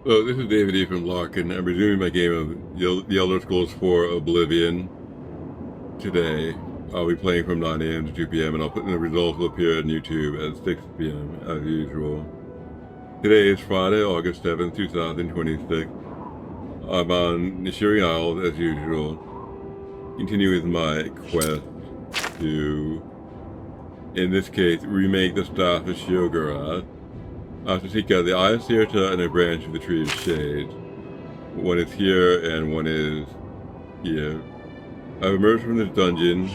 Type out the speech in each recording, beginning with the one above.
So this is David E. from Larkin. I'm resuming my game of The Elder Scrolls 4 Oblivion today. I'll be playing from 9 a.m. to 2 p.m. and I'll put in the results will appear on YouTube at 6 p.m. as usual. Today is Friday, August 7th, 2026. I'm on Nishiri Isles as usual. Continue with my quest to, in this case, remake the staff of Shiogorath. I have to seek out the Eye of Sirta and a branch of the Tree of Shade. One is here and one is here. I've emerged from this dungeon,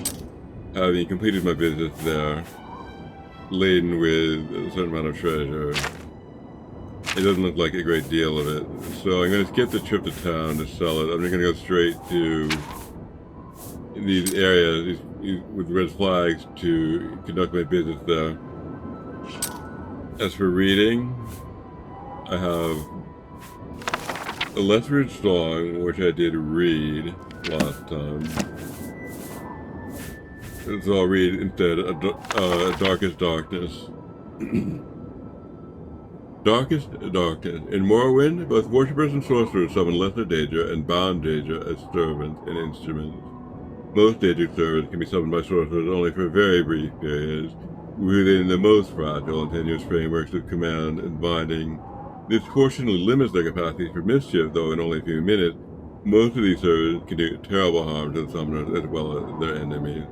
having completed my business there, laden with a certain amount of treasure. It doesn't look like a great deal of it, so I'm going to skip the trip to town to sell it. I'm just going to go straight to these areas with red flags to conduct my business there. As for reading, I have a Lethbridge song, which I did read last time. So I'll read instead Darkest Darkness. Darkest Darkness. In Morrowind, both worshippers and sorcerers summon Lesser Daedra and Bound Daedra as servants and instruments. Most Daedric servants can be summoned by sorcerers only for very brief periods, within the most fragile and tenuous frameworks of command and binding. This fortunately limits their capacity for mischief, though in only a few minutes, most of these servants can do terrible harm to the summoners as well as their enemies.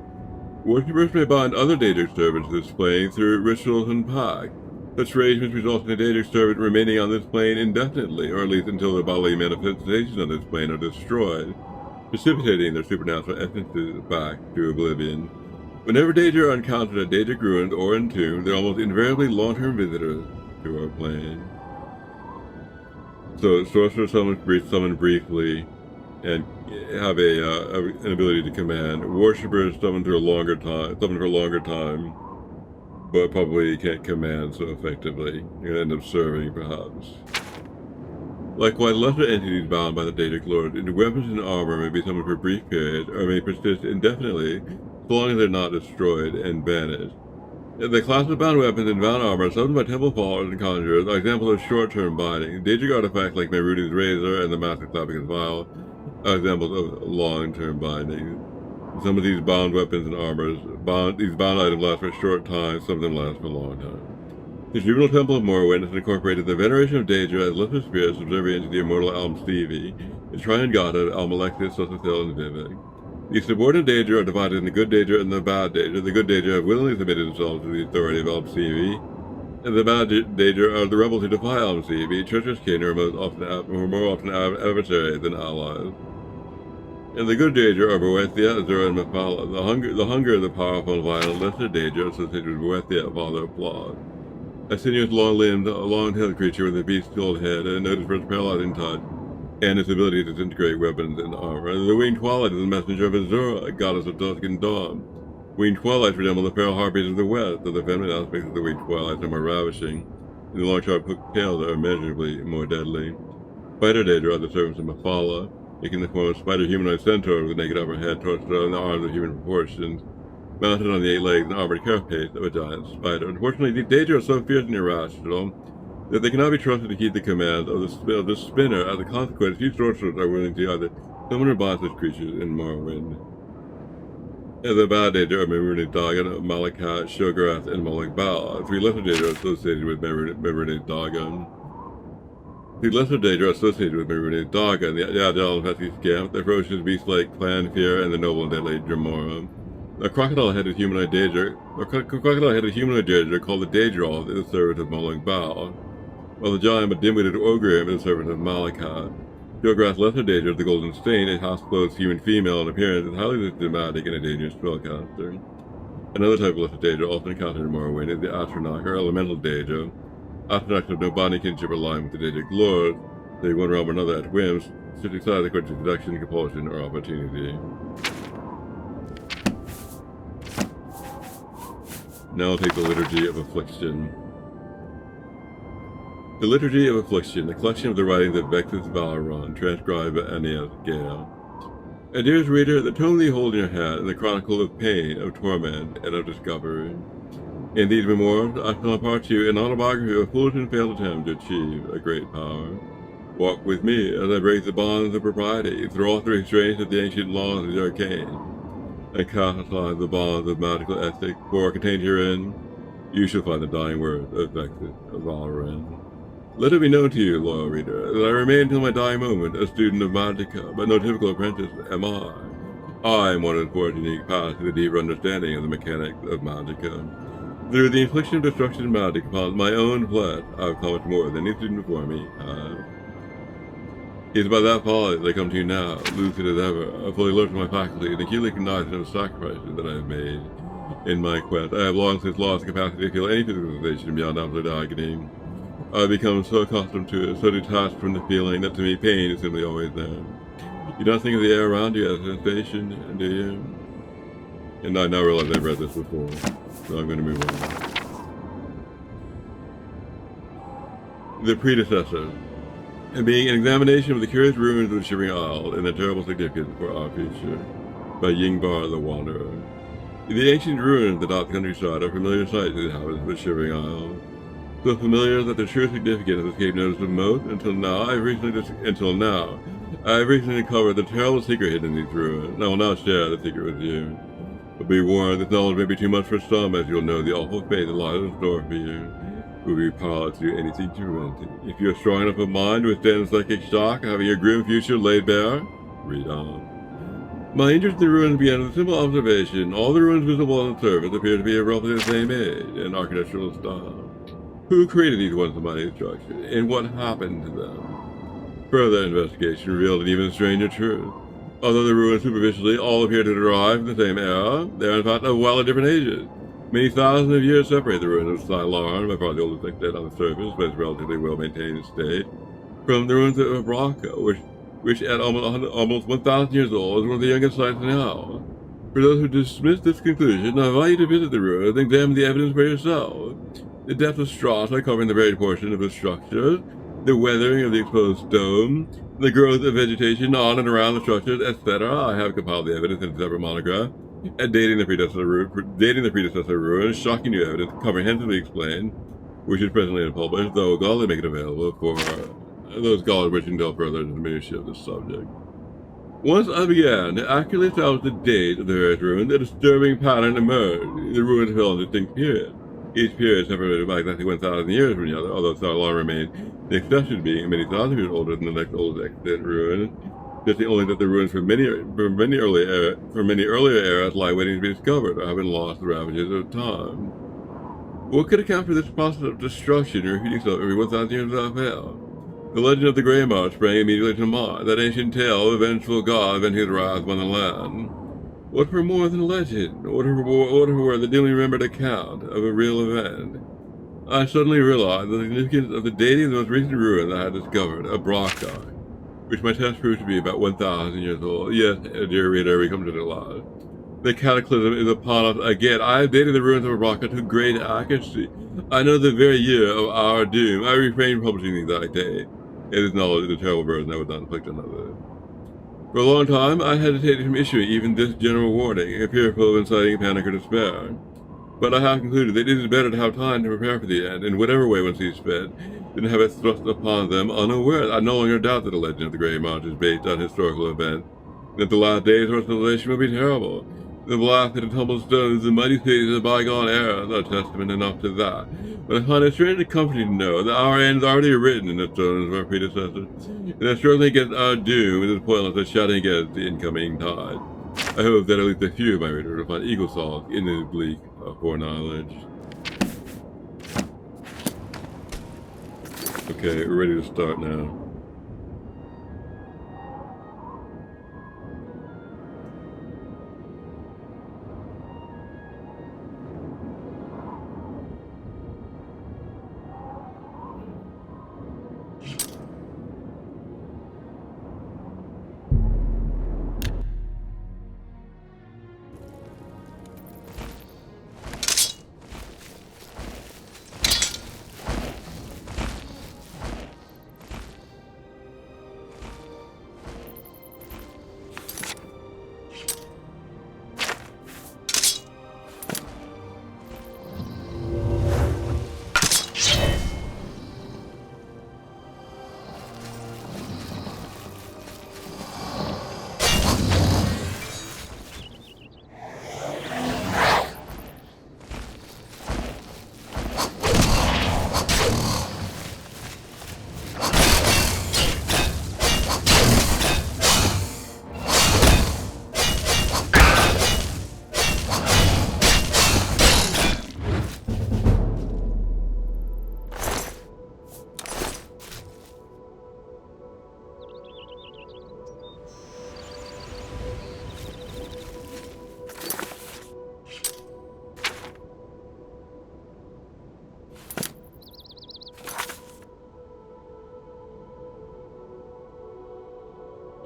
Worshippers may bind other Daedric servants to this plane through rituals and pacts. Such arrangements result in a Daedric servant remaining on this plane indefinitely, or at least until the bodily manifestations on this plane are destroyed, precipitating their supernatural essences back to oblivion. Whenever Daedra are encountered at Daedric ruins or entombed, they're almost invariably long-term visitors to our plane. So sorcerers summon briefly and have an ability to command. Worshippers summon for a longer time, but probably can't command so effectively. You're going to end up serving, perhaps. Likewise, lesser entities bound by the Daedric Lord into weapons and armor may be summoned for a brief period, or may persist indefinitely, so long as they're not destroyed and banished. The class of bound weapons and bound armor summoned by temple followers and conjurers are examples of short-term binding. Daedric artifacts like Meruni's Razor and the Master Clappicus Vial are examples of long-term binding. Some of these bound weapons and armors, these bound items last for a short time, some of them last for a long time. The juvenile temple of Morrowind has incorporated the veneration of Daedra as lesser spirits subservient to the immortal Almsteve, the Triune God of Almalexis, Sosathil, and Vivek. The subordinate Daedra are divided into good Daedra and the bad Daedra. The good Daedra have willingly submitted themselves to the authority of Almsteve, and the bad Daedra are the rebels who defy Almsteve, treacherous kin who are more often adversaries than allies. And the good Daedra are Boethia, Azura, and Mephala. The hunger of the powerful and violent lesser Daedra associated with Boethia, father of Plod. A sinuous, long-limbed, long-tailed creature with a beast-skulled head and noted for its paralyzing touch, and its ability to disintegrate weapons and armor. The Winged Twilight is the messenger of Azura, a goddess of dusk and dawn. Winged Twilights resemble the feral harpies of the west, though the feminine aspects of the Winged Twilights are more ravishing, and the long sharp hooked tails are immeasurably more deadly. Spider Daedra are the servants of Mephala, taking the form of spider humanoid centaurs with a naked upper head, torso, and the arms of human proportions, mounted on the 8 legs and armored carapace of a giant spider. Unfortunately, these Daedra are so fierce and irrational that they cannot be trusted to keep the command of the spinner. As a consequence, few sorcerers are willing to either summon or bind such creatures in Morrowind. And the bad Daedra are Meruni's Dagon, Malakat, Shiogorath, and Moloch Baal. 3 lesser Daedra are associated with Meruni's Dagon. The lesser Daedra are associated with Meruni's Dagon, the agile and pesky scamp, the ferocious beast-like Clan Fear, and the noble and deadly Dremora. A crocodile-headed humanoid Daedra, called the Daedral, is the servant of Moloch Baal, while the giant but dim-witted Ogrim is the servant of Malakat. Shiogorath's lesser Daedra is the Golden Stain, a half-clothed human female in appearance, is highly systematic and a dangerous spellcaster. Another type of lesser Daedra, also encountered in Morrowind, is the Atronach, or elemental Daedra. Atronachs have no bonding kinship or line with the Daedric Lord. They one realm or another at whims, switching sides according to seduction, compulsion, or opportunity. Now I'll take the Liturgy of Affliction. The Liturgy of Affliction, a collection of the writings of Vexus Valeron, transcribed by Aeneas Gale. And dearest reader, the tome that you hold in your hand is the chronicle of pain, of torment, and of discovery. In these memoirs, I shall impart to you an autobiography of a foolish and failed attempt to achieve a great power. Walk with me as I break the bonds of propriety, throw off the restraints of the ancient laws of the arcane, and cast aside the bonds of magical ethic, for contained herein you shall find the dying words of Vexus of Valorant. Let it be known to you, loyal reader, that I remain until my dying moment a student of Magicka, but no typical apprentice am I. I am one of the 14 unique paths to the deeper understanding of the mechanics of Magicka. Through the infliction of destruction magic upon my own flesh, I have accomplished more than any student before me has. It is by that folly that I come to you now, lucid as ever, fully alert to my faculty, and acutely cognizant of the sacrifices that I have made. In my quest, I have long since lost the capacity to feel any physical sensation beyond absolute agony. I have become so accustomed to it, so detached from the feeling, that to me pain is simply always there. You don't think of the air around you as a sensation, do you? And I now realize I've read this before, so I'm going to move on. The Predecessor. And being an examination of the curious ruins of the Shivering Isle and their terrible significance for our future, by Yingbar the Wanderer. The ancient ruins that dot the countryside are familiar sights to the inhabitants of the Shivering Isle. So familiar that their true significance has escaped notice of most until now. I have recently uncovered the terrible secret hidden in these ruins, and I will now share the secret with you. But be warned, this knowledge may be too much for some, as you'll know the awful fate that lies in store for you. Will be powerless to do anything to prevent it. If you are strong enough of mind to withstand the psychic shock, having your grim future laid bare, read on. My interest in the ruins began with a simple observation. All the ruins visible on the surface appear to be of roughly the same age and architectural style. Who created these once mighty structures, and what happened to them? Further investigation revealed an even stranger truth. Although the ruins superficially all appear to derive from the same era, they are in fact of wildly different ages. Many thousands of years separate the ruins of Larkin, by far the oldest extent on the surface, but its relatively well-maintained state, from the ruins of Abraka, which at almost 1,000 years old is one of the youngest sites now. For those who dismiss this conclusion, I invite you to visit the ruins and examine the evidence for yourself. The depth of strata covering the buried portion of the structure, the weathering of the exposed stone, the growth of vegetation on and around the structures, etc. I have compiled the evidence in a separate monograph, dating the predecessor ruins, shocking new evidence, comprehensively explained, which is presently unpublished, though gladly make it available for those scholars wishing to delve further into the minutiae of this subject. Once I began to accurately establish the date of the various ruins, a disturbing pattern emerged. The ruins fell in distinct periods. Each period separated by exactly 1,000 years from the other, although Larkin remained the exception, being many thousand years older than the next oldest extant ruin. Just only that the ruins from many earlier eras lie waiting to be discovered or have been lost to the ravages of time. What could account for this process of destruction repeating itself every 1,000 years without fail? The legend of the Grey March sprang immediately to mind, that ancient tale of a vengeful god venting his wrath upon the land. What for more than a legend? What for the dimly remembered account of a real event? I suddenly realized the significance of the dating of the most recent ruin I had discovered, Abraka, which my test proved to be about 1,000 years old. Yes, dear reader, we come to the last. The cataclysm is upon us again. I have dated the ruins of Abraka to great accuracy. I know the very year of our doom. I refrained from publishing the exact day. It is knowledge of the terrible burden I would not inflict on others. For a long time, I hesitated from issuing even this general warning, fearful of inciting panic or despair. But I have concluded that it is better to have time to prepare for the end, in whatever way one sees fit, than have it thrust upon them unawares. I no longer doubt that the legend of the Grey March is based on historical events, and that the last days of our civilization will be terrible. The blasted and tumbled stones, the mighty cities of the bygone eras are testament enough to that. But I find it strangely comforting to know that our end is already written in the stones of our predecessors, and that struggling against our doom is as pointless as shouting against the incoming tide. I hope that at least a few of my readers will find equal solace in this bleak foreknowledge. Okay, we're ready to start now.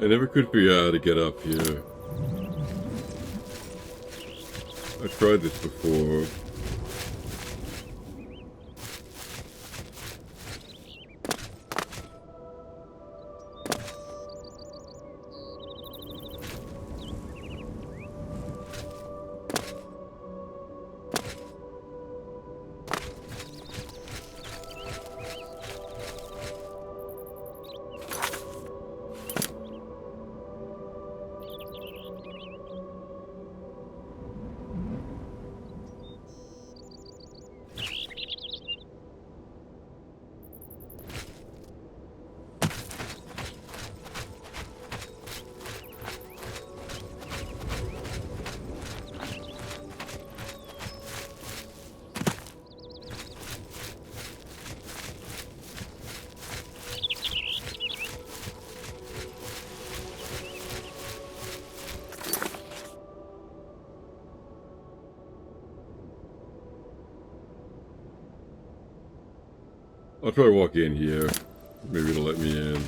I never could figure out how to get up here. I tried this before. I'll try to walk in here. Maybe it'll let me in.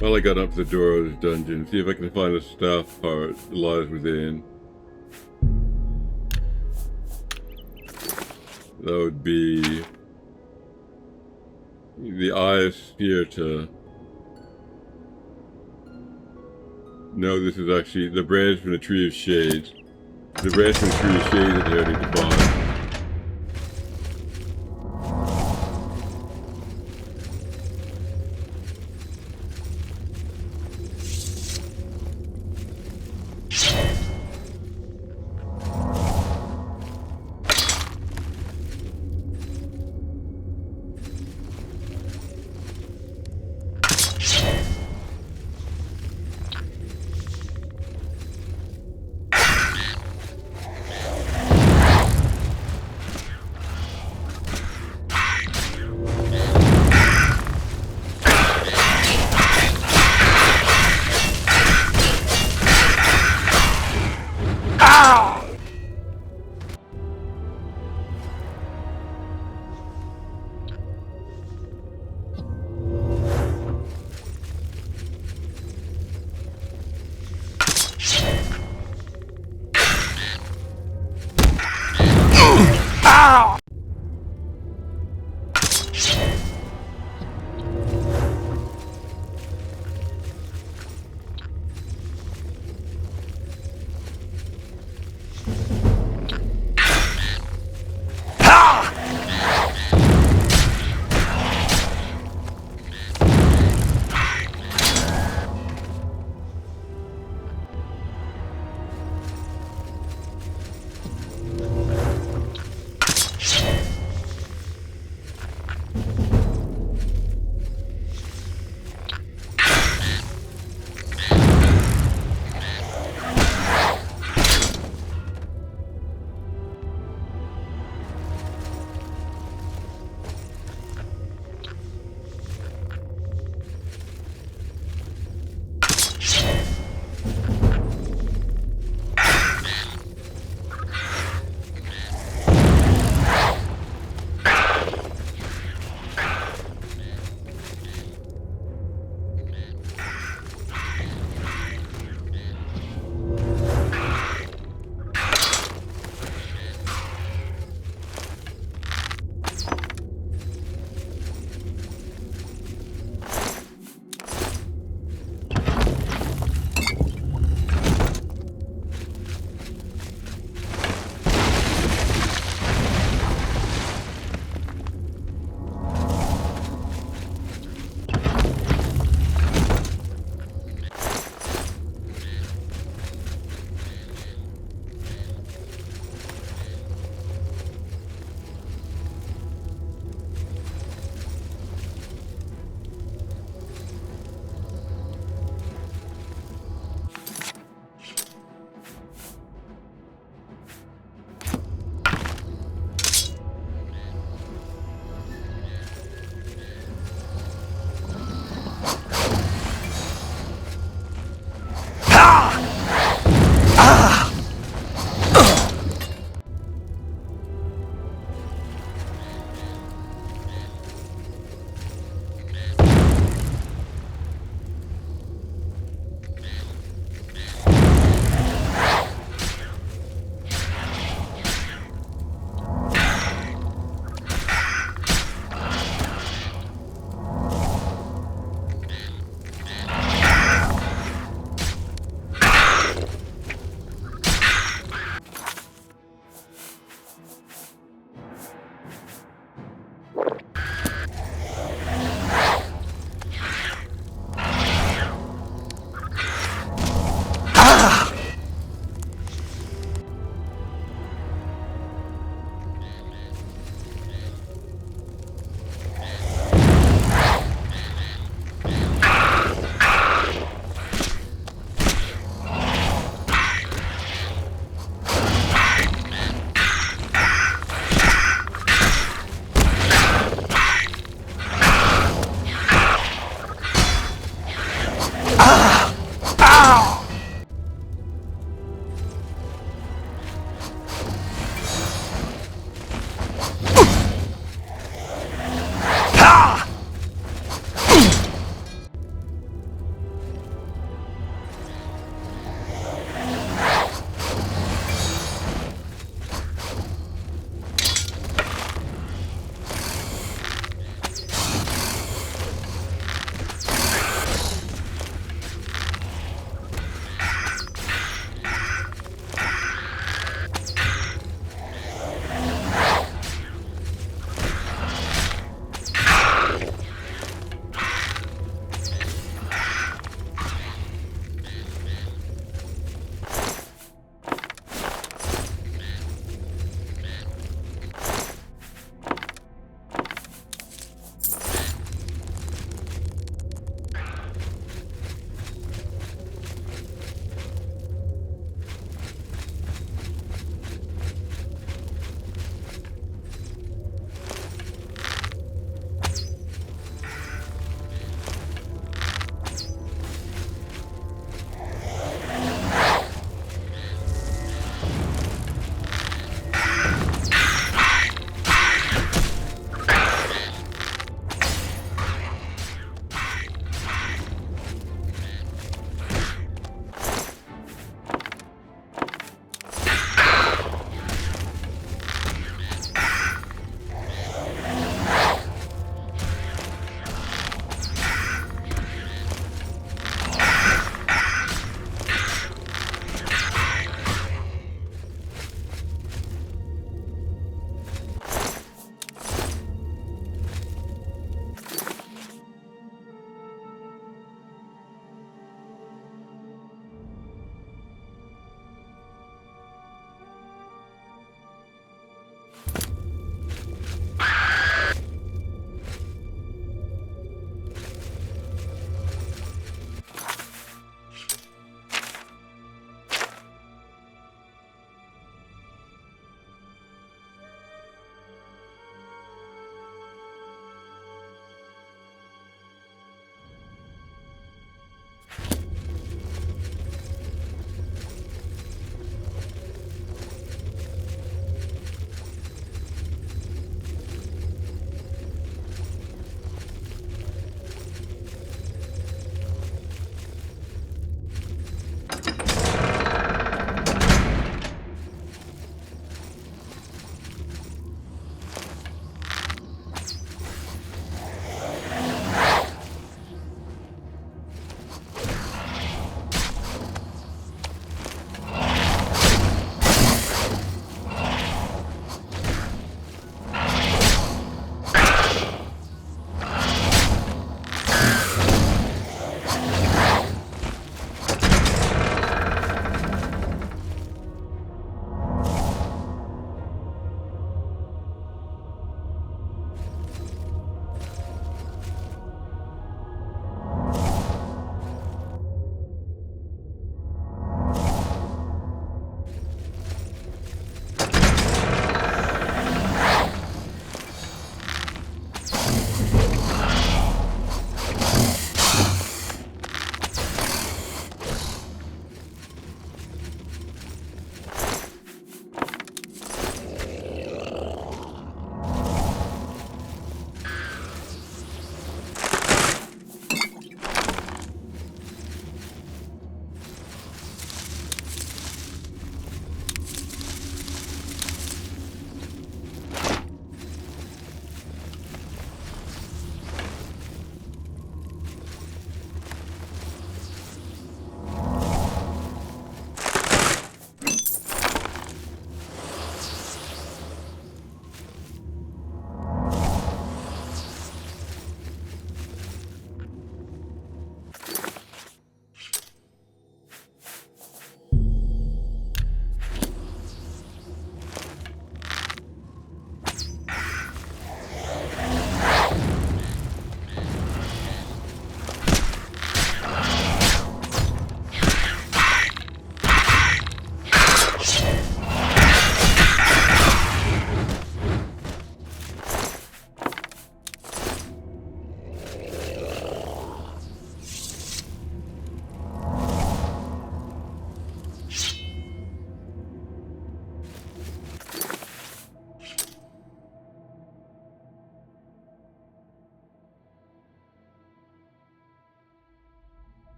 Well, I got up to the door of this dungeon. See if I can find a staff part that lies within. That would be the Eye of Spirita. No, this is actually the branch from the Tree of Shades. The branch from the Tree of Shades that I need to buy.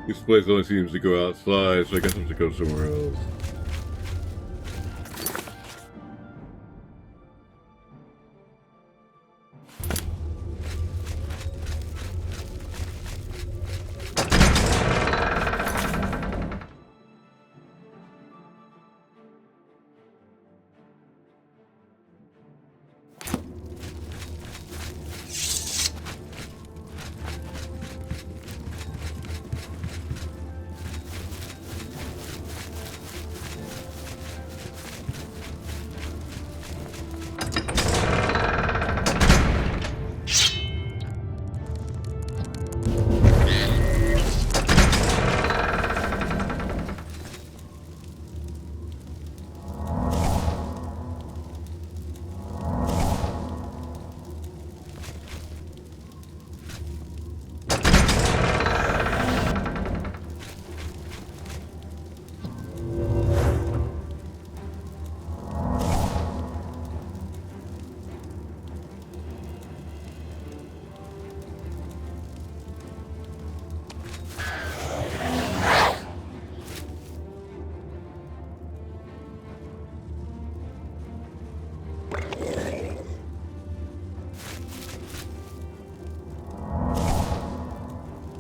This place only seems to go outside, so I guess I have to go somewhere else.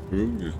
Who just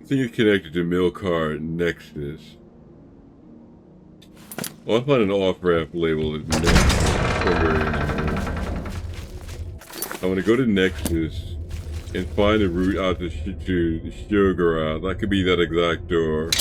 thing is connected to Milcar Nexus. I'll find an off-ramp labeled Nexus somewhere in here. I'm gonna go to Nexus and find a route out to Shogara. That could be that exact door.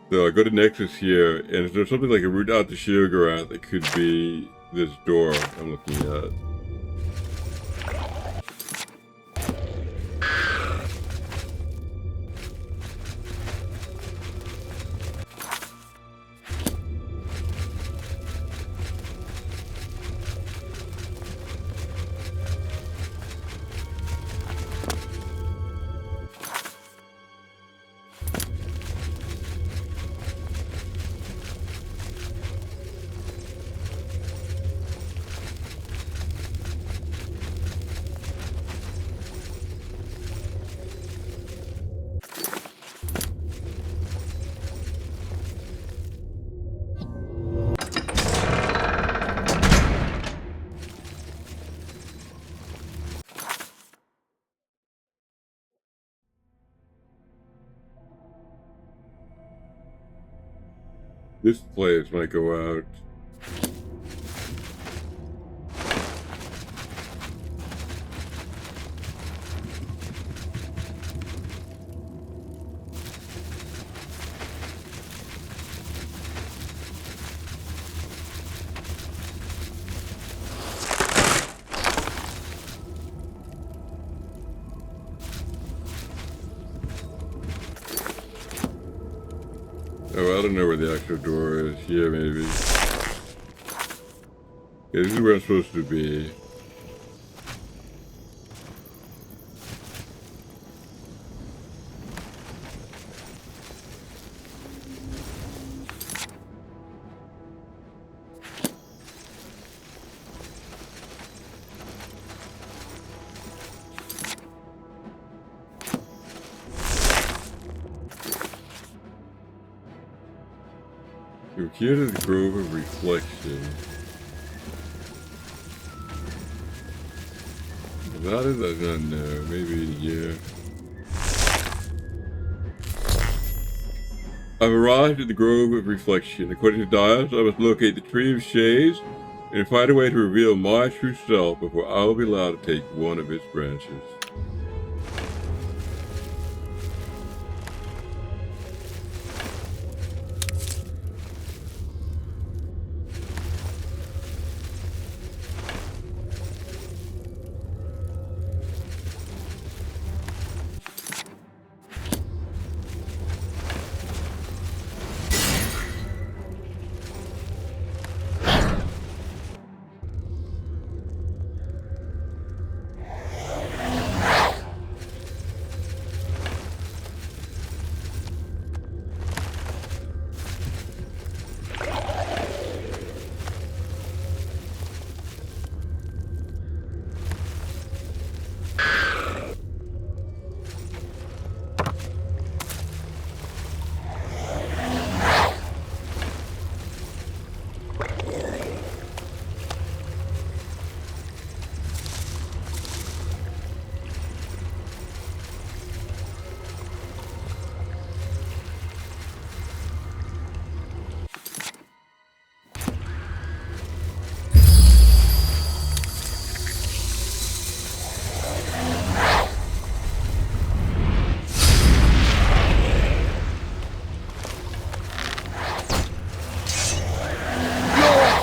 So I go to Nexus here, and if there's something like a route out to Shogara, that could be this door I'm looking at. This place might go out. Oh, I don't know where the actual door is. Yeah, maybe. Yeah, this is where I'm supposed to be. Here to the Grove of Reflection. That is, I don't know. Maybe, yeah. I've arrived at the Grove of Reflection. According to Dias, I must locate the Tree of Shades and find a way to reveal my true self before I will be allowed to take one of its branches.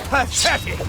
Pathetic!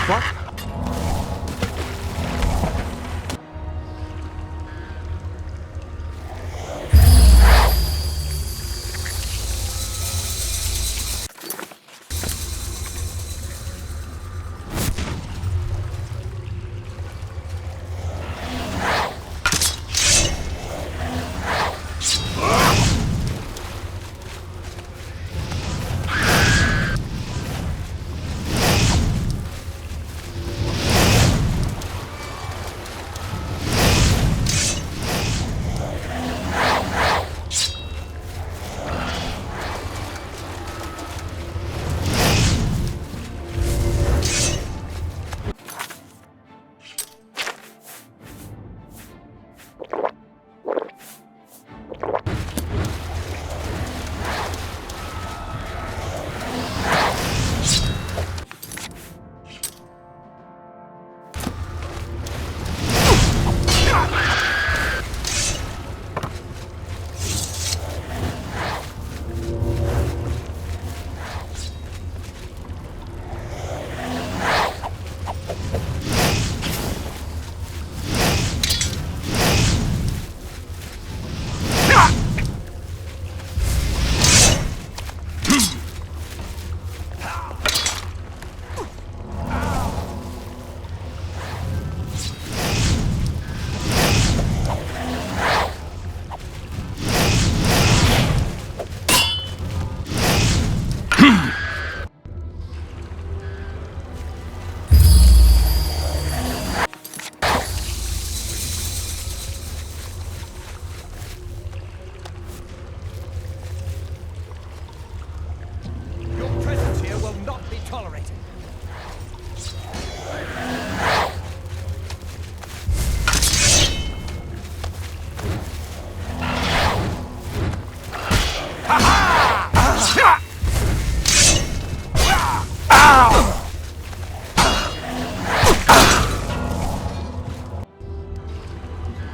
What?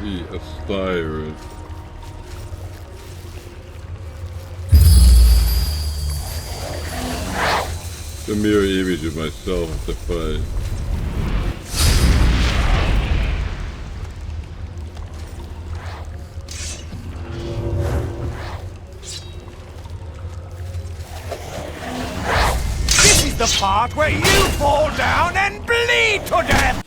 The Osiris. The mirror image of myself at the fight. This is the part where you fall down and bleed to death!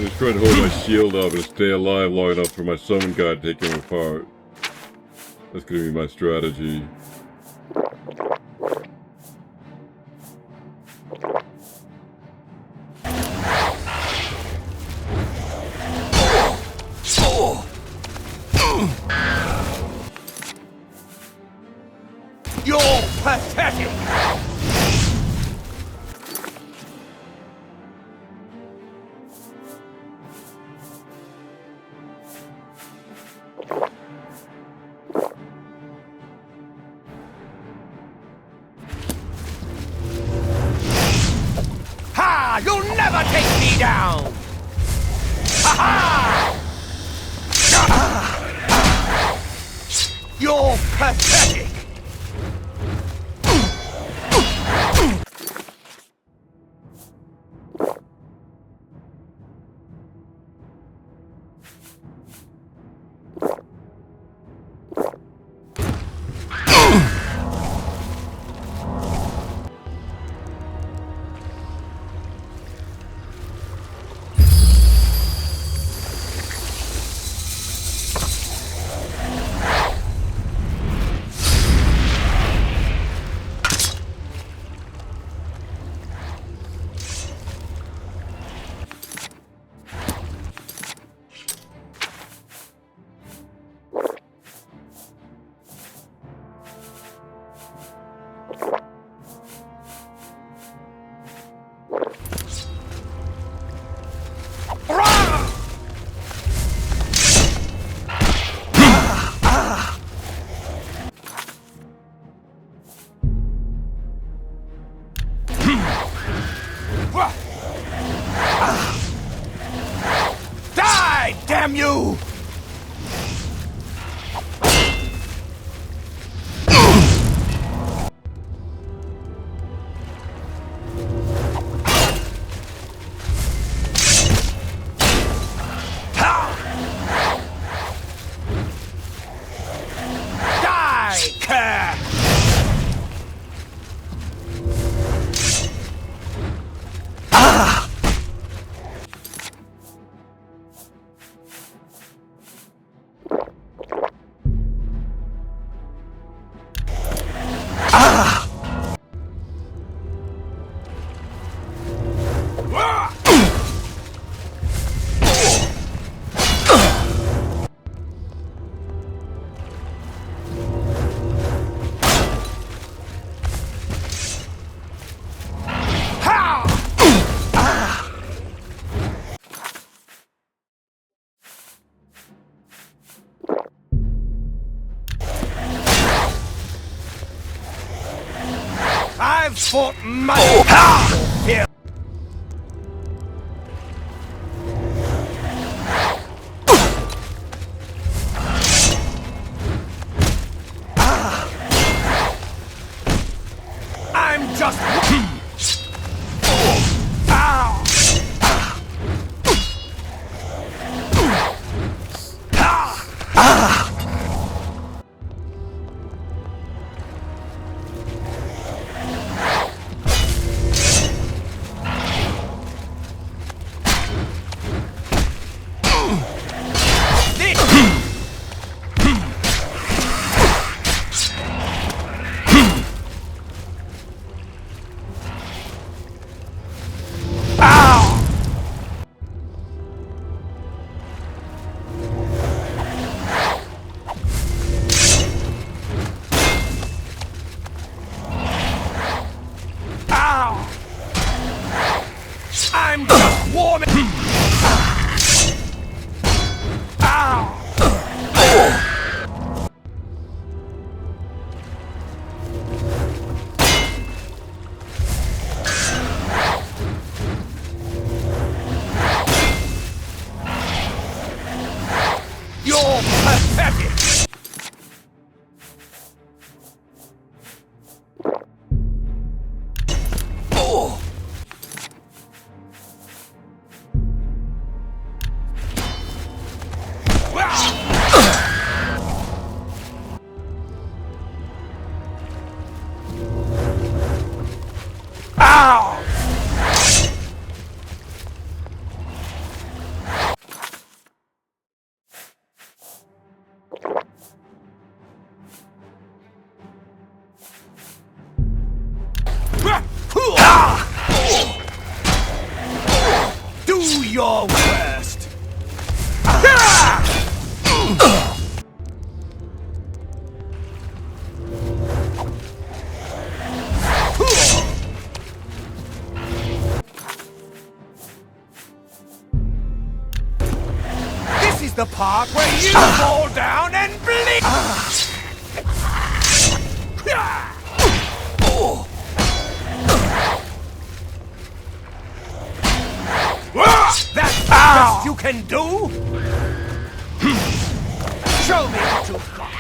I'm just trying to hold my shield up and stay alive long enough for my summon god to take him apart. That's gonna be my strategy. You're pathetic! Ha! You'll never take me down! Ha-ha! You're pathetic! Die, damn you! Die, cat! I've fought much here. I'm just. I'm just warming. Ow! You're pathetic. Ow! your worst! This is the part where you fall down and bleed! That's the best you can do? Show me what you've got.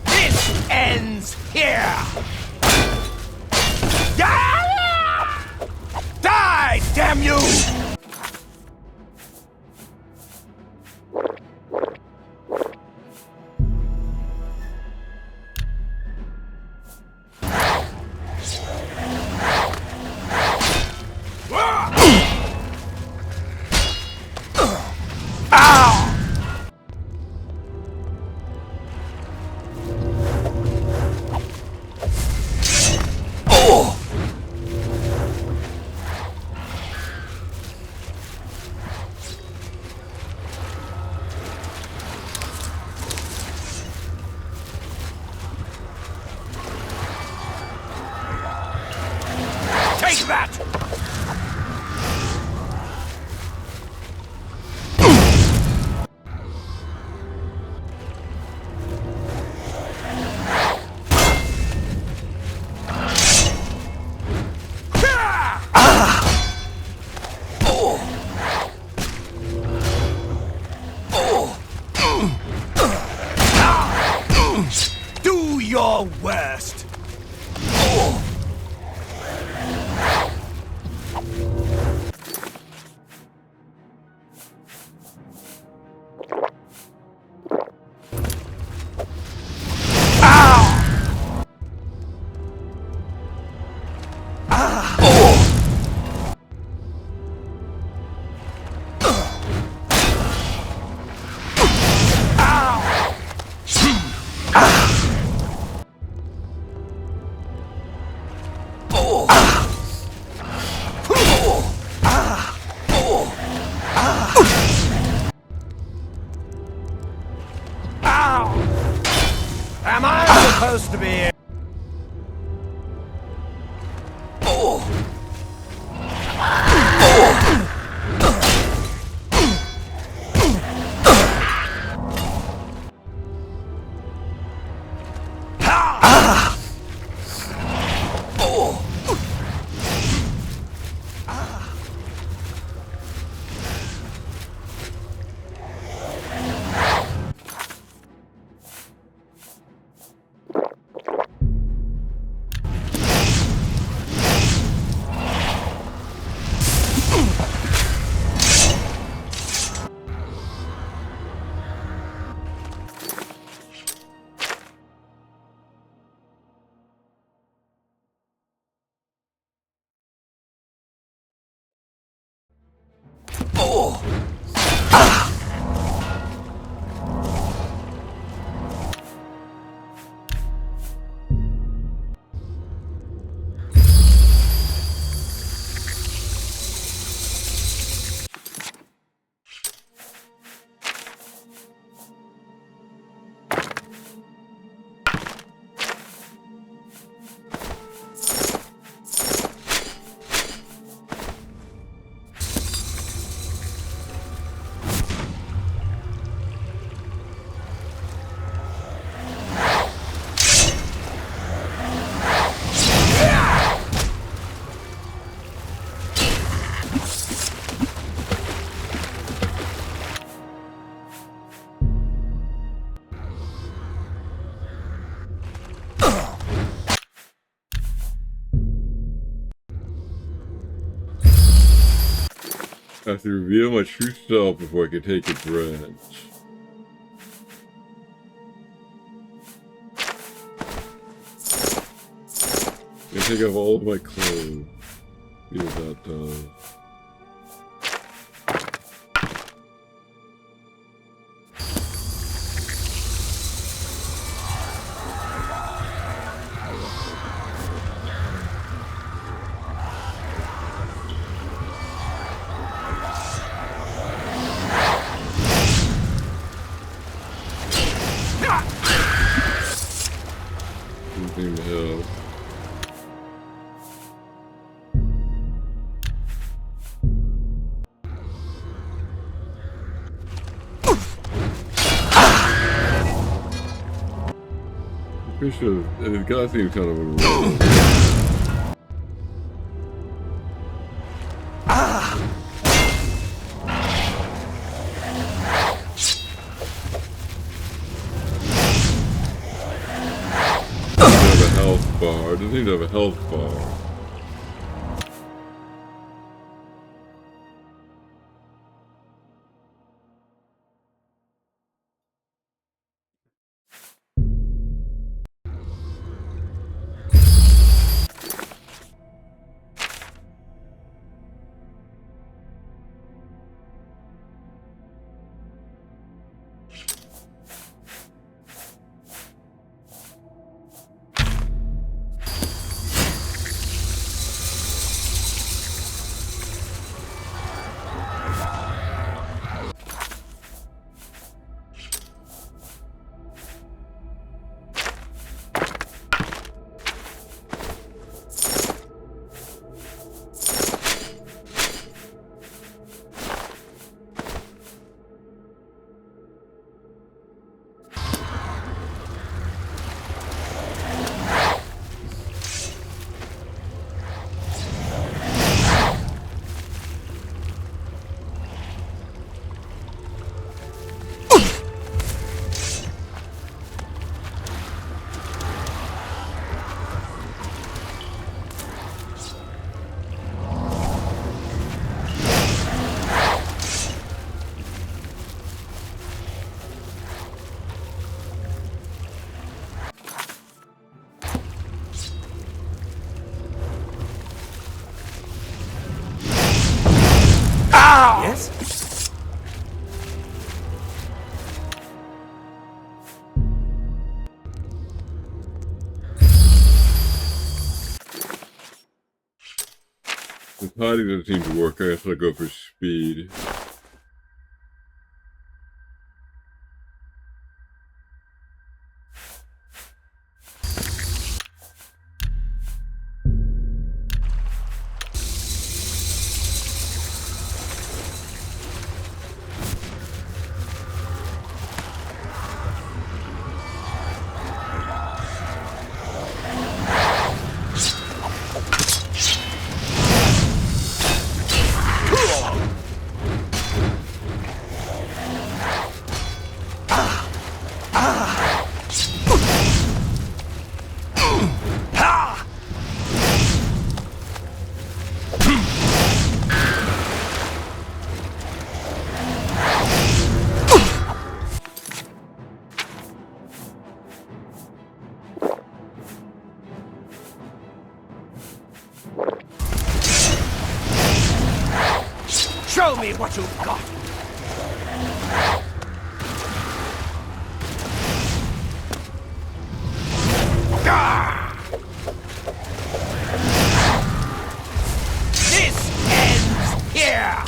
This ends here! Die, damn you! Take that! Do your worst! Am I supposed to be? I have to reveal my true self before I can take a branch. I take off all of my clothes. See what that does. Anything to help. The guy seems kind of a roll. It doesn't even have a health bar. Yes? The hiding doesn't seem to work. I guess I'll go for speed. Show me what you've got. This ends here.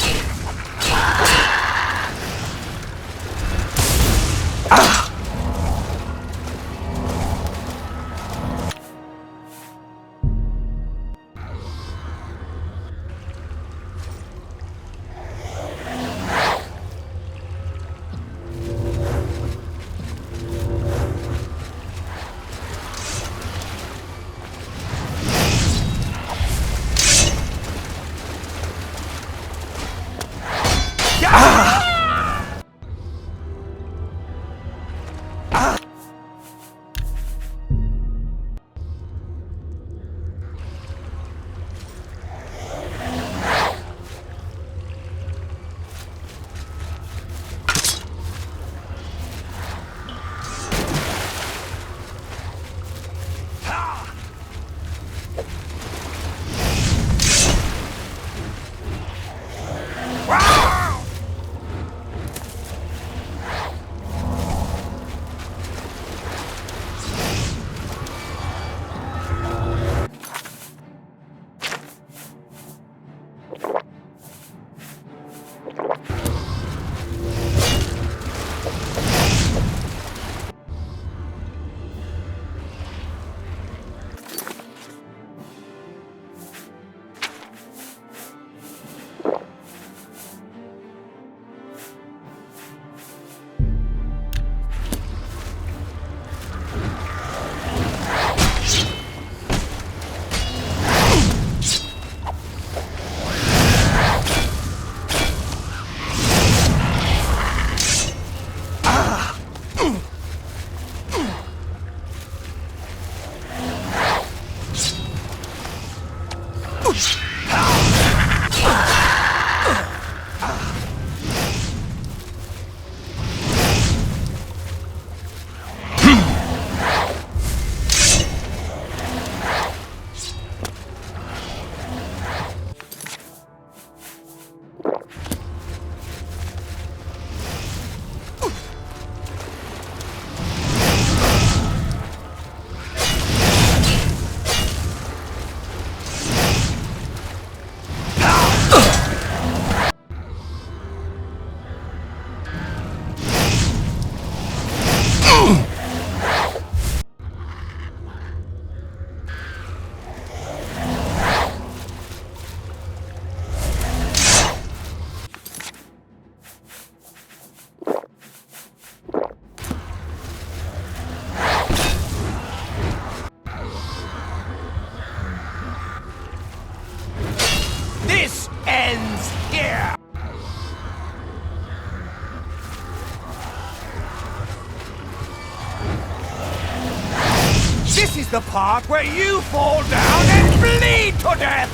is the part where you fall down and bleed to death!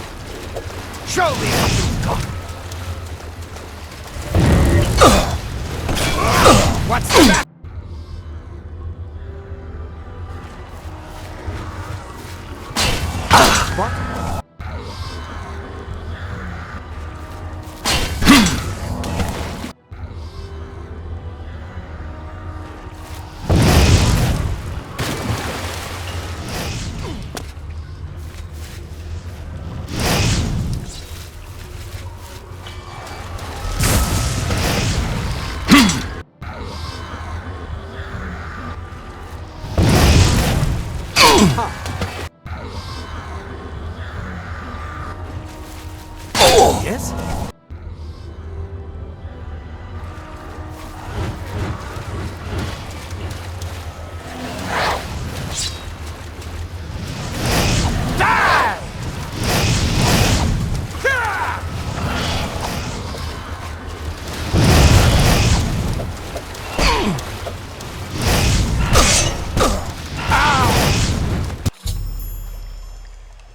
Show me what you've got! What's that? What? Yes? Die!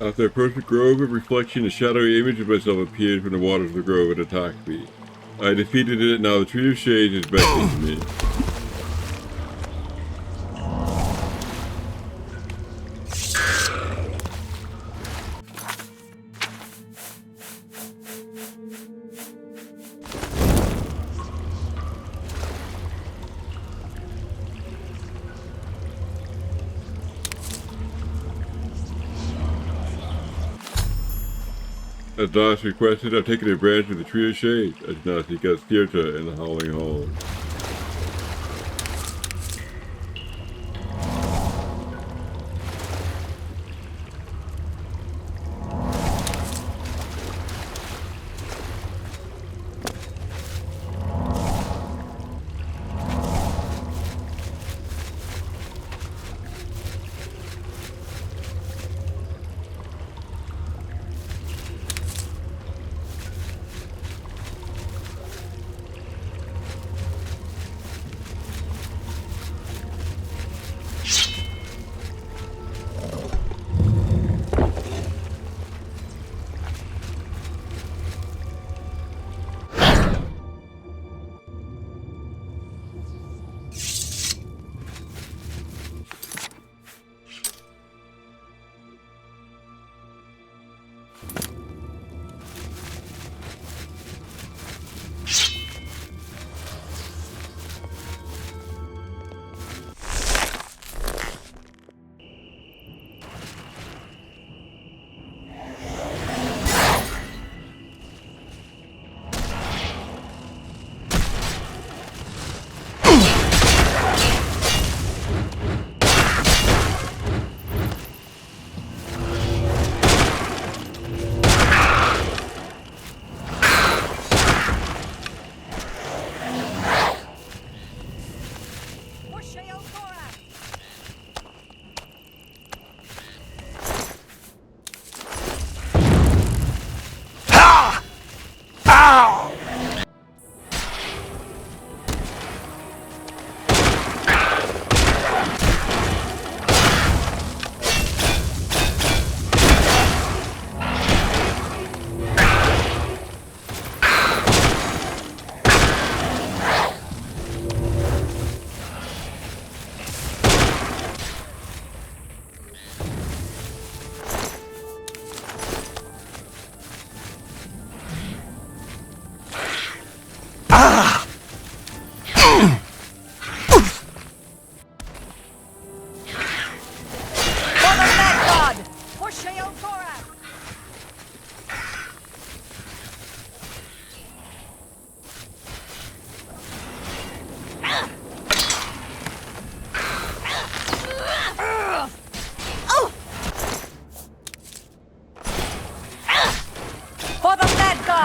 After I approached the grove, a reflection and shadowy image of myself appeared from the waters of the grove and attacked me. I defeated it, now the Tree of Shades is beckoning to me. As Doss requested, I've taken a branch of the Tree of Shades. I did not seek out Stirta in the Howling Halls.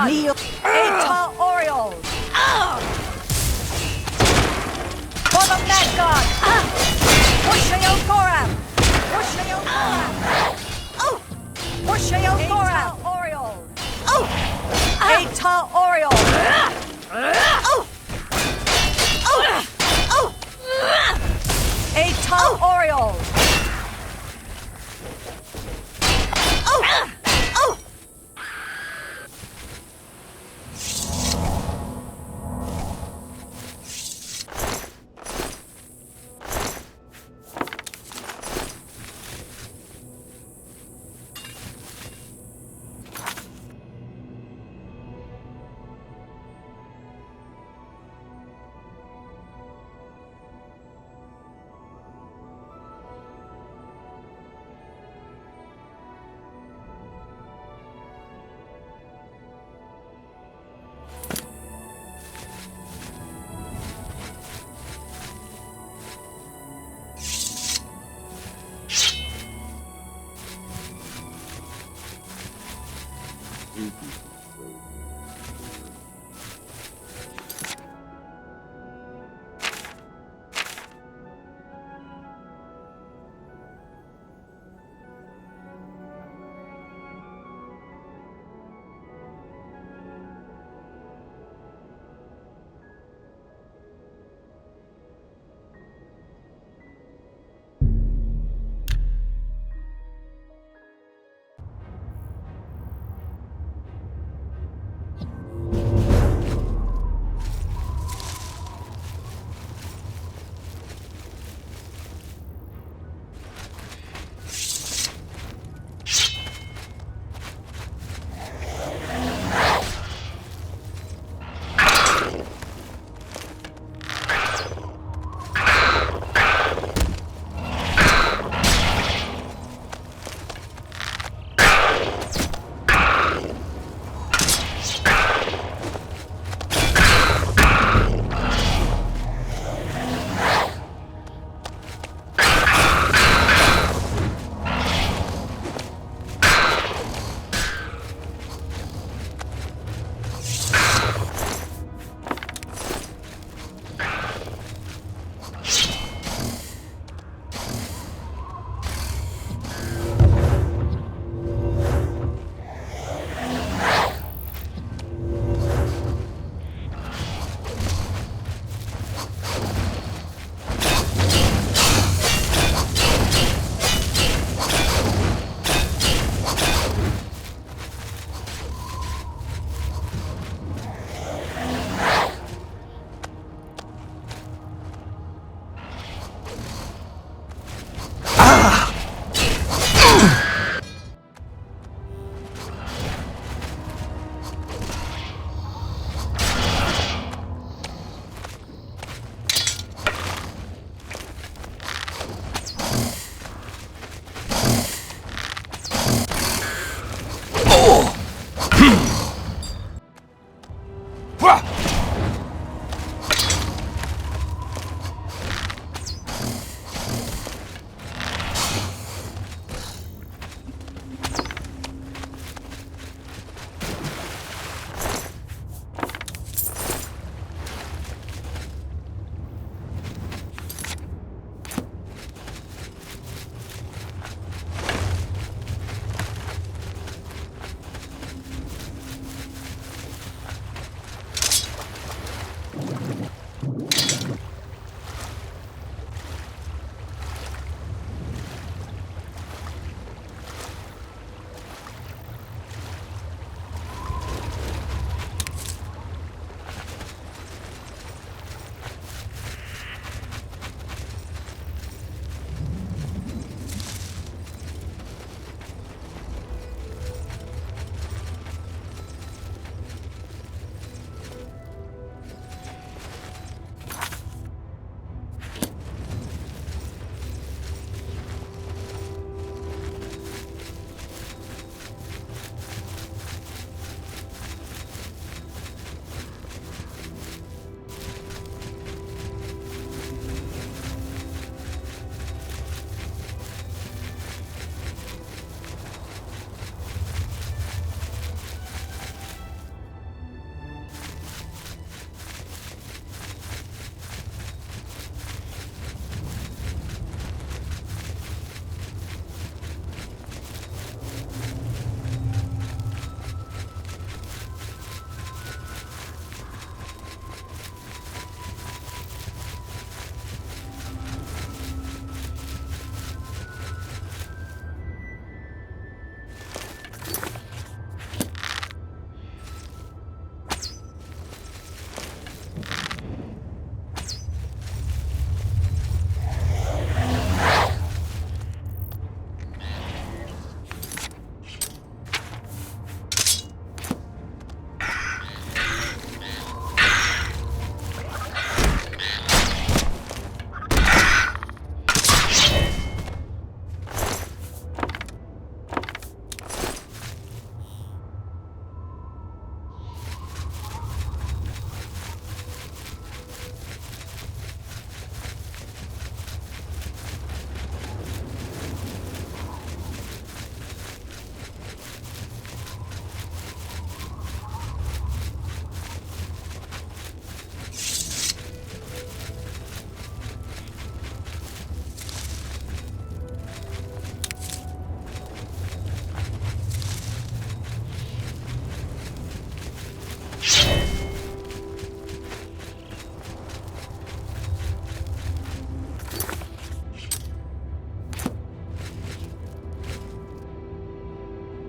Kneel. Eta Orioles. For the Mad God. Pusheo Goram. Pusheo Goram. Pusheo Goram. Orioles. Eta Orioles. Eta Orioles.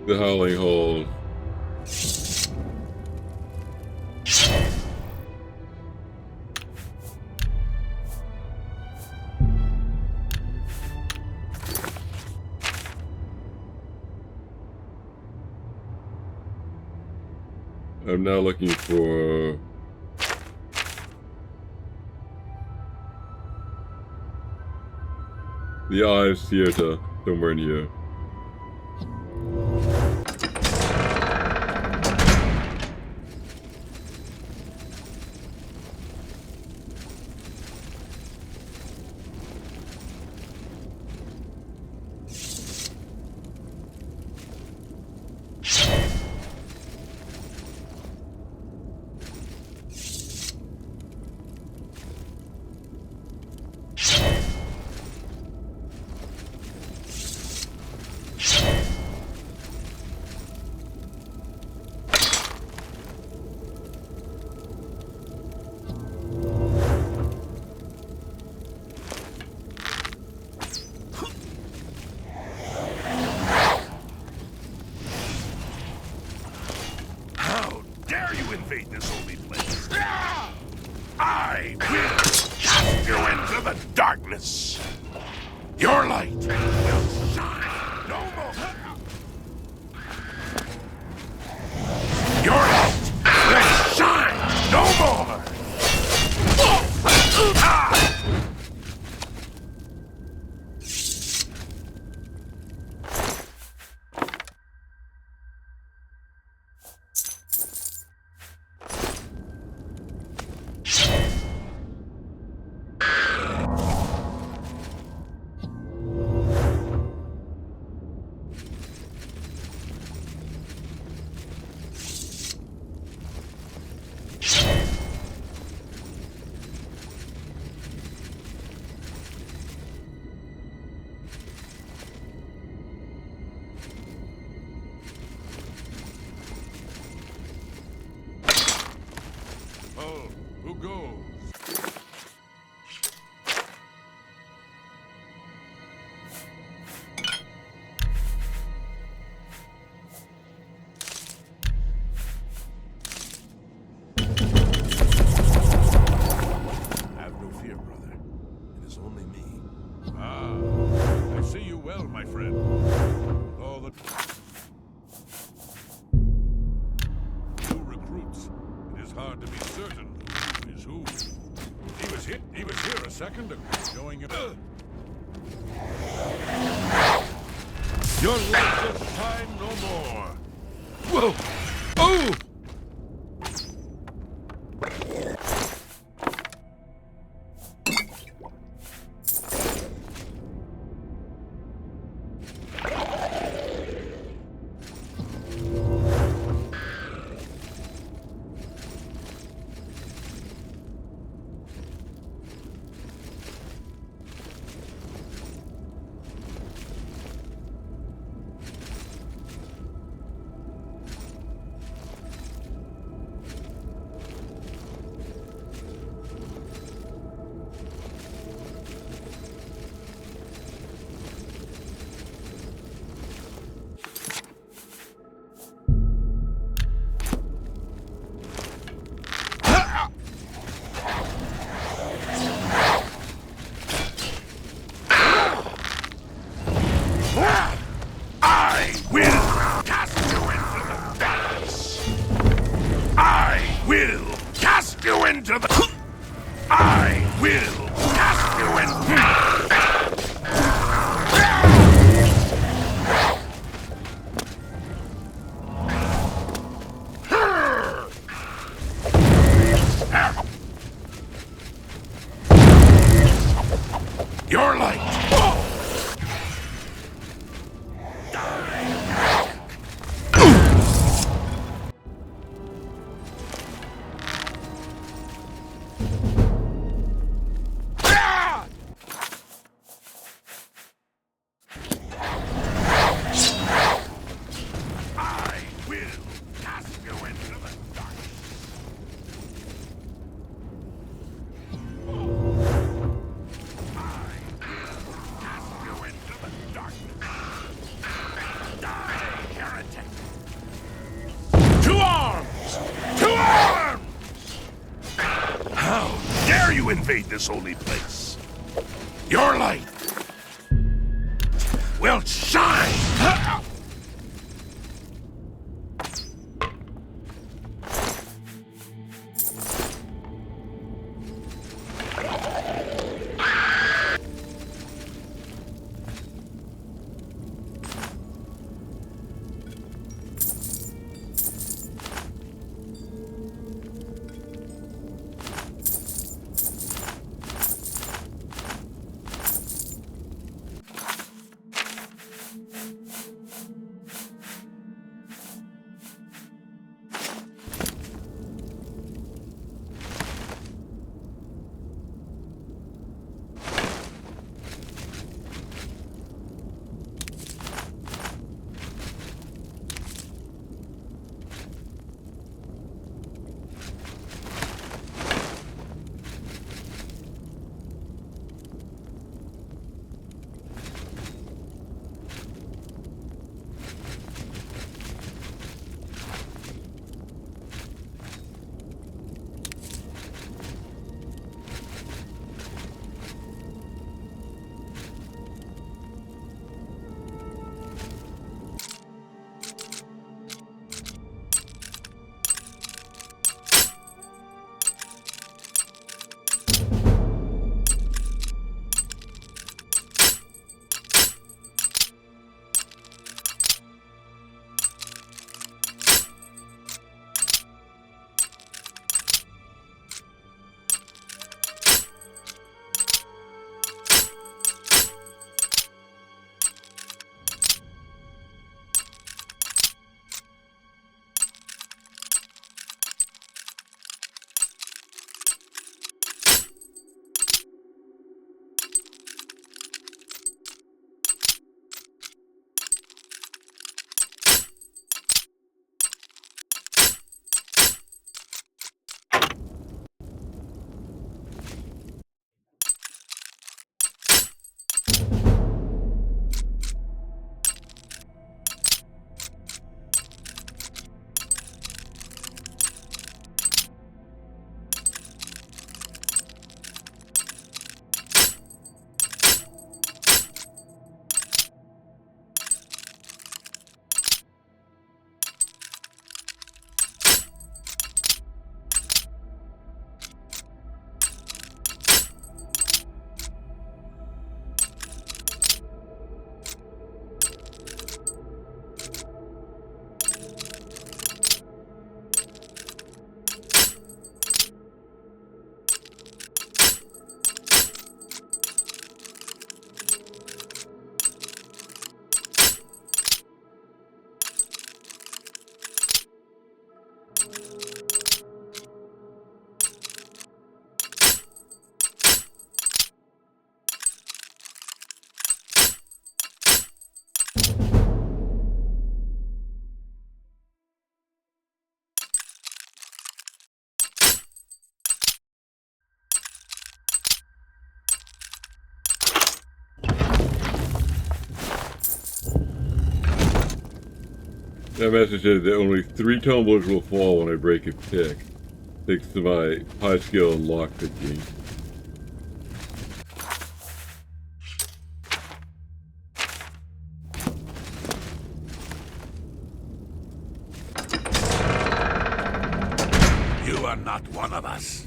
The Howling Hold. I'm now looking for the Ives Theater somewhere in here. Your light will shine no more. Your light will shine no more. Who goes? Have no fear, brother. It is only me. Ah, I see you well, my friend. All the new recruits. It is hard to be certain who is who. He was here a second ago, showing him. Your light will shine no more. Whoa! Oh! Your light. made this holy place. Your light will shine! That message says that only 3 tumblers will fall when I break a pick, thanks to my high skill in lockpicking. You are not one of us.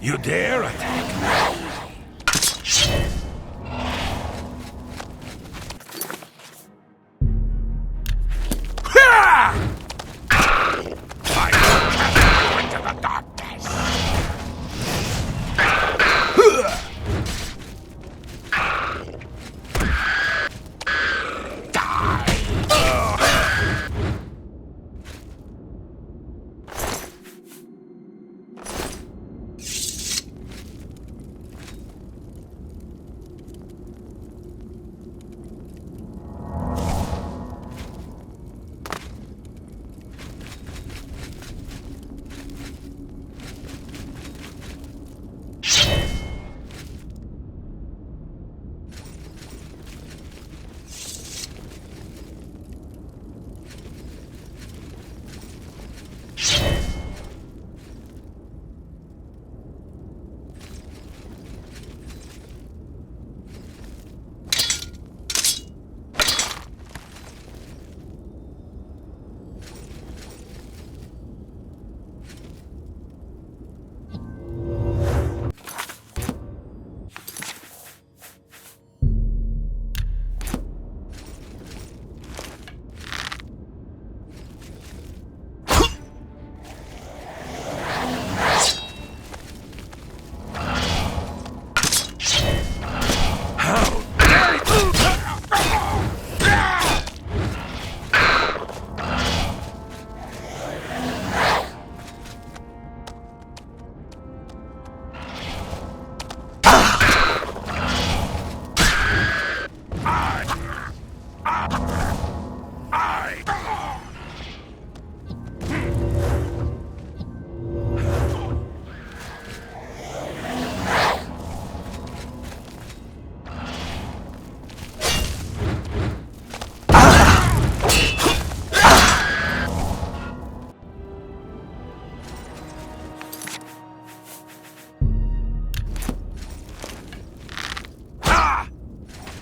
You dare attack me? I will into the darkness. Die.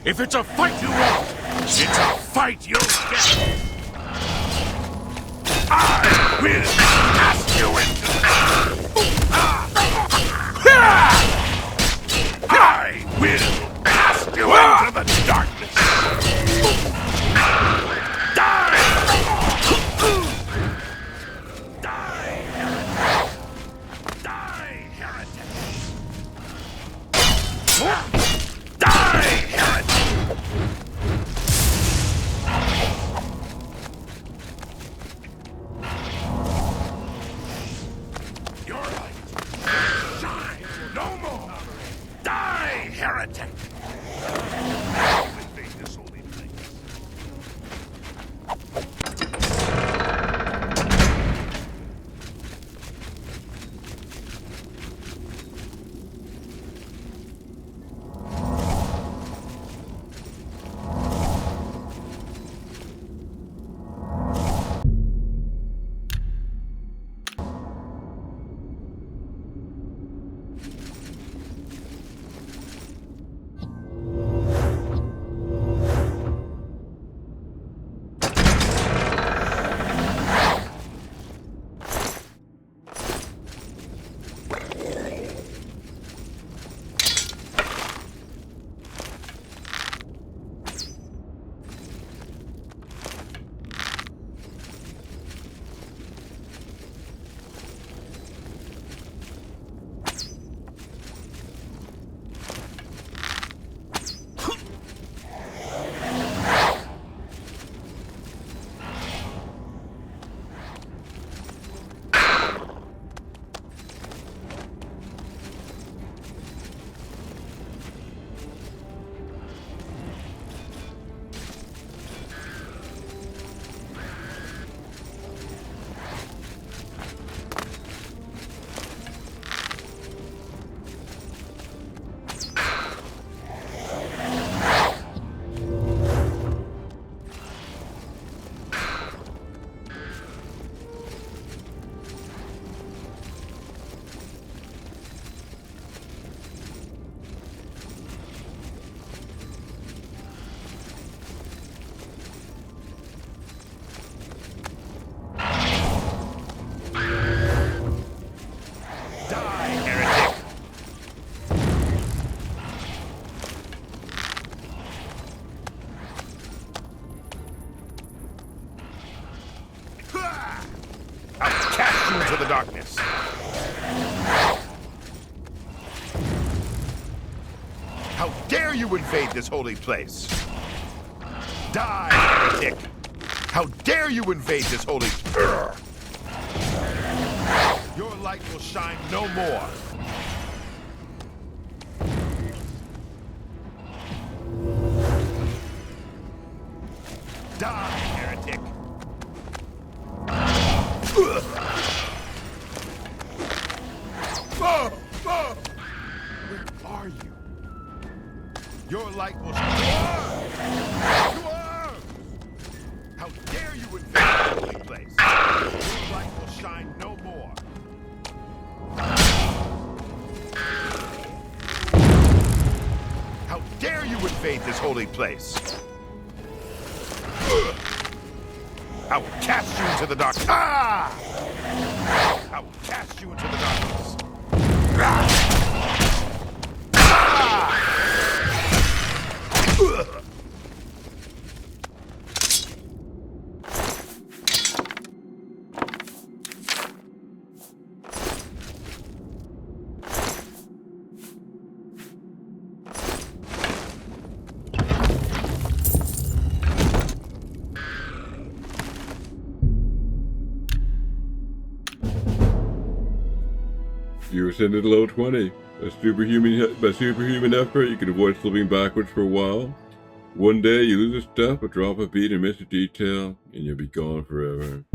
If it's a fight you want, it's a fight you'll get. I will cast you into I will cast you into the darkness. Die! Die, heretic! Die, heretic! Die, heretic! Your light shine no more! Die, heretic! Invade this holy place. Into the darkness. How dare you invade this holy place? Die, heretic! How dare you invade this holy... Your light will shine no more. Die, heretic! Where are you? Your light will shine. How dare you invade the holy place? Your light will shine no more. How dare you invade this holy place? I will cast you into the darkness. Ah! I will cast you into the darkness. Ah! You ascended to level 20. By superhuman effort, you can avoid slipping backwards for a while. One day, you lose a step, a drop a beat, and miss a detail, and you'll be gone forever.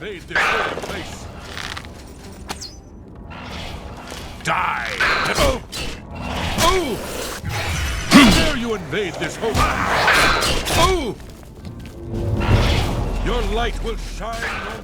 invade this holy place. Die! Oh! Oh! How dare you invade this holy place? Oh! Your light will shine on...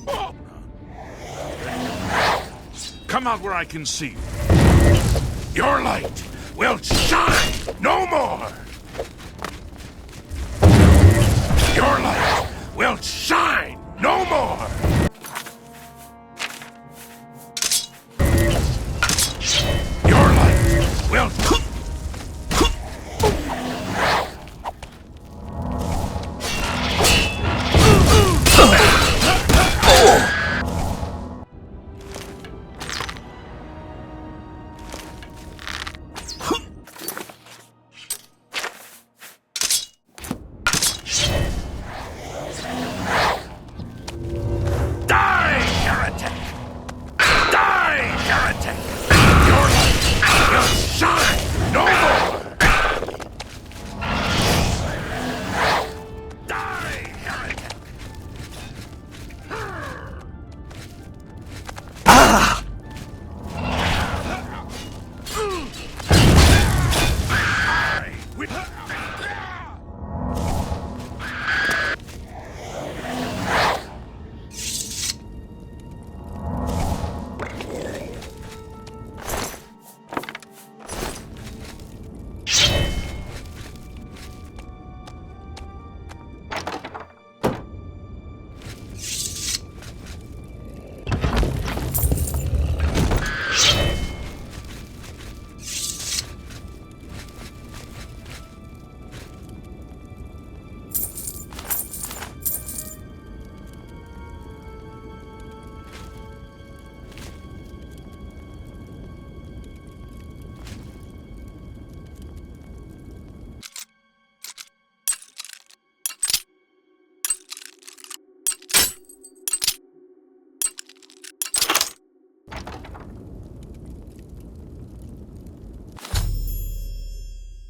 Oh! Come out where I can see. Your light will shine no more. Your light will shine no more. Your light will...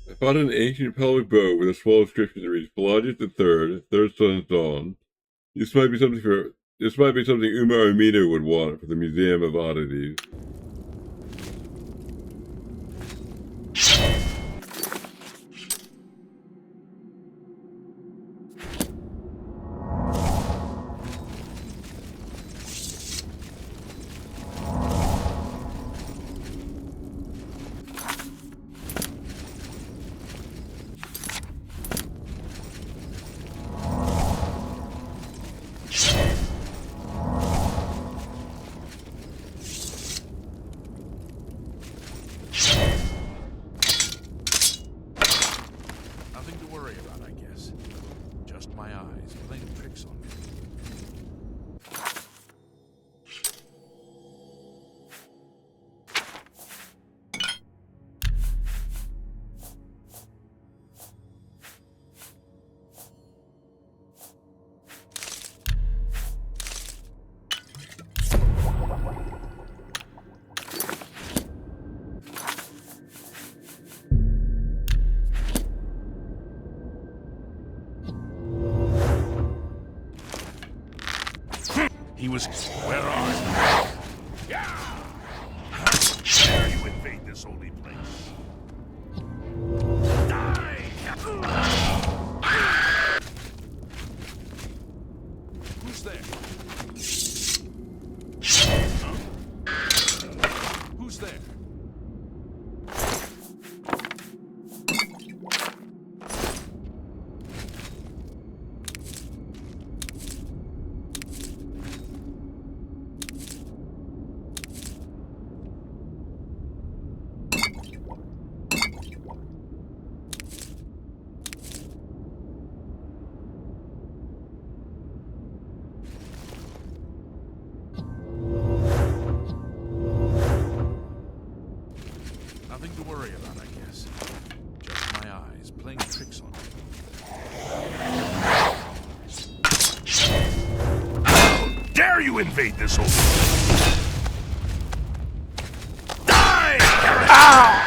I fought an ancient pelvic bow with a small inscription that reads Pelagius III, third son's dawn. This might be something Uma Armina would want for the Museum of Oddities. He was... Where are you? How dare you invade this holy place? Die! Who's there? Huh? Who's there? Nothing to worry about, I guess. Just my eyes playing tricks on me. How dare you invade this whole Die! Ow!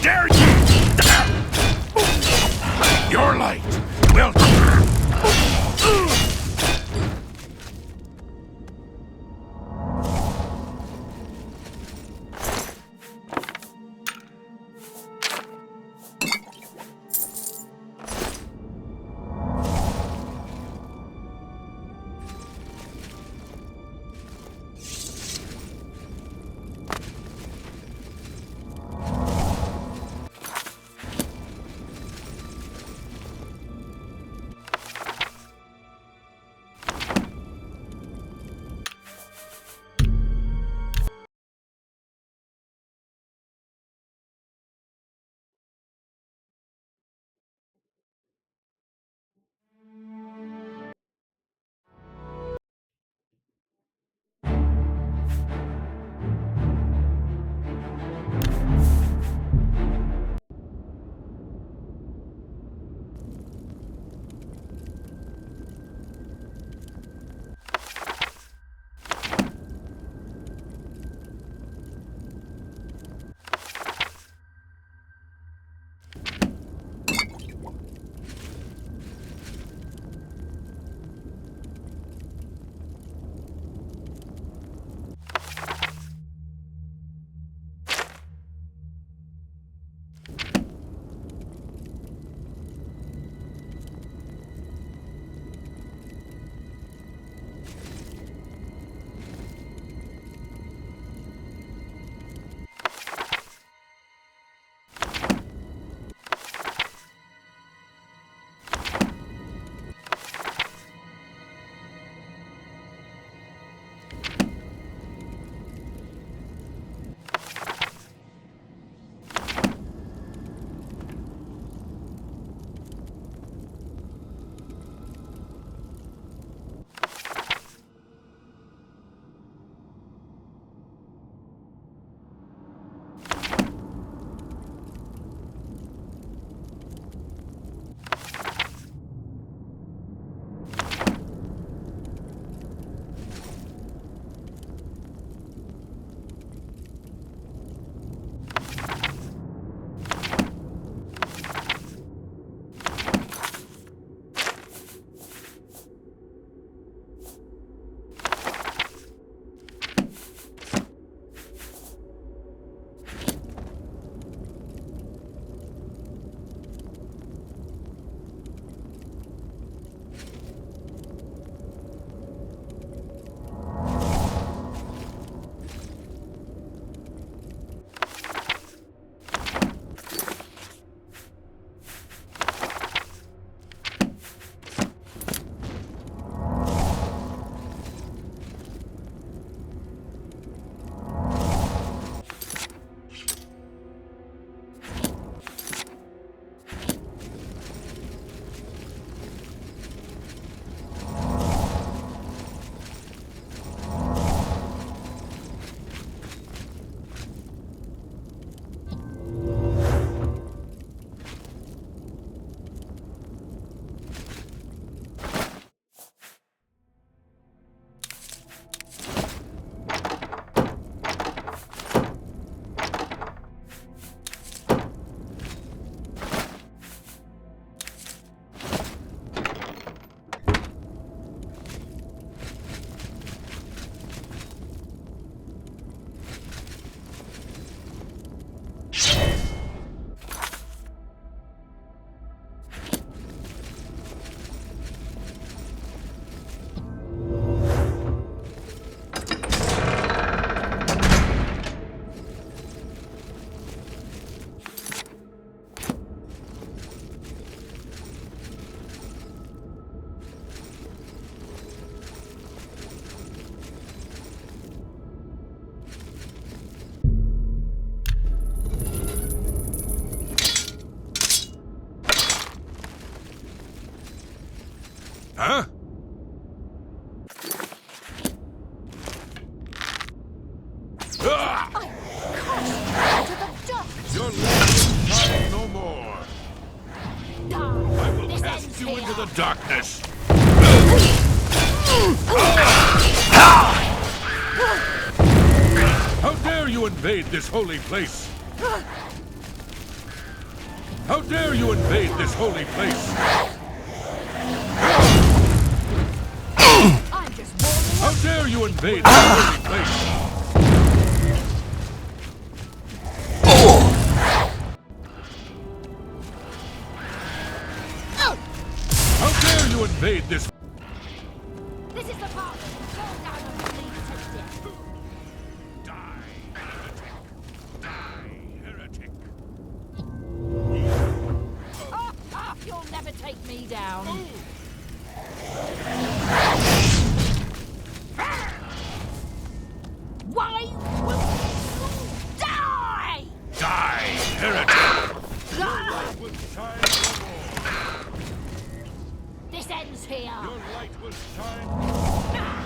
Dare you! Your light will. Huh? Ah! To the dust! Your light will shine no more. Die! I will This cast ends you here. into the darkness. How dare you invade this holy place? How dare you invade this holy place? I'm just warming How up. dare you invade this holy place? How dare you invade this? This is the part where you fall down and bleed to death. Die, heretic! Die, heretic! You'll never take me down. Why will you die? Die, heretic! Ah! Will shine no more. This ends here. Your light will shine. Die.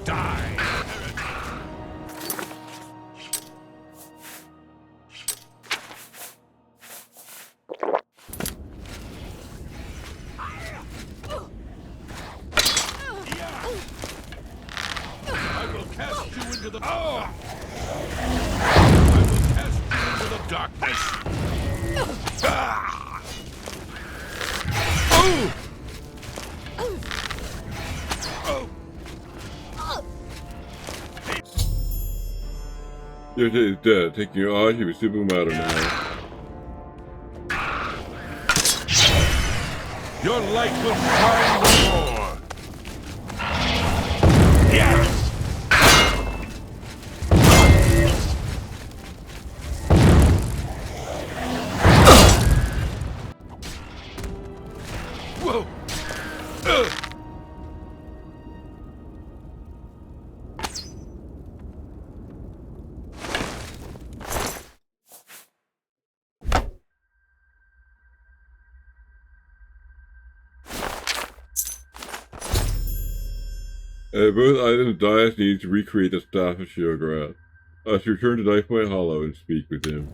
Die, heretic! I will cast you into the... Oh! I will cast you into the darkness. Ah! Oh! Oh! Your day is dead. Taking your eyes, you super matter now. Your light will shine no more. Yes! Whoa! Both items Dias needs to recreate the staff of Sheograth. I should return to Knife Point Hollow and speak with him.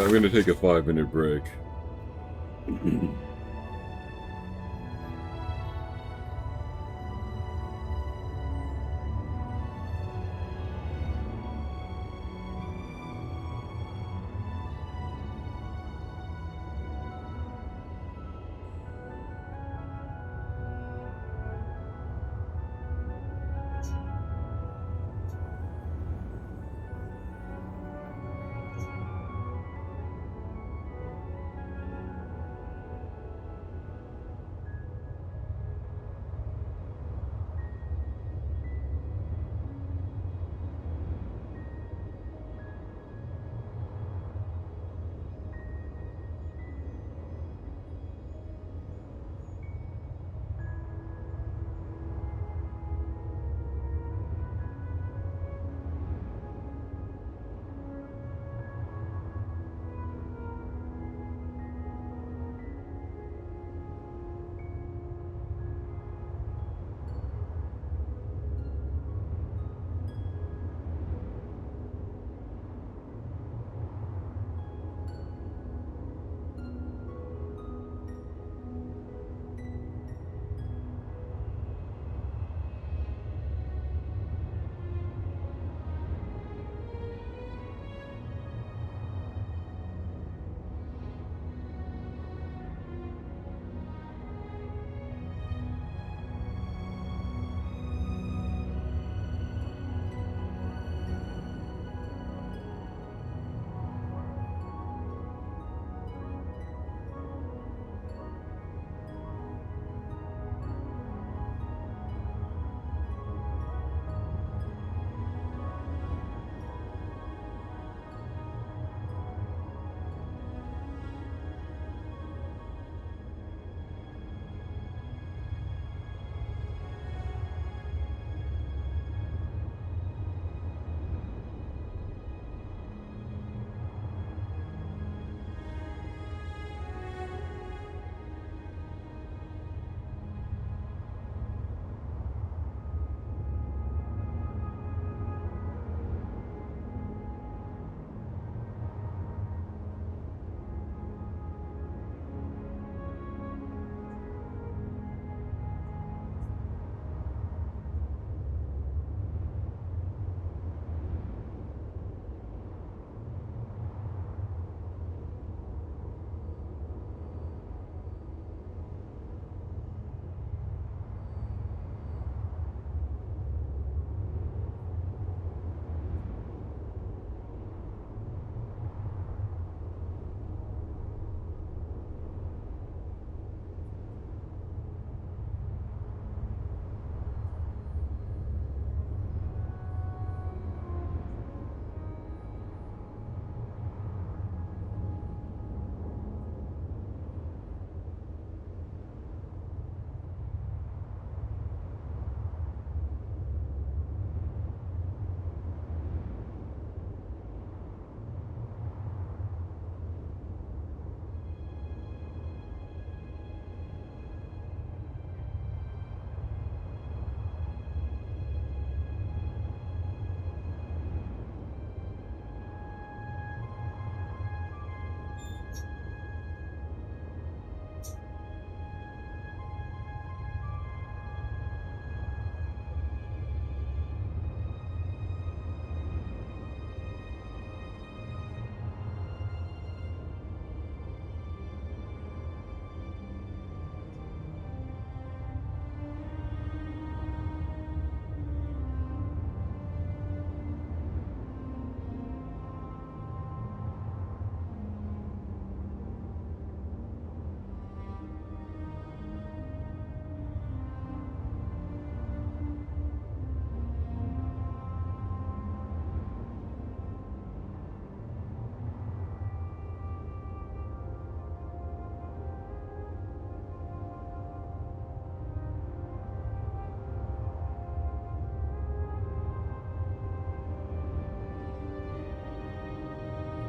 I'm going to take a 5-minute break.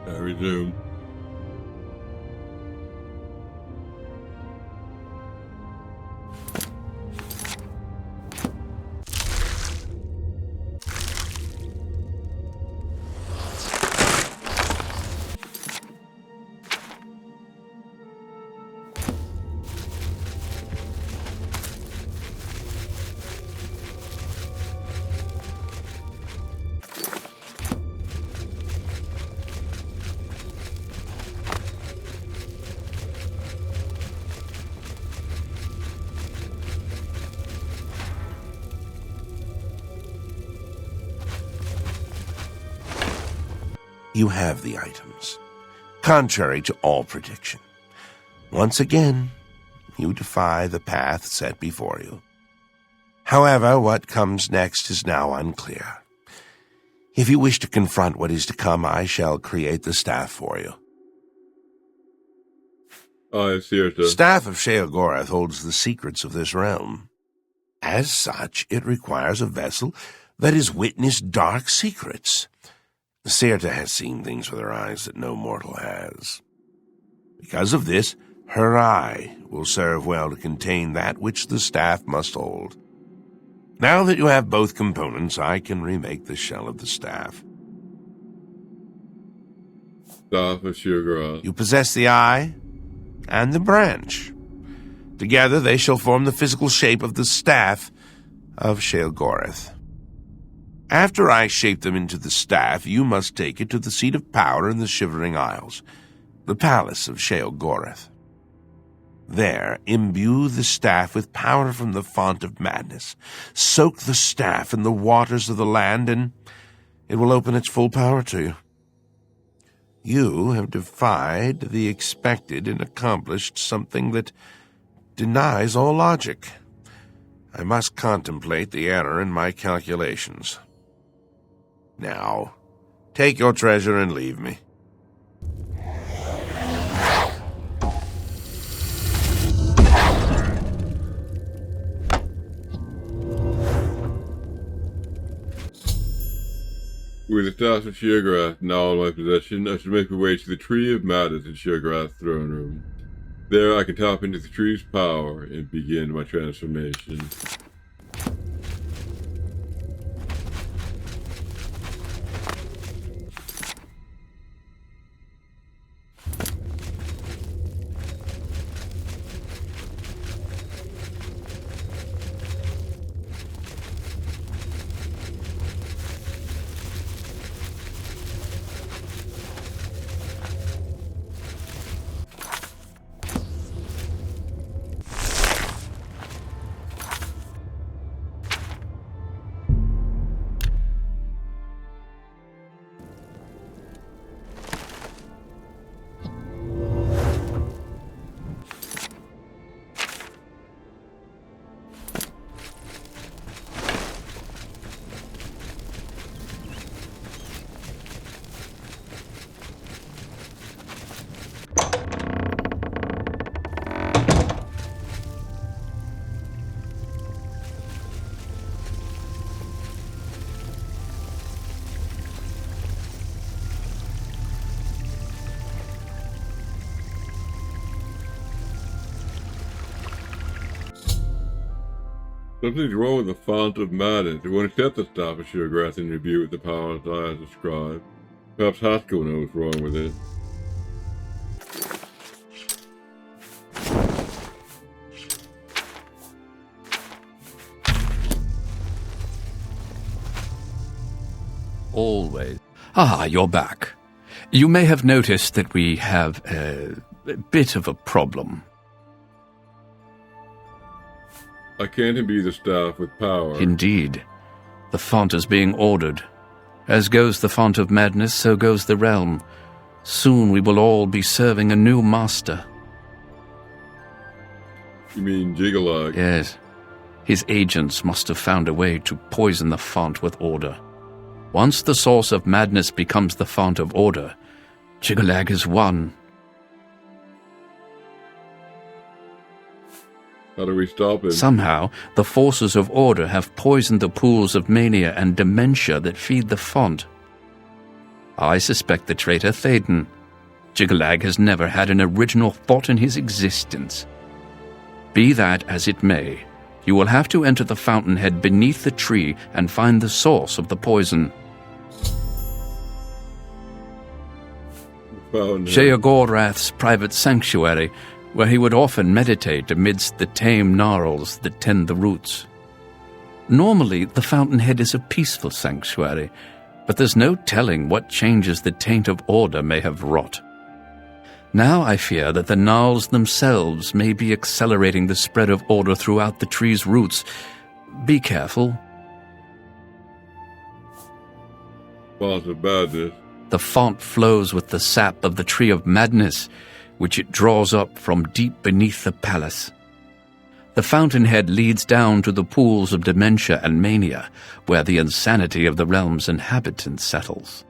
I resume. You have the items, contrary to all prediction. Once again, you defy the path set before you. However, what comes next is now unclear. If you wish to confront what is to come, I shall create the staff for you. I see it. Staff of Sheogorath holds the secrets of this realm. As such, it requires a vessel that has witnessed dark secrets. Sirta has seen things with her eyes that no mortal has. Because of this, her eye will serve well to contain that which the staff must hold. Now that you have both components, I can remake the shell of the staff. Staff of Sheogorath. You possess the eye and the branch. Together they shall form the physical shape of the staff of Sheogorath. After I shape them into the staff, you must take it to the seat of power in the Shivering Isles, the palace of Sheogorath. There, imbue the staff with power from the font of madness. Soak the staff in the waters of the land, and it will open its full power to you. You have defied the expected and accomplished something that denies all logic. I must contemplate the error in my calculations. Now, take your treasure and leave me. With the Staff of Sheogorath now in my possession, I should make my way to the Tree of Madness in Sheogorath's throne room. There I can tap into the tree's power and begin my transformation. Something's wrong with the font of madness. It won't accept the Staff of Sheogorath in review with the powers I have described. Perhaps Haskell knows what's wrong with it. Always. Ah, you're back. You may have noticed that we have a bit of a problem. I can't imbue the staff with power. Indeed. The font is being ordered. As goes the font of madness, so goes the realm. Soon we will all be serving a new master. You mean Jigalag? Yes. His agents must have found a way to poison the font with order. Once the source of madness becomes the font of order, Jigalag is won. How do we stop him? Somehow, the forces of order have poisoned the pools of mania and dementia that feed the font. I suspect the traitor Thaden. Jigalag has never had an original thought in his existence. Be that as it may, you will have to enter the fountainhead beneath the tree and find the source of the poison. Sheogorath's private sanctuary, where he would often meditate amidst the tame gnarls that tend the roots. Normally, the fountainhead is a peaceful sanctuary, but there's no telling what changes the taint of order may have wrought. Now I fear that the gnarls themselves may be accelerating the spread of order throughout the tree's roots. Be careful. Font of madness. The font flows with the sap of the tree of madness, which it draws up from deep beneath the palace. The fountainhead leads down to the pools of dementia and mania, where the insanity of the realm's inhabitants settles.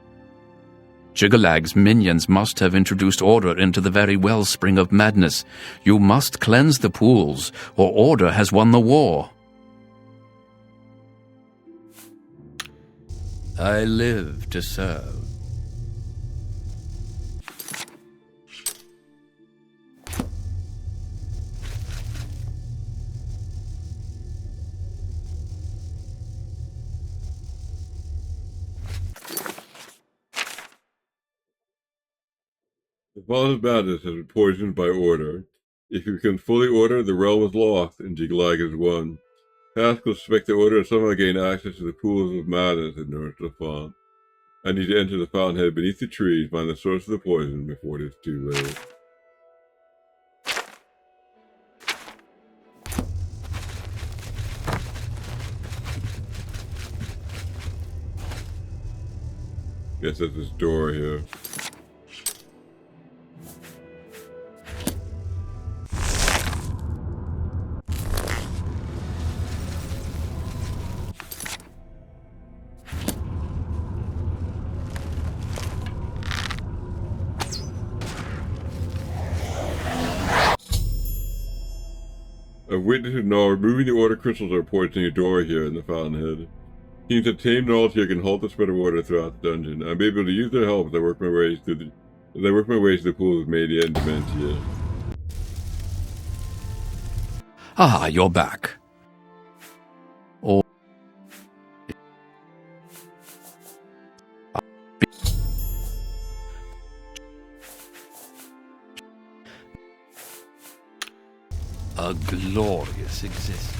Jiggalag's minions must have introduced order into the very wellspring of madness. You must cleanse the pools, or order has won the war. I live to serve. The father's madness has been poisoned by order. If he becomes fully ordered, the realm is lost, and Jiggalag is won. Haskell suspect the order has somehow gained access to the pools of madness in the font. I need to enter the fountainhead beneath the trees, find the source of the poison before it is too late. Guess that's this door here. I've witnessed Gnaw removing the order crystals or poisoning a door here in the fountainhead. Teams of tame gnolls here can halt the spread of order throughout the dungeon. I'm able to use their help as I work my way to the pools of mania and dementia. Ah, you're back. Or a glorious existence.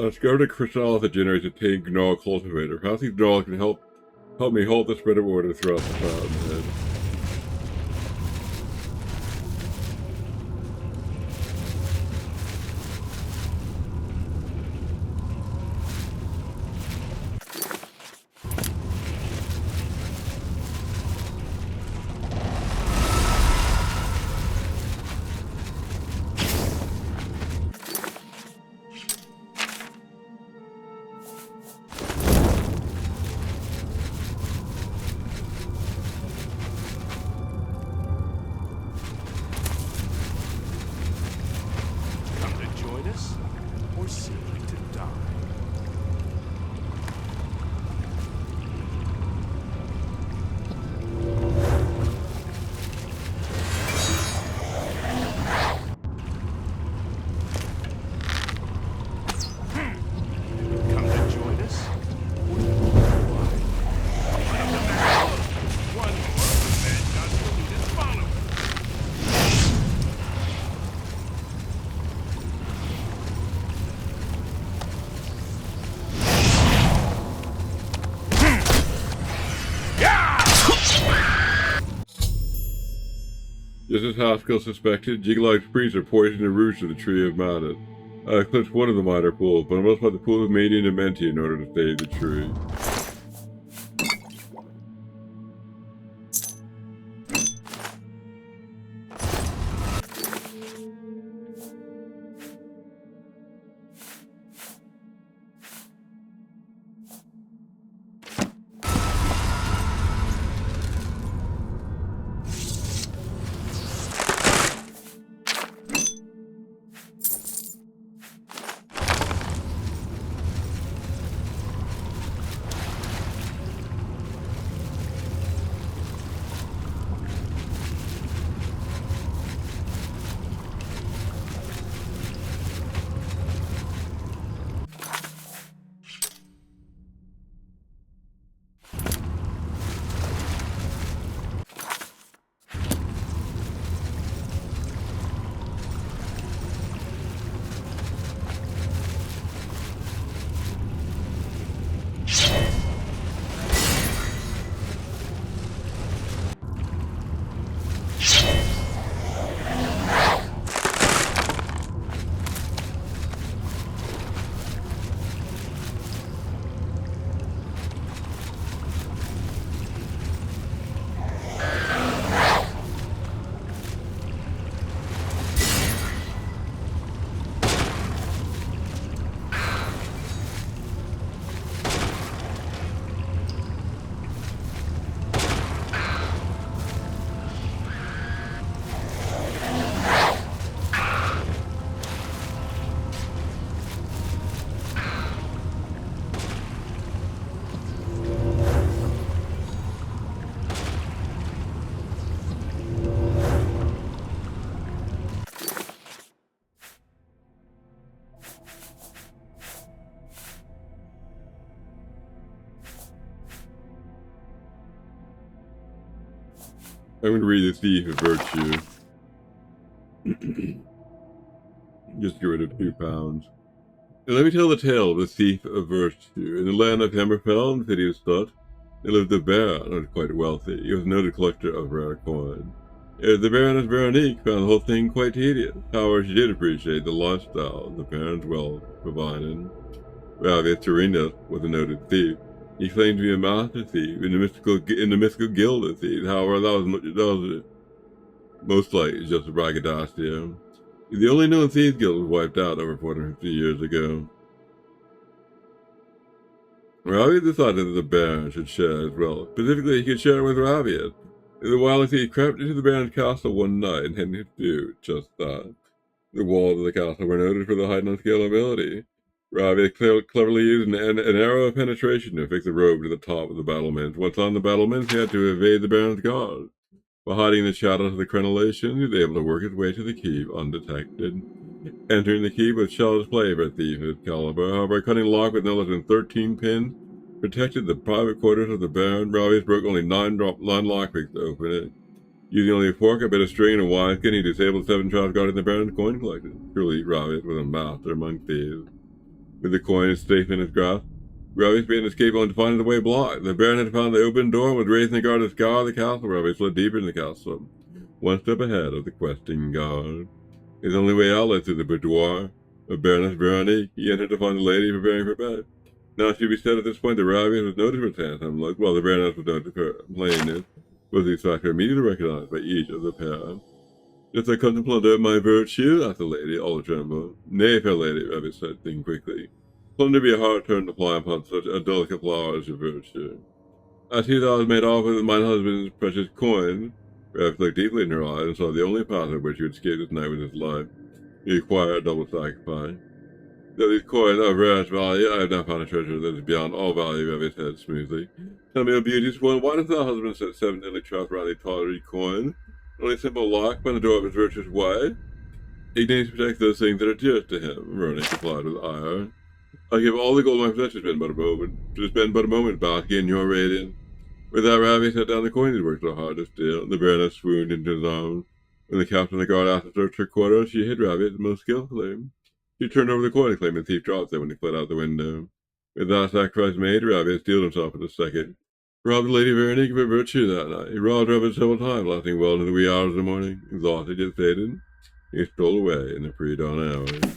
I discovered a chrysalis that generates a tame gnarl cultivator. Perhaps these gnarls can help me halt the spread of order throughout the fountainhead. Or simply to die. Come to join us? Or why? One more man does what he is following. Just as Haskell suspected, Jiggly's priests are poisoning the roots of the tree of Madness. I eclipsed one of the minor pools, but I must find the pool of Mania and Dementi in order to save the tree. I'm going to read The Thief of Virtue. Just get rid of 2 pounds. And let me tell the tale of the Thief of Virtue. In the land of Hammerfell in the city of Stutt, there lived a baron who was quite wealthy. He was a noted collector of rare coin. The Baroness Veronique found the whole thing quite tedious. However, she did appreciate the lifestyle the baron's wealth provided. Ravius Turinus was a noted thief. He claimed to be a master thief in the mystical guild of thieves. However, that was most likely just a braggadocio. The only known thieves guild was wiped out over 450 years ago. Ravius decided that the Baron should share his wealth. Specifically, he could share it with Ravius. The wily thief crept into the Baron's castle one night and intended to do just that. The walls of the castle were noted for the height and scalability. Ravius cleverly used an arrow of penetration to fix a rope to the top of the battlements. Once on the battlements, he had to evade the Baron's guards. By hiding in the shadows of the crenellations, he was able to work his way to the keep undetected. Entering the keep was child's play for a thief of his caliber. However, a cunning lock with no less than 13 pins protected the private quarters of the Baron. Ravius broke only 9 lockpicks to open it. Using only a fork, a bit of string, and a wineskin, he disabled 7 traps guarding the Baron's coin collection. Truly, Ravius was a master among thieves. With the coin safe in his grasp, Rabbit made an escape only to find the way blocked. The Baron had found the open door and was raising the guard to scour the castle. Rabbit slid deeper in the castle, one step ahead of the questing guard. His only way out lay through the boudoir of Baroness Veronique. He entered to find the lady preparing for bed. Now it should be said at this point that Rabbit was noted for his handsome look, while the Baroness was noted for her plainness, was the factor immediately recognized by each of the pair. If I come to plunder my virtue, asked the lady, all trembled. Nay, fair lady, Rabbit said, thinking quickly. Plunder be a hard turn to fly upon such a delicate flower as your virtue. As he thought made off with mine husband's precious coin, Rabbit looked deeply in her eyes and saw the only path by which he would escape this night with his life. He required a double sacrifice. Though these coins are of rarest value, I have not found a treasure that is beyond all value, Rabbit said smoothly. Tell me, O beauteous one, why does thy husband set 7 deadly traps around the tawdry coin? Only a simple lock by the door of his virtuous wife? He needs to protect those things that are dearest to him, Veronique replied with ire. I give all the gold my possessions to spend but a moment bask in your radiance. With that, Rabbit set down the coin he'd worked so hard to steal. The Baroness swooned into his arms. When the captain of the guard asked to search her quarters, she hid Rabbit most skillfully. She turned over the coin and claimed the thief dropped it when he fled out the window. With that sacrifice made, Rabbit steeled himself for the second. Robbed the Lady Veronique of her virtue that night. He robbed her of it several times, lasting well into the wee hours of the morning. Exhausted yet sated, he stole away in the pre-dawn hours.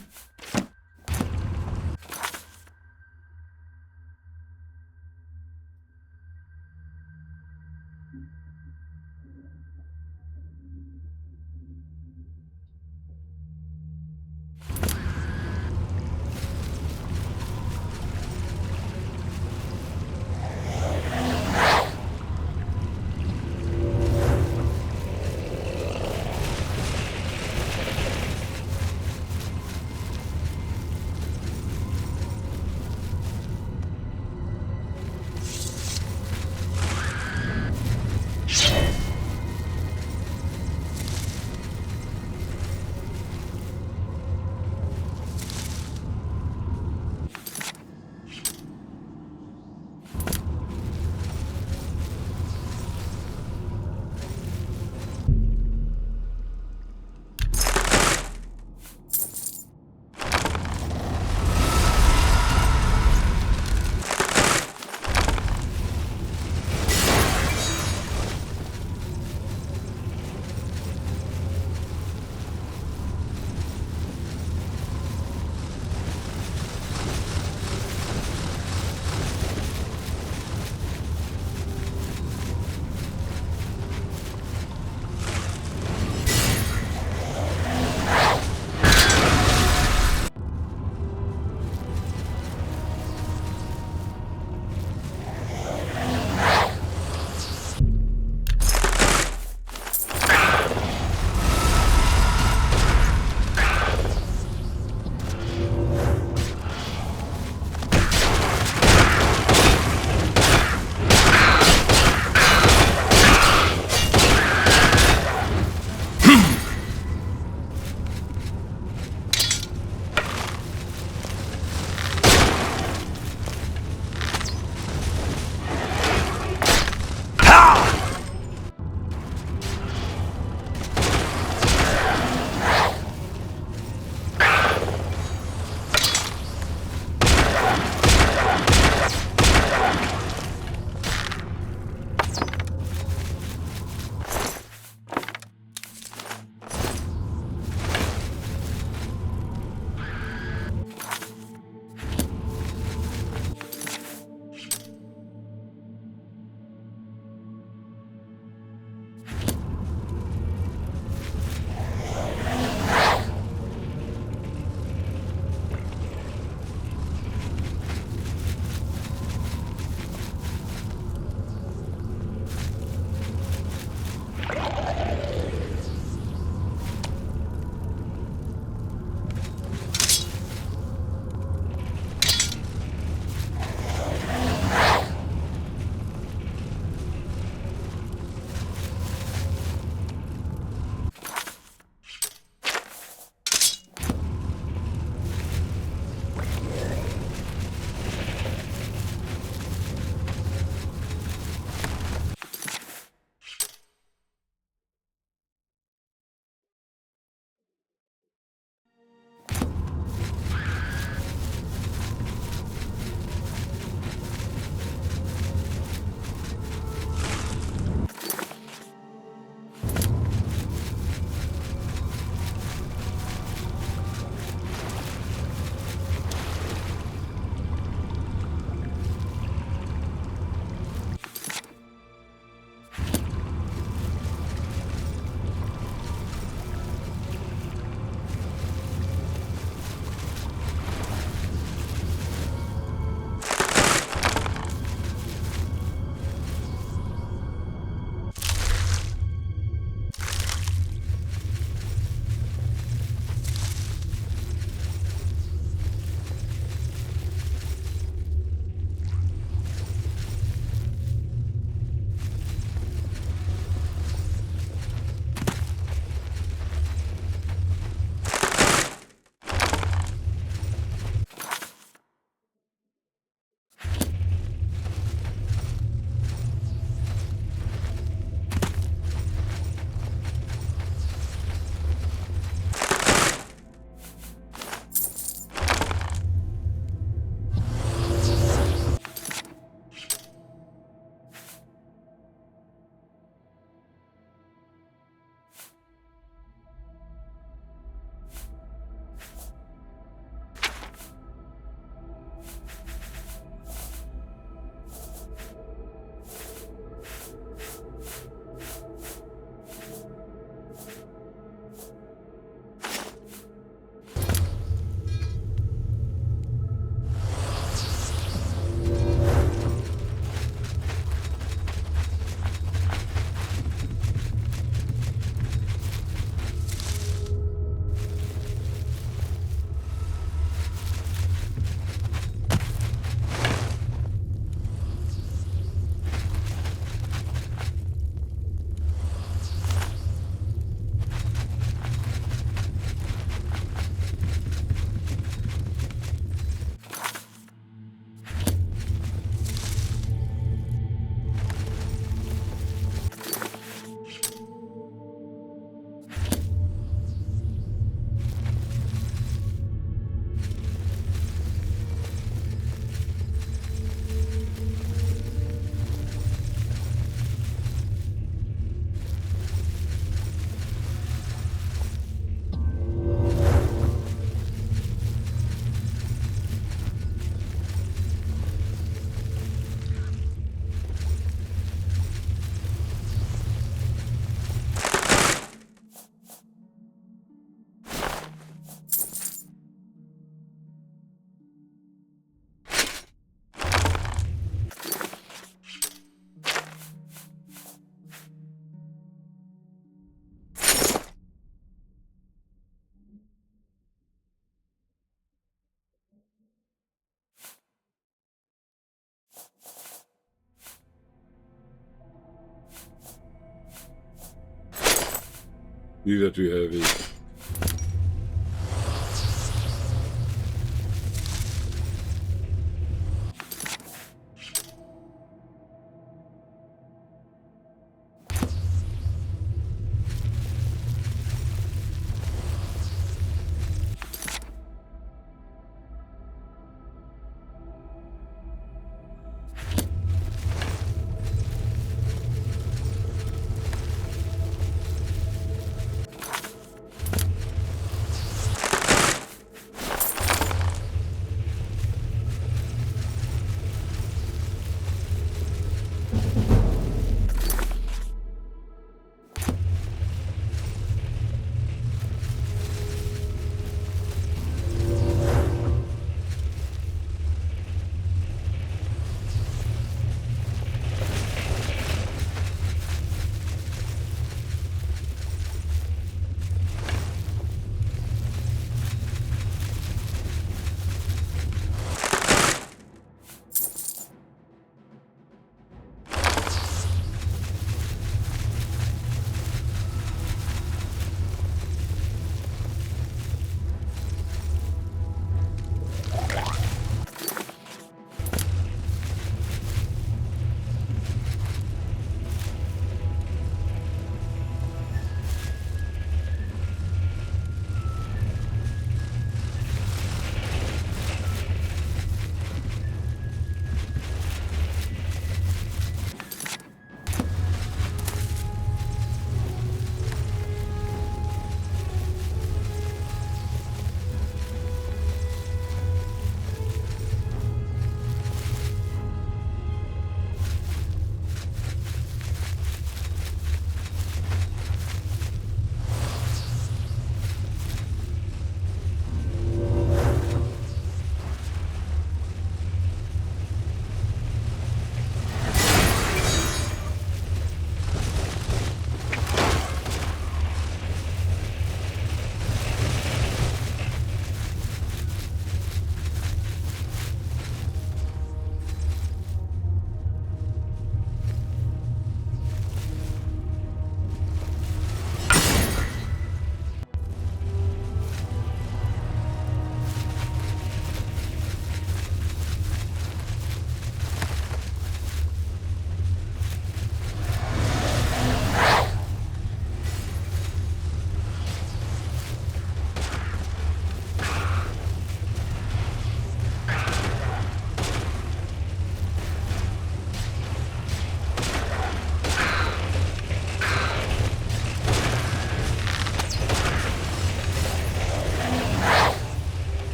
These are too heavy.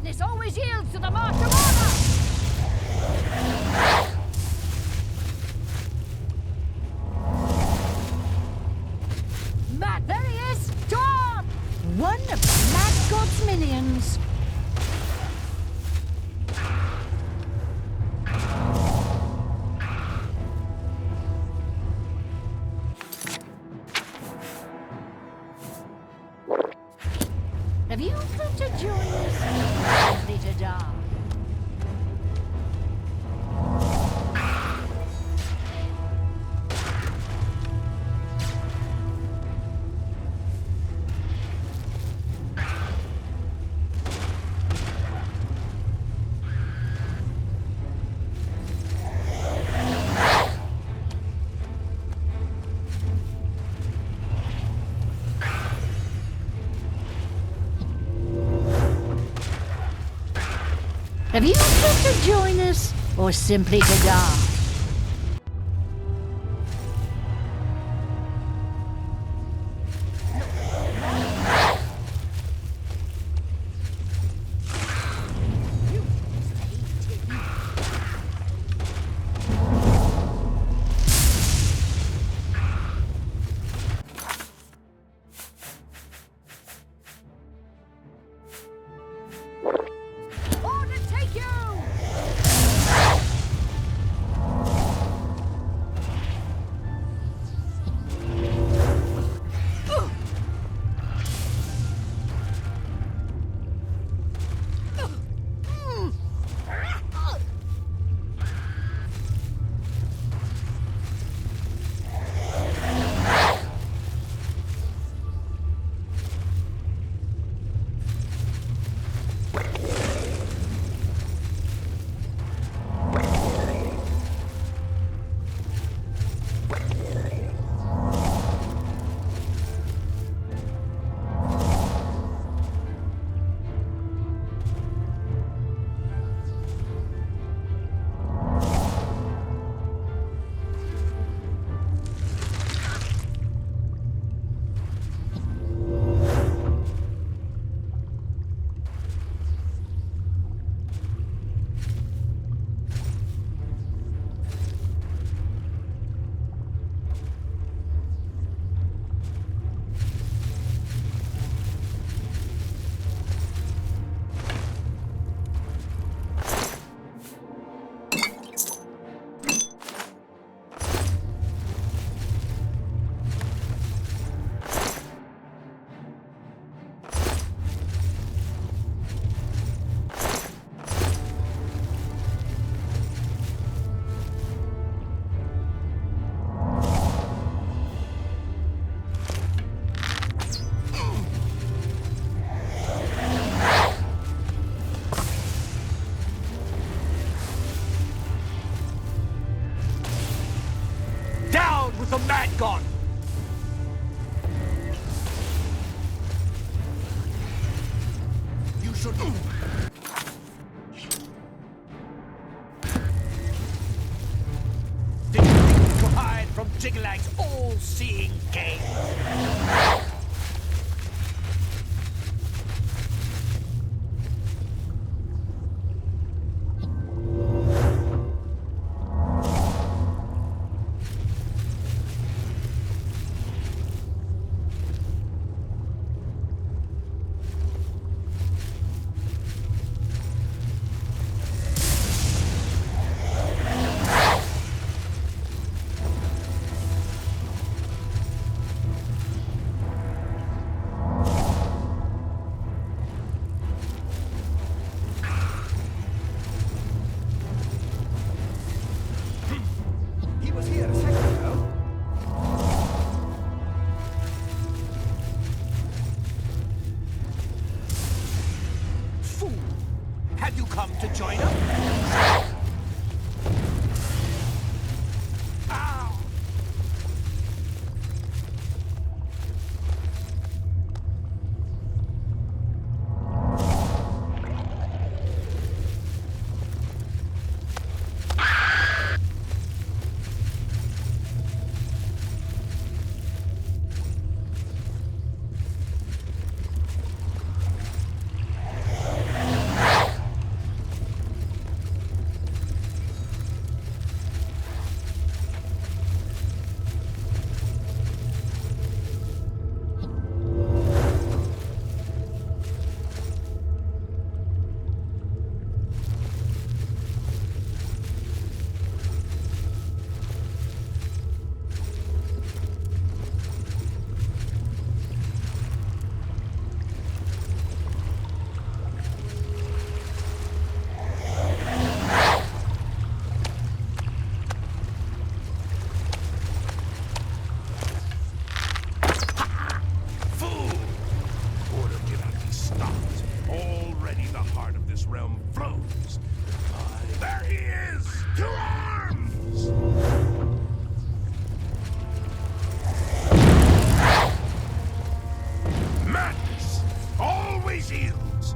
Madness always yields to the march of honor! Mad, there he is! To arm! One of the Mad God's minions. Have you come to join us? Simply to die. Have you come to join us, or simply to die? The Mad God! You should... Did you think you could hide from Jiggleag's all-seeing gaze? Have you come to join us? Ow! Already the heart of this realm flows. There he is! To arms! Madness always yields.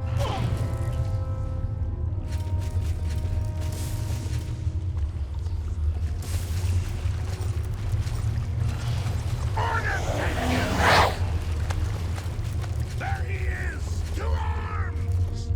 There he is! To arms!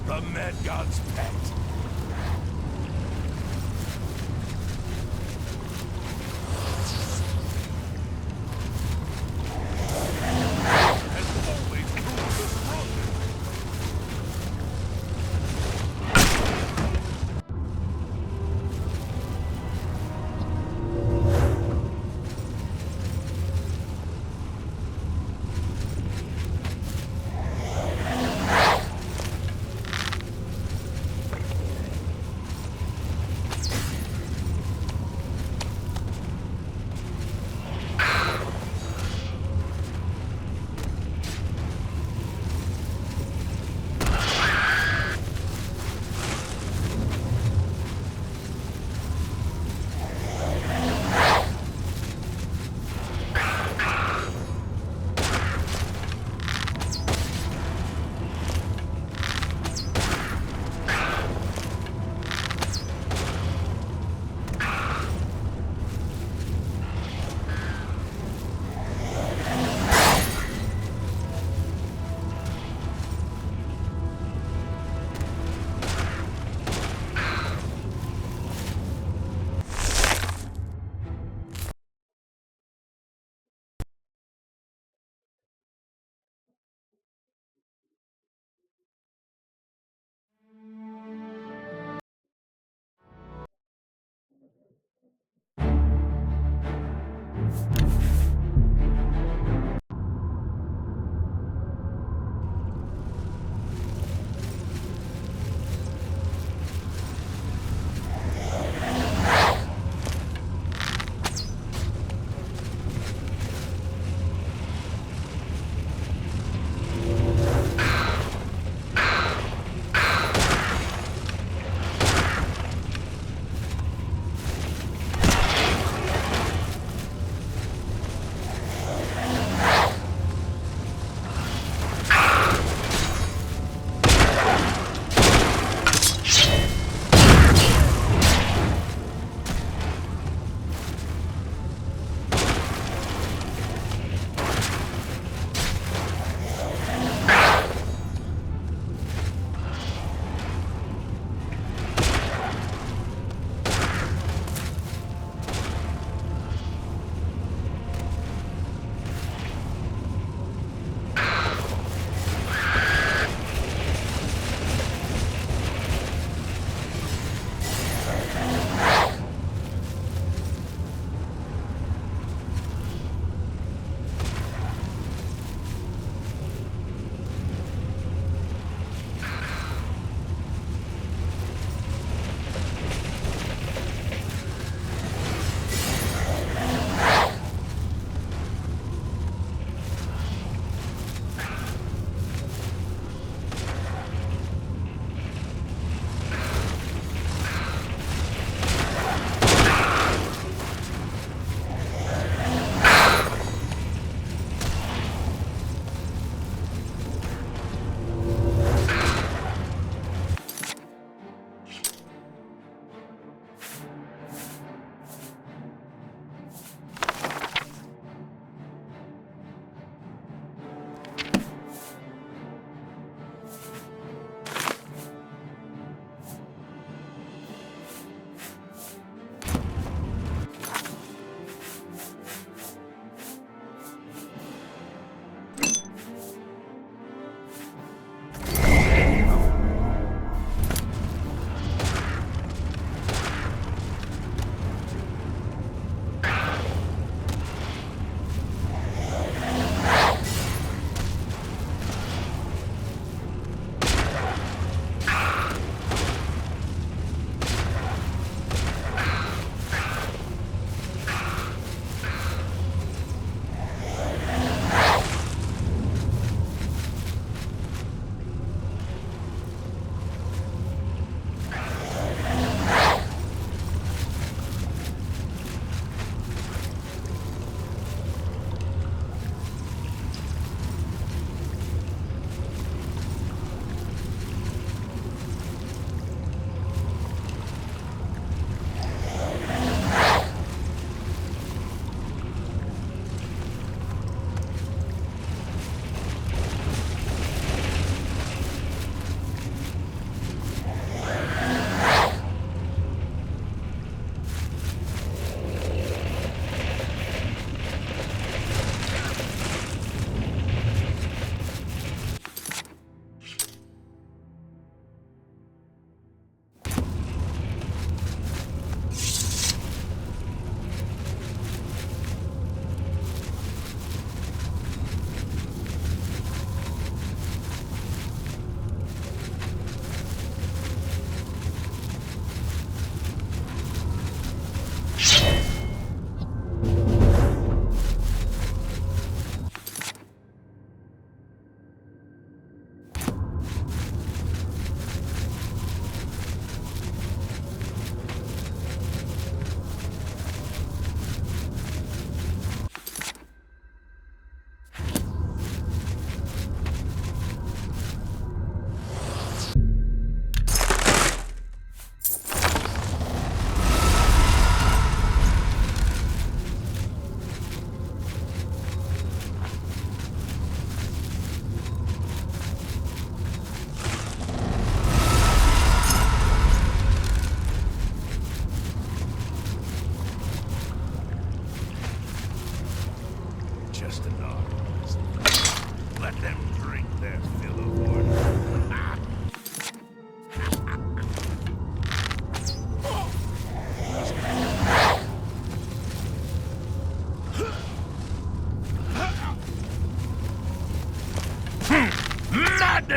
The Med God's pet. And always proves the strongest.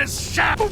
Osiris shall...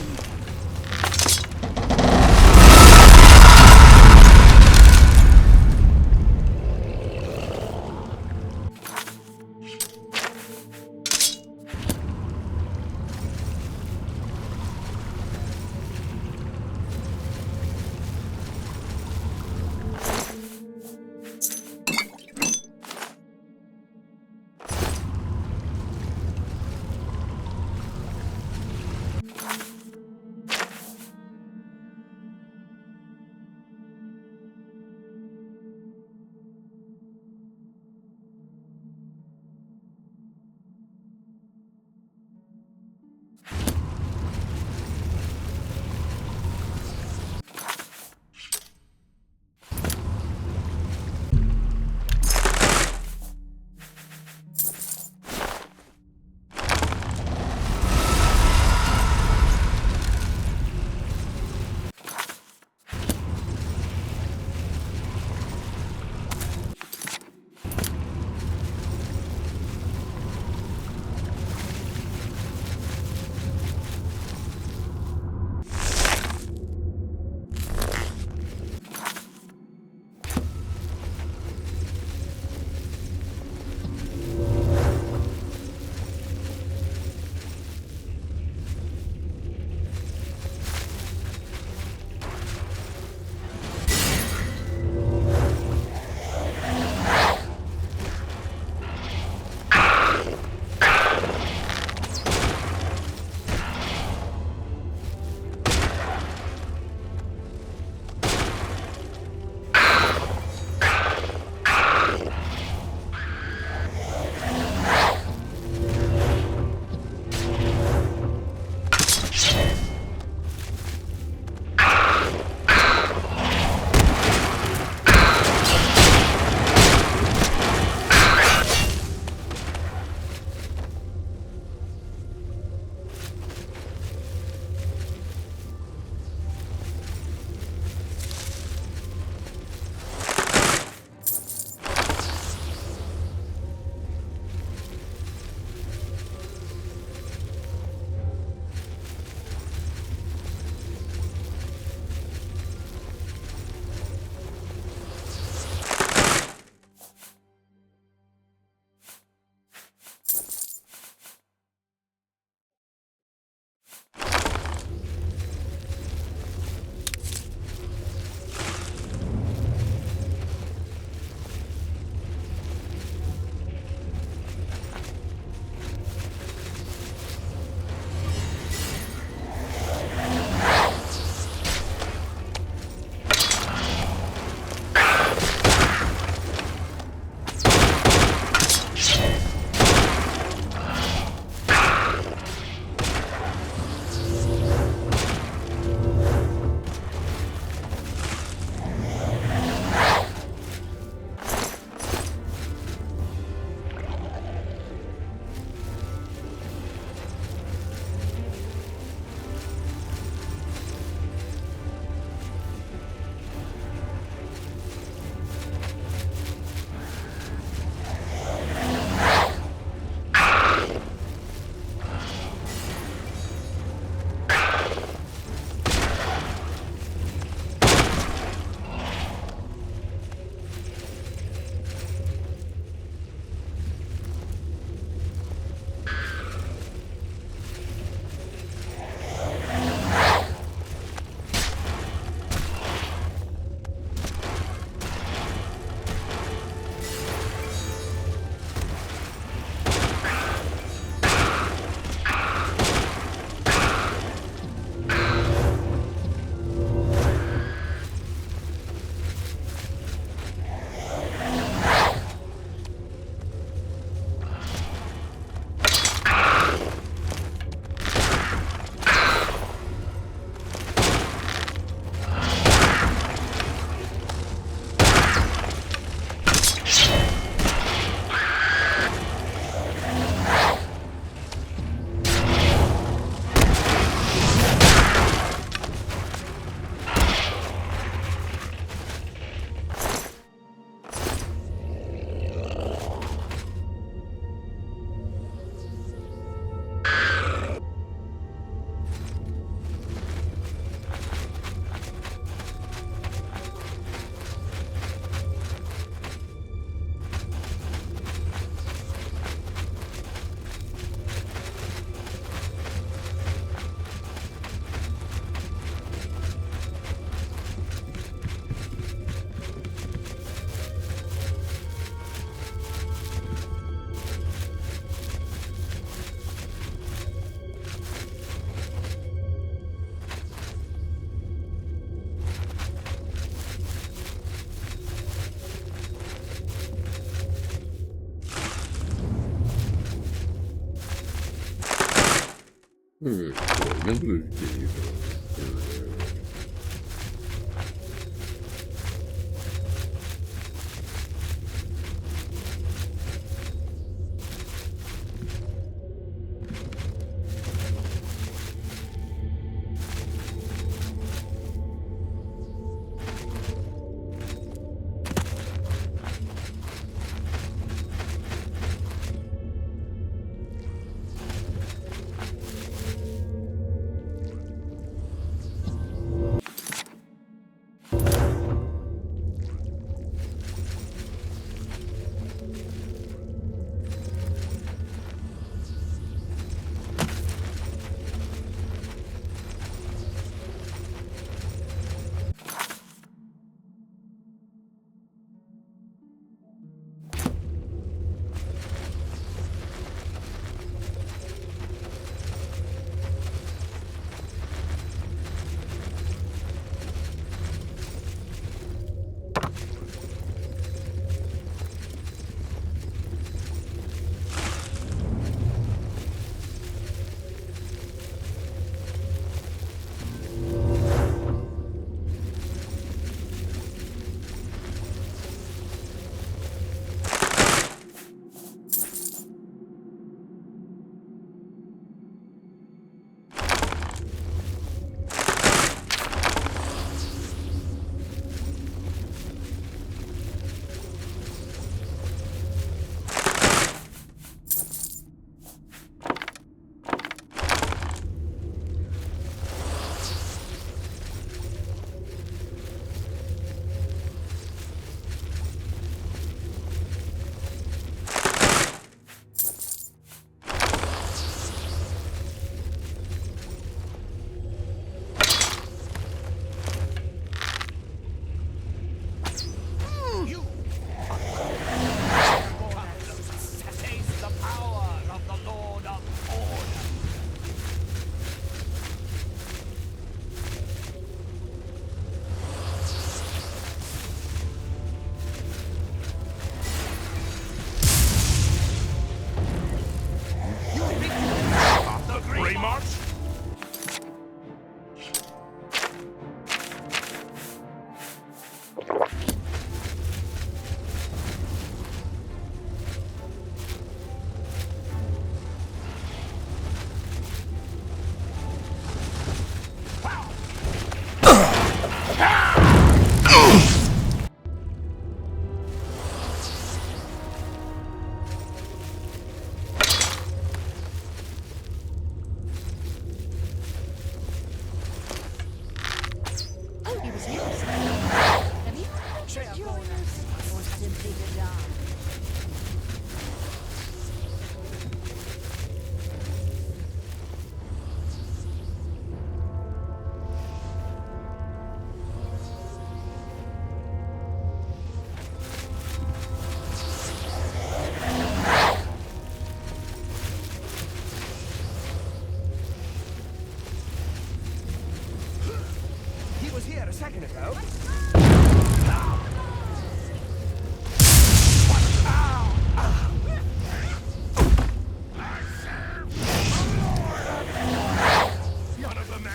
second ago.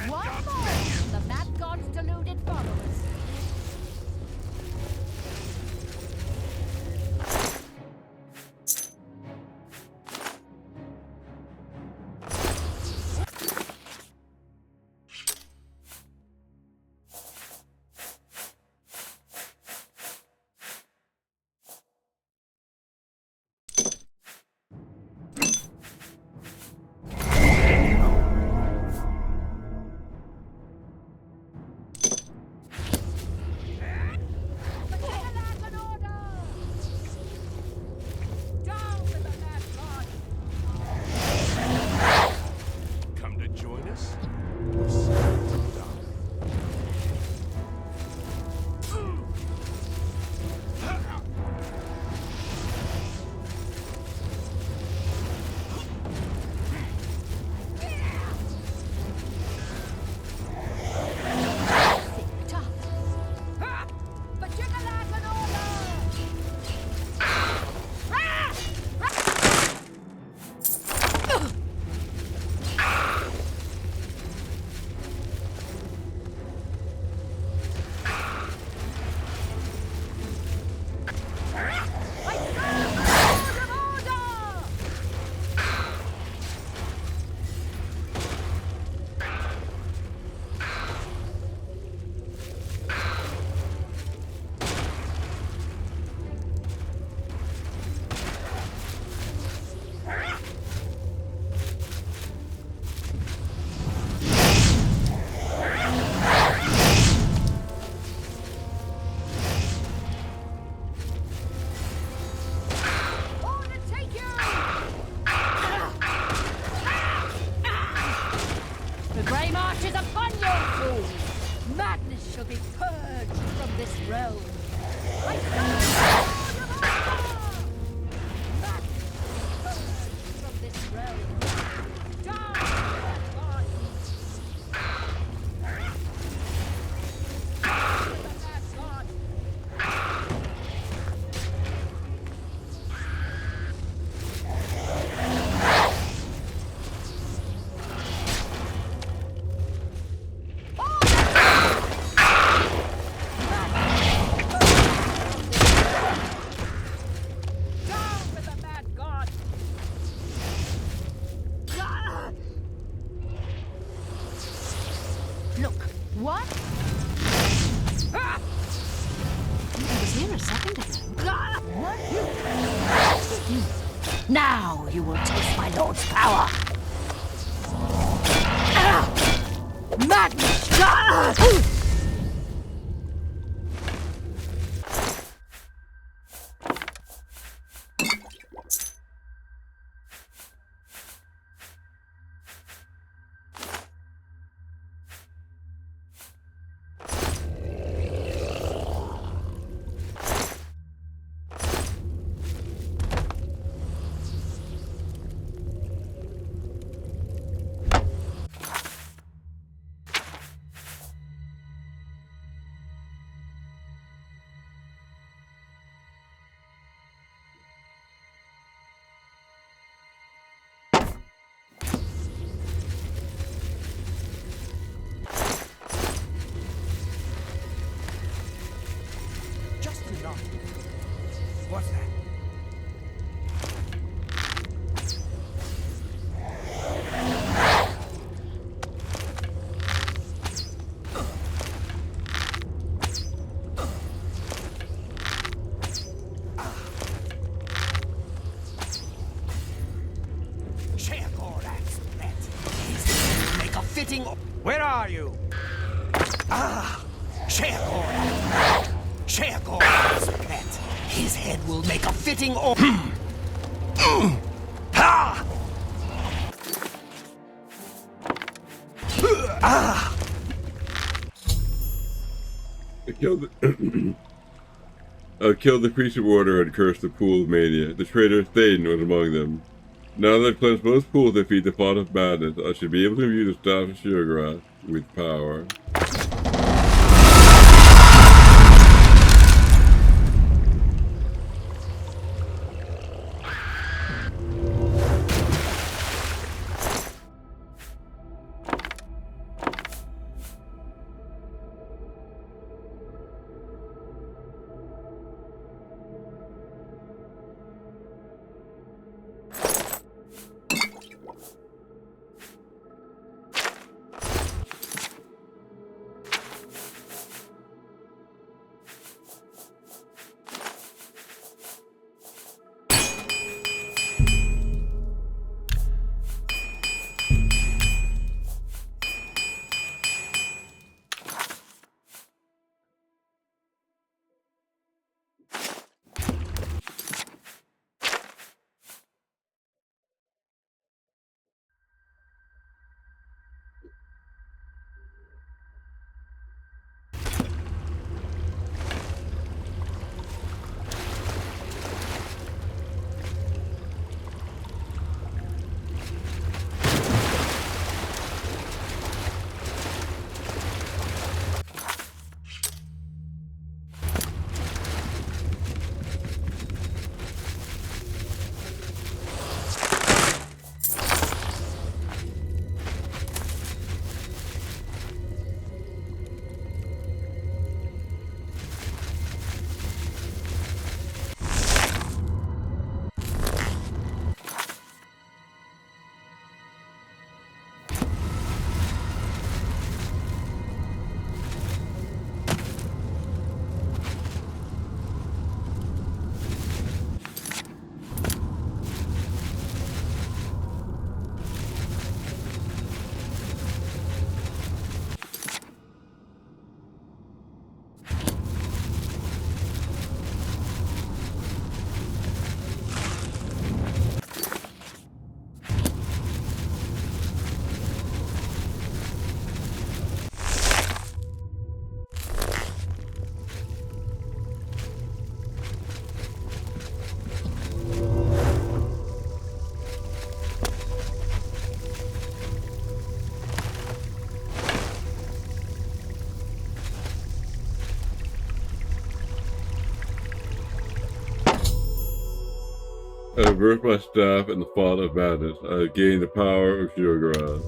One more, the Mad God's deluded followers. Madness shall be purged from this realm. I stand before your power! Madness shall be purged from this realm. Die, God! Look, what? I was here a second ago. What? Now you will taste my lord's power. Madness! What's that? Check all that, Split. Make a fitting. Where are you? Check all that. Check all that, Split. His head will make a fitting. Ha! I killed the priest of order and cursed the pool of mania. The traitor Thaden was among them. Now that I've cleansed both pools that feed the pot of madness, I should be able to imbue the staff of Sheogorath with power. I have versed my staff in the font of madness. I have gained the power of Sheogorath.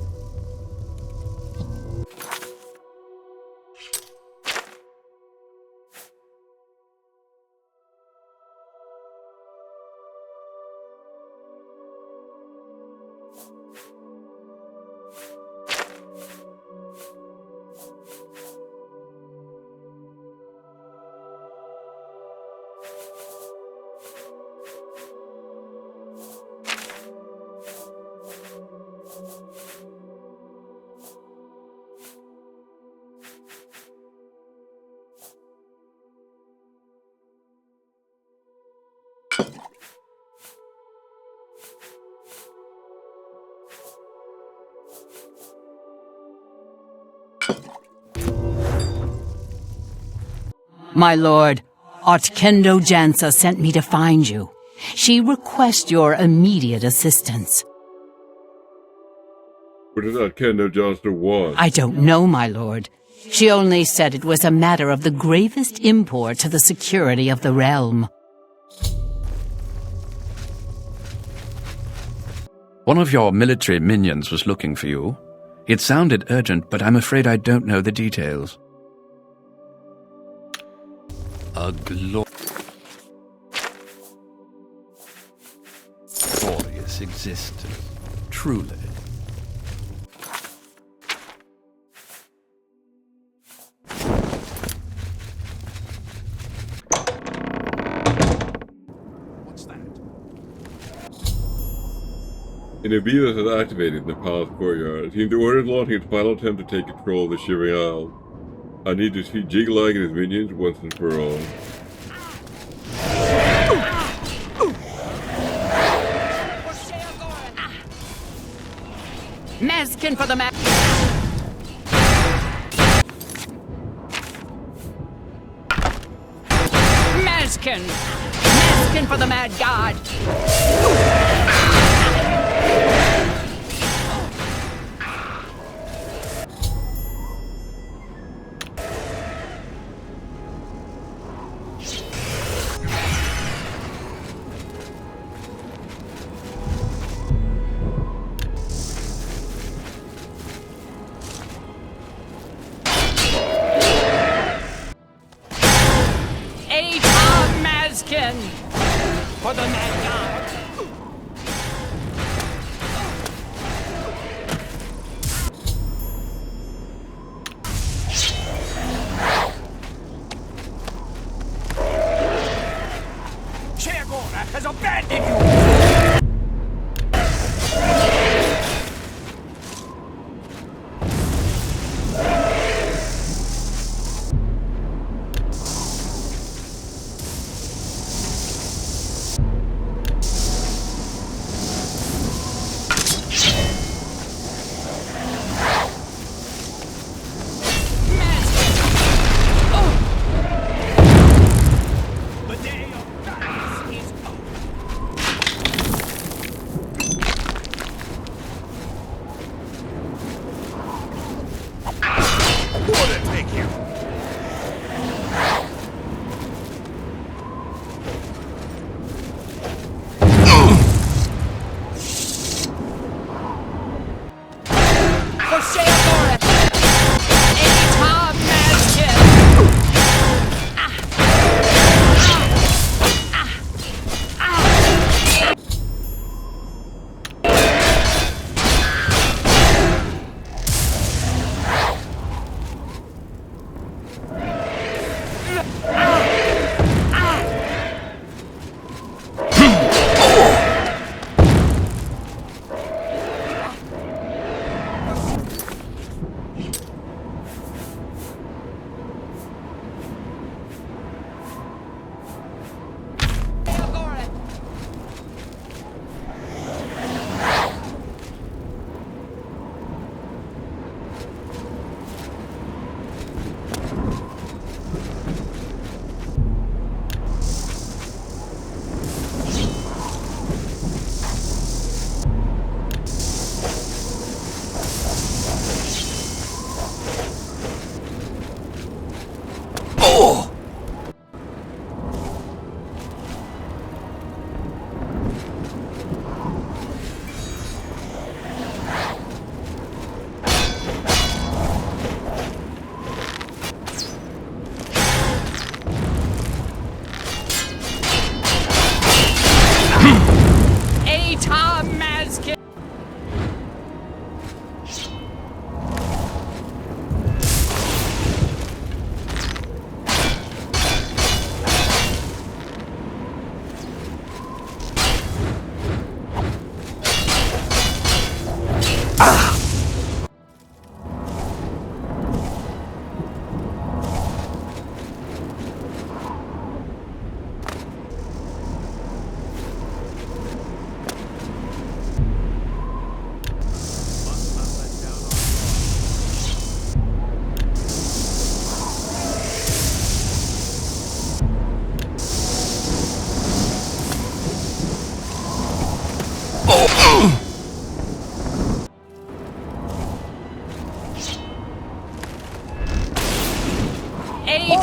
My lord, Otkendo Jansa sent me to find you. She requests your immediate assistance. What does that Kendo Johnston want? I don't know, my lord. She only said it was a matter of the gravest import to the security of the realm. One of your military minions was looking for you. It sounded urgent, but I'm afraid I don't know the details. A glorious existence, truly. What's that? An Avilas is activated in the palace courtyard. It seems the order is launching its final attempt to take control of the Shivering Isles. I need to see Jiglag and his minions once and for all. Mezkin for the mad... Mezkin! Mezkin for the mad god! For the mad god! Sheogorath has abandoned you!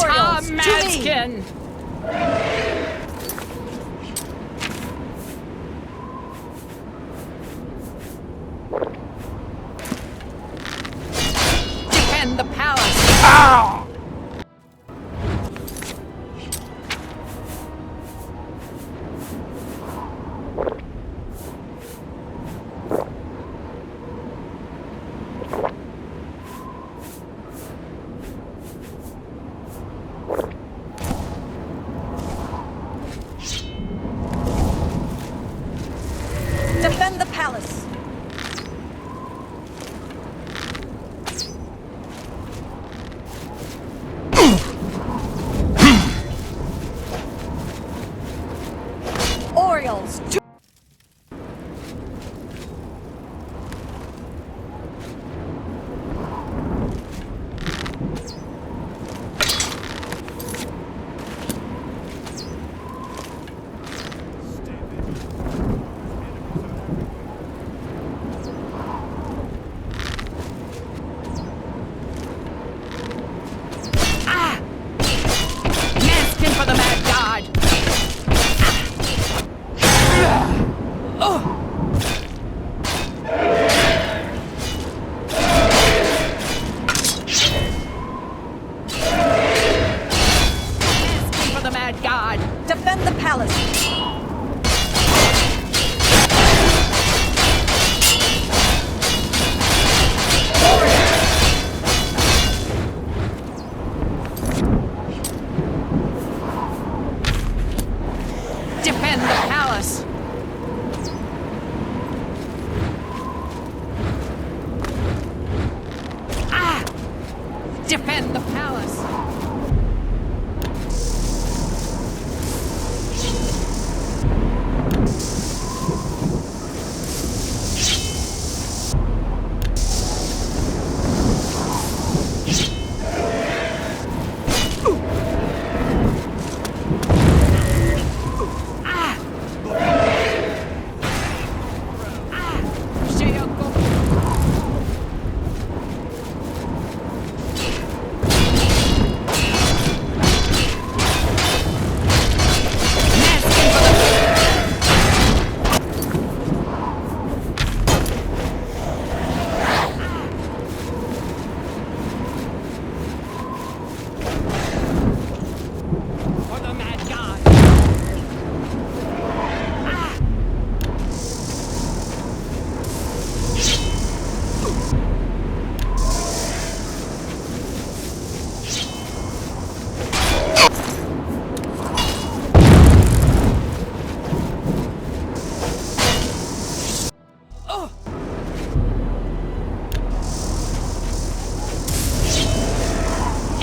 Memorials to me! Maskin! Defend the palace! Defend the palace! Orioles to Maskin for the mad god! Maskin for the mad god! Defend the palace! Defend the palace! Defend the palace! For the mad god!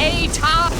A-top!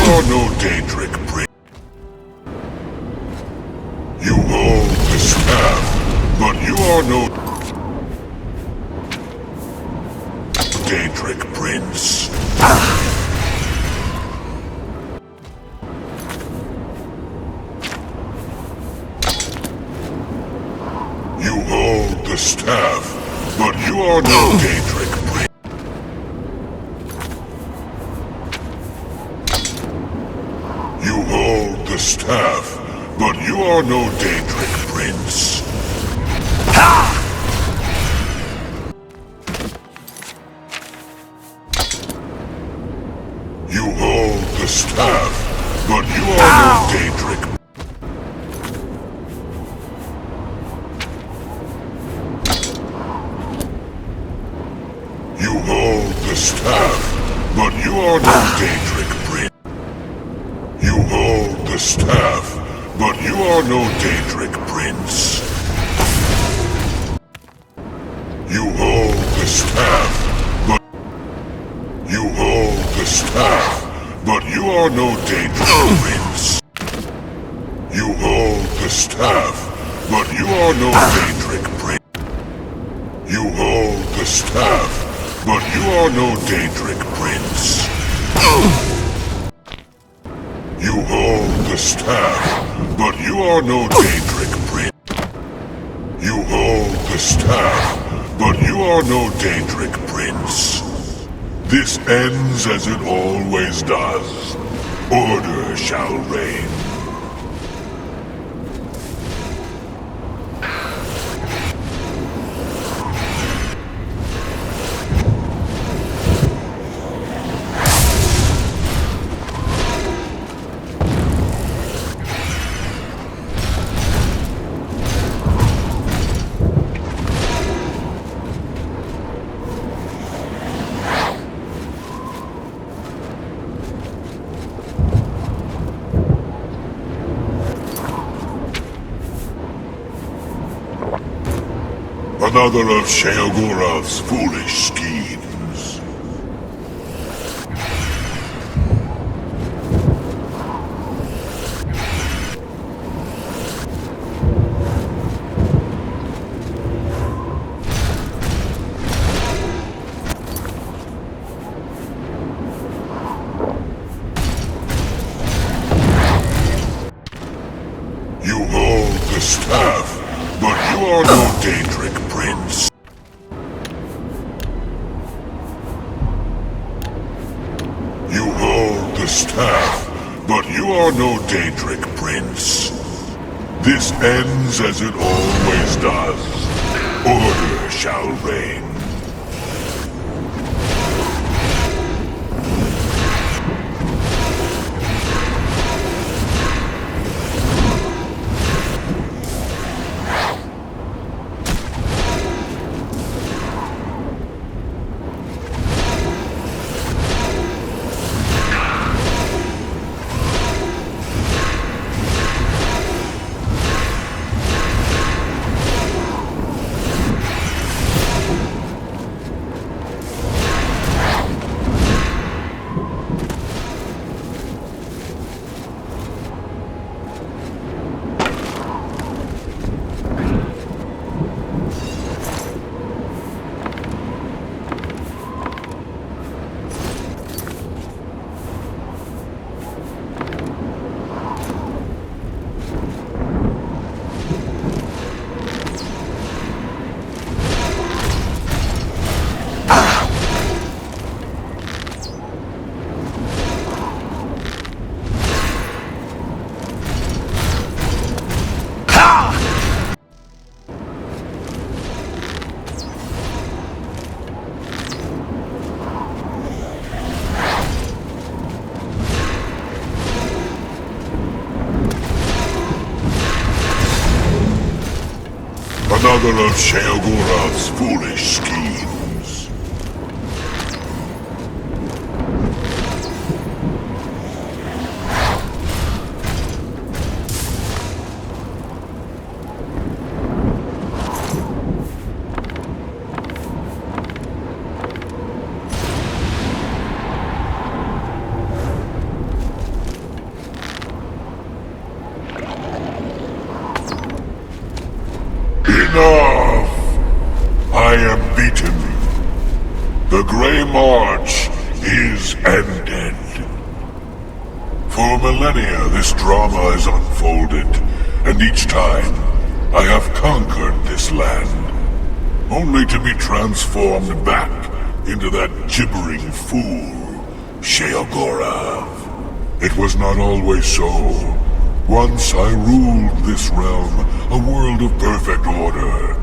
You're no Daedric Prince. You hold the staff, but you are no Daedric Prince. You hold the staff, but you are no Daedric prince. You hold the staff, but you are no Daedric prince. You hold the staff, but you are no Daedric. You hold the staff, but you are no Daedric prince. You hold the staff, but you are no Daedric prince. You hold the staff, but you hold the staff, but you are no Daedric prince. You hold the staff, but you are no Daedric prince. You hold the staff, but you are no Daedric prince. You hold the staff, but you are no Daedric prince. You hold the staff, but you are no Daedric prince. This ends as it always does. Order shall reign. Another of Sheogorath's foolish schemes. You hold the staff, but you are no Daedric prince. You hold the staff, but you are no Daedric prince. This ends as it always does. Order shall reign. Another of Sheogorath's foolish schemes. Enough! I am beaten. The Grey March is ended. For millennia this drama has unfolded, and each time I have conquered this land, only to be transformed back into that gibbering fool, Sheogorath. It was not always so. Once I ruled this realm, a world of perfect order.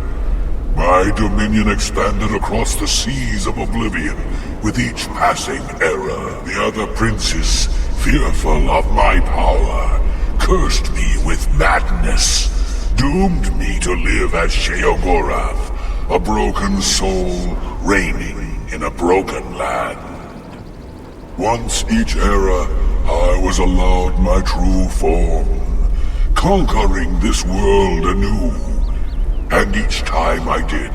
My dominion expanded across the seas of Oblivion with each passing era. The other princes, fearful of my power, cursed me with madness, doomed me to live as Sheogorath, a broken soul reigning in a broken land. Once each era, I was allowed my true form, conquering this world anew. And each time I did,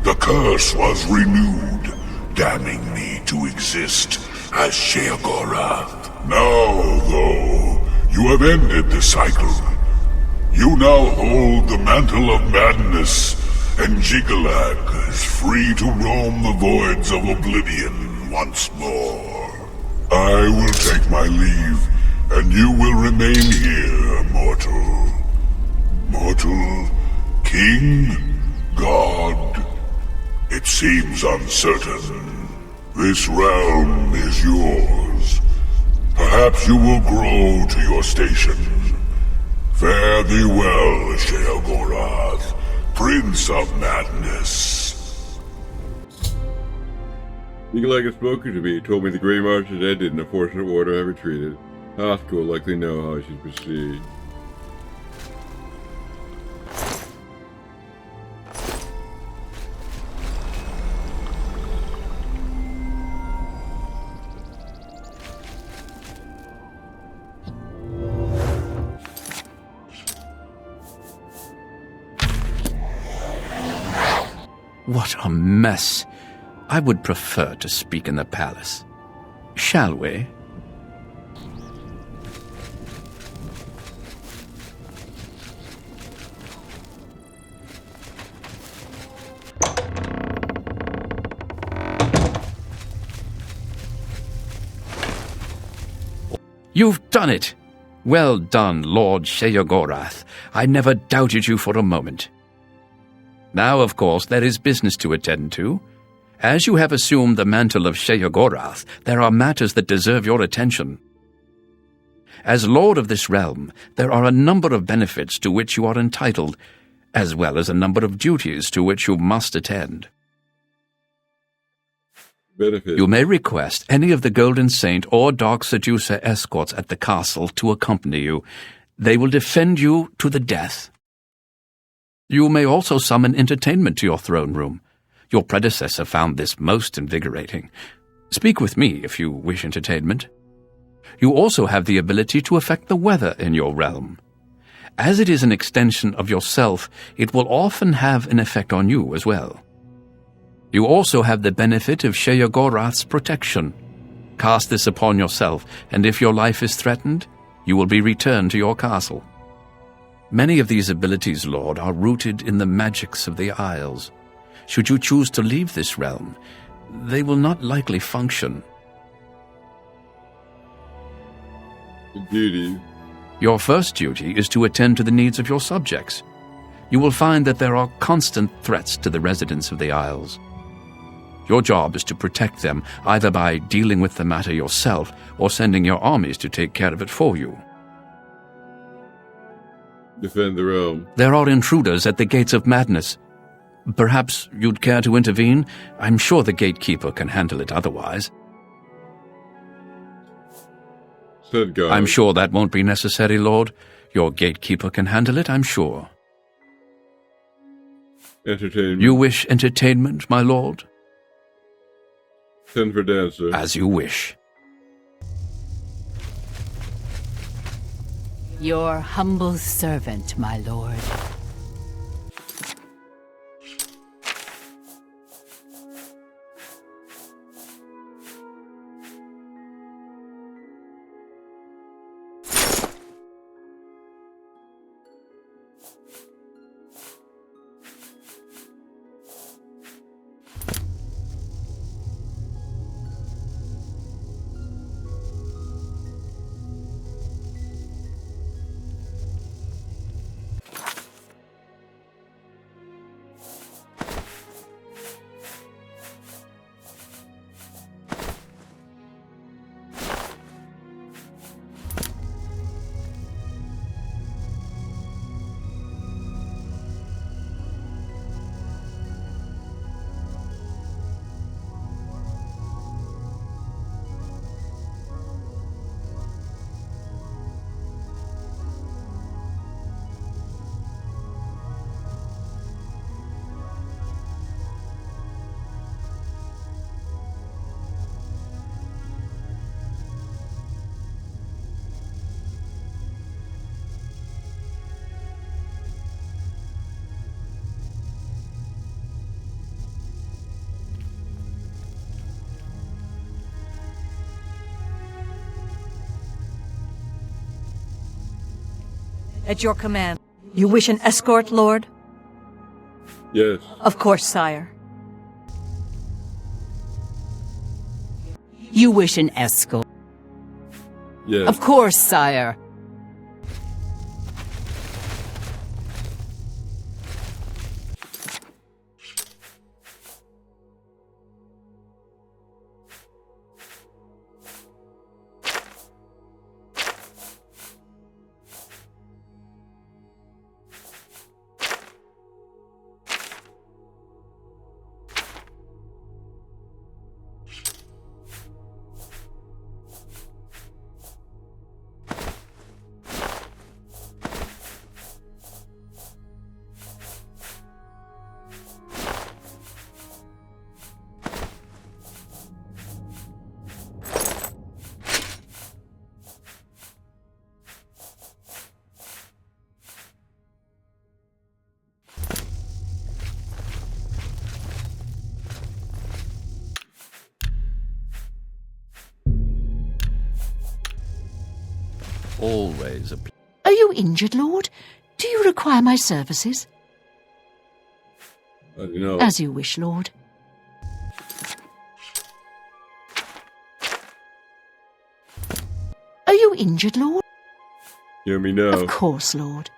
the curse was renewed, damning me to exist as Sheogorath. Now, though, you have ended the cycle. You now hold the mantle of madness, and Jigalag is free to roam the voids of Oblivion once more. I will take my leave, and you will remain here, mortal. Mortal, king, god, it seems uncertain. This realm is yours. Perhaps you will grow to your station. Fare thee well, Sheogorath, Prince of Madness. Jigalag has spoken to me. He told me the Grey March has ended and a fortunate order have retreated. Hathka will likely know how I should proceed. What a mess. I would prefer to speak in the palace. Shall we? You've done it! Well done, Lord Sheogorath. I never doubted you for a moment. Now, of course, there is business to attend to. As you have assumed the mantle of Sheogorath, there are matters that deserve your attention. As Lord of this realm, there are a number of benefits to which you are entitled, as well as a number of duties to which you must attend. Benefit. You may request any of the Golden Saint or Dark Seducer escorts at the castle to accompany you. They will defend you to the death. You may also summon entertainment to your throne room. Your predecessor found this most invigorating. Speak with me if you wish entertainment. You also have the ability to affect the weather in your realm. As it is an extension of yourself, it will often have an effect on you as well. You also have the benefit of Sheogorath's protection. Cast this upon yourself, and if your life is threatened, you will be returned to your castle. Many of these abilities, Lord, are rooted in the magics of the Isles. Should you choose to leave this realm, they will not likely function. Duty. Your first duty is to attend to the needs of your subjects. You will find that there are constant threats to the residents of the Isles. Your job is to protect them, either by dealing with the matter yourself or sending your armies to take care of it for you. Defend the realm. There are intruders at the gates of madness. Perhaps you'd care to intervene? I'm sure the gatekeeper can handle it otherwise. Said God. I'm sure that won't be necessary, Lord. Your gatekeeper can handle it, I'm sure. Entertainment. You wish entertainment, my lord? Send for dancer. As you wish. Your humble servant, my lord. At your command. You wish an escort, Lord? Yes. Of course, sire. You wish an escort? Yes. Of course, sire. Always a Are you injured, Lord? Do you require my services? I don't know. As you wish, Lord. Are you injured, Lord? Hear me now. Of course, Lord.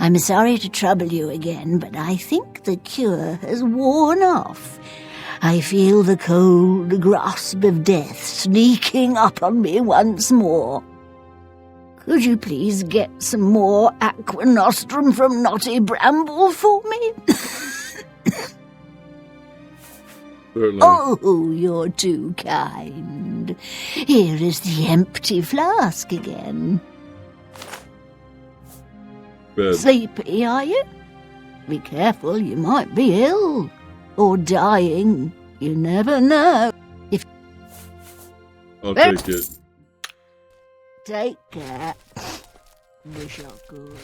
I'm sorry to trouble you again, but I think the cure has worn off. I feel the cold grasp of death sneaking up on me once more. Could you please get some more aqua nostrum from Knotty Bramble for me? Certainly. Oh, you're too kind. Here is the empty flask again. Bed. Sleepy, are you? Be careful, you might be ill. Or dying. You never know. I'll take it. Take care. Wish I could.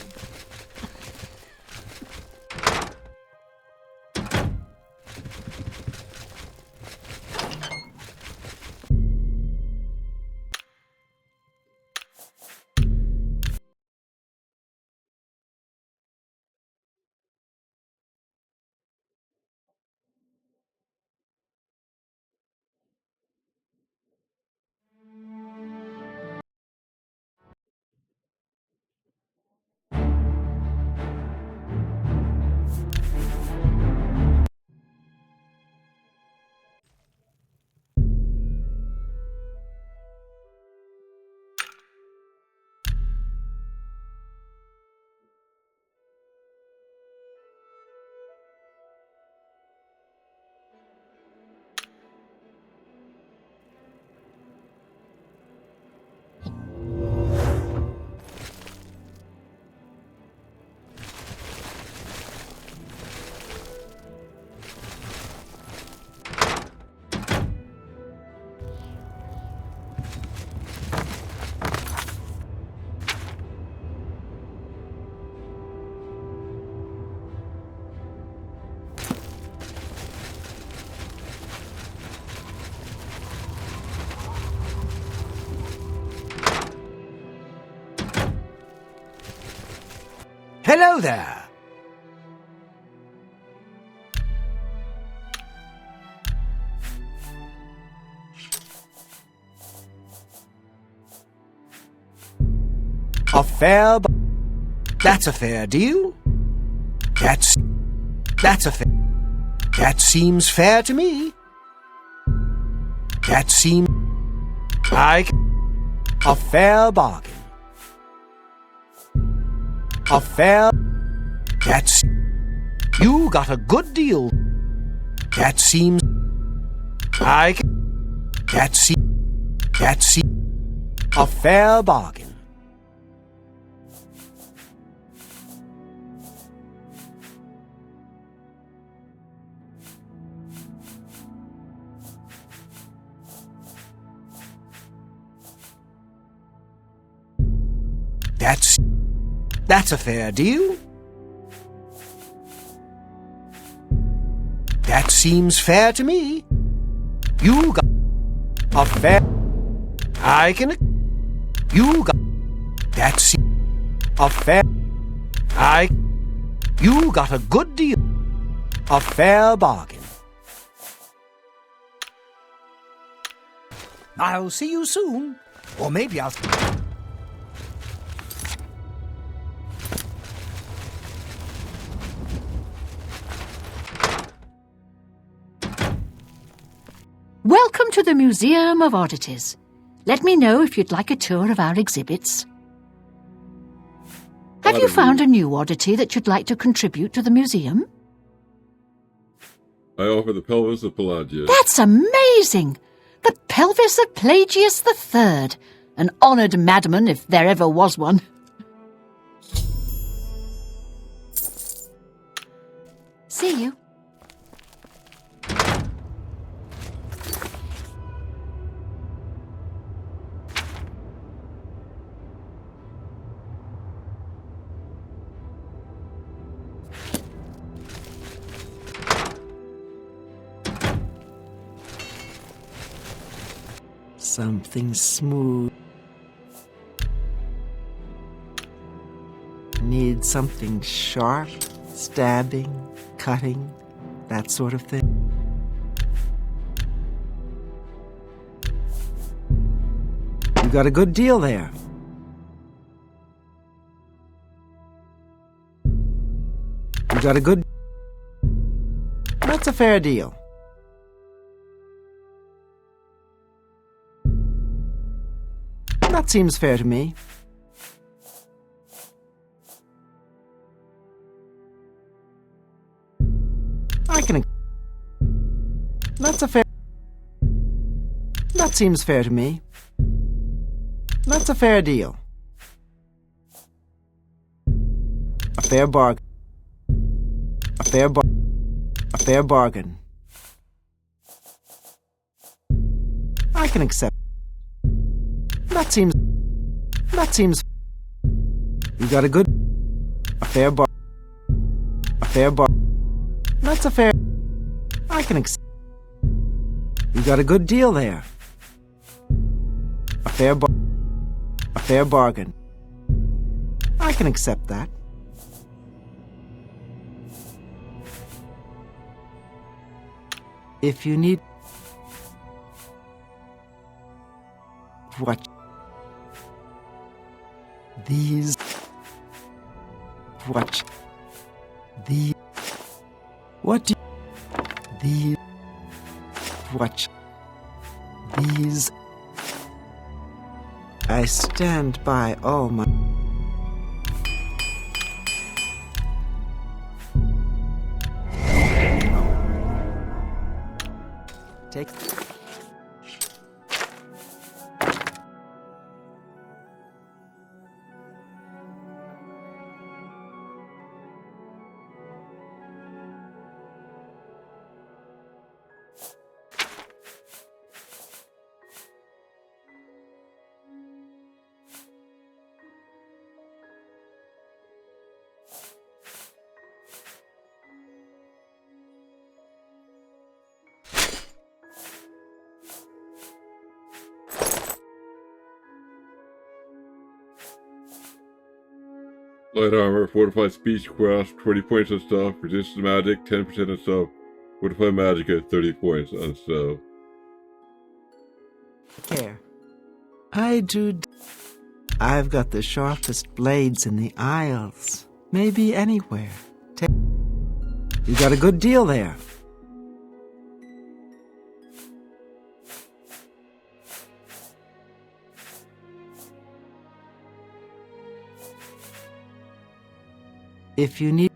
Hello there. A fair... That's a fair deal. That seems fair to me. That seems like a fair bargain. A fair... That's... You got a good deal. That seems like... That's a fair bargain. That's a fair deal. That seems fair to me. You got a fair... I can... You got... That's a fair... You got a good deal. A fair bargain. I'll see you soon. Or maybe I'll... Welcome to the Museum of Oddities. Let me know if you'd like a tour of our exhibits. Have you found a new oddity that you'd like to contribute to the museum? I offer the pelvis of Pelagius. That's amazing! The pelvis of Pelagius III, an honoured madman if there ever was one. See you. Something smooth. Need something sharp, stabbing, cutting, that sort of thing. You got a good deal there. You got a good... That's a fair deal. That seems fair to me. I can... That's a fair... That seems fair to me. That's a fair deal. A fair bargain. A fair bargain. I can accept. That seems... You got a good... A fair bar... That's a fair... I can accept... You got a good deal there. A fair bargain. I can accept that. If you need... What? These... What? The... What do... The... What? These... I stand by all my... Take... Light armor, fortified speech, grasp, 20 points on stuff, resist magic, 10% on stuff, fortified magic at 30 points on stuff. Care. I do... I've got the sharpest blades in the Isles. Maybe anywhere. You got a good deal there. If you need...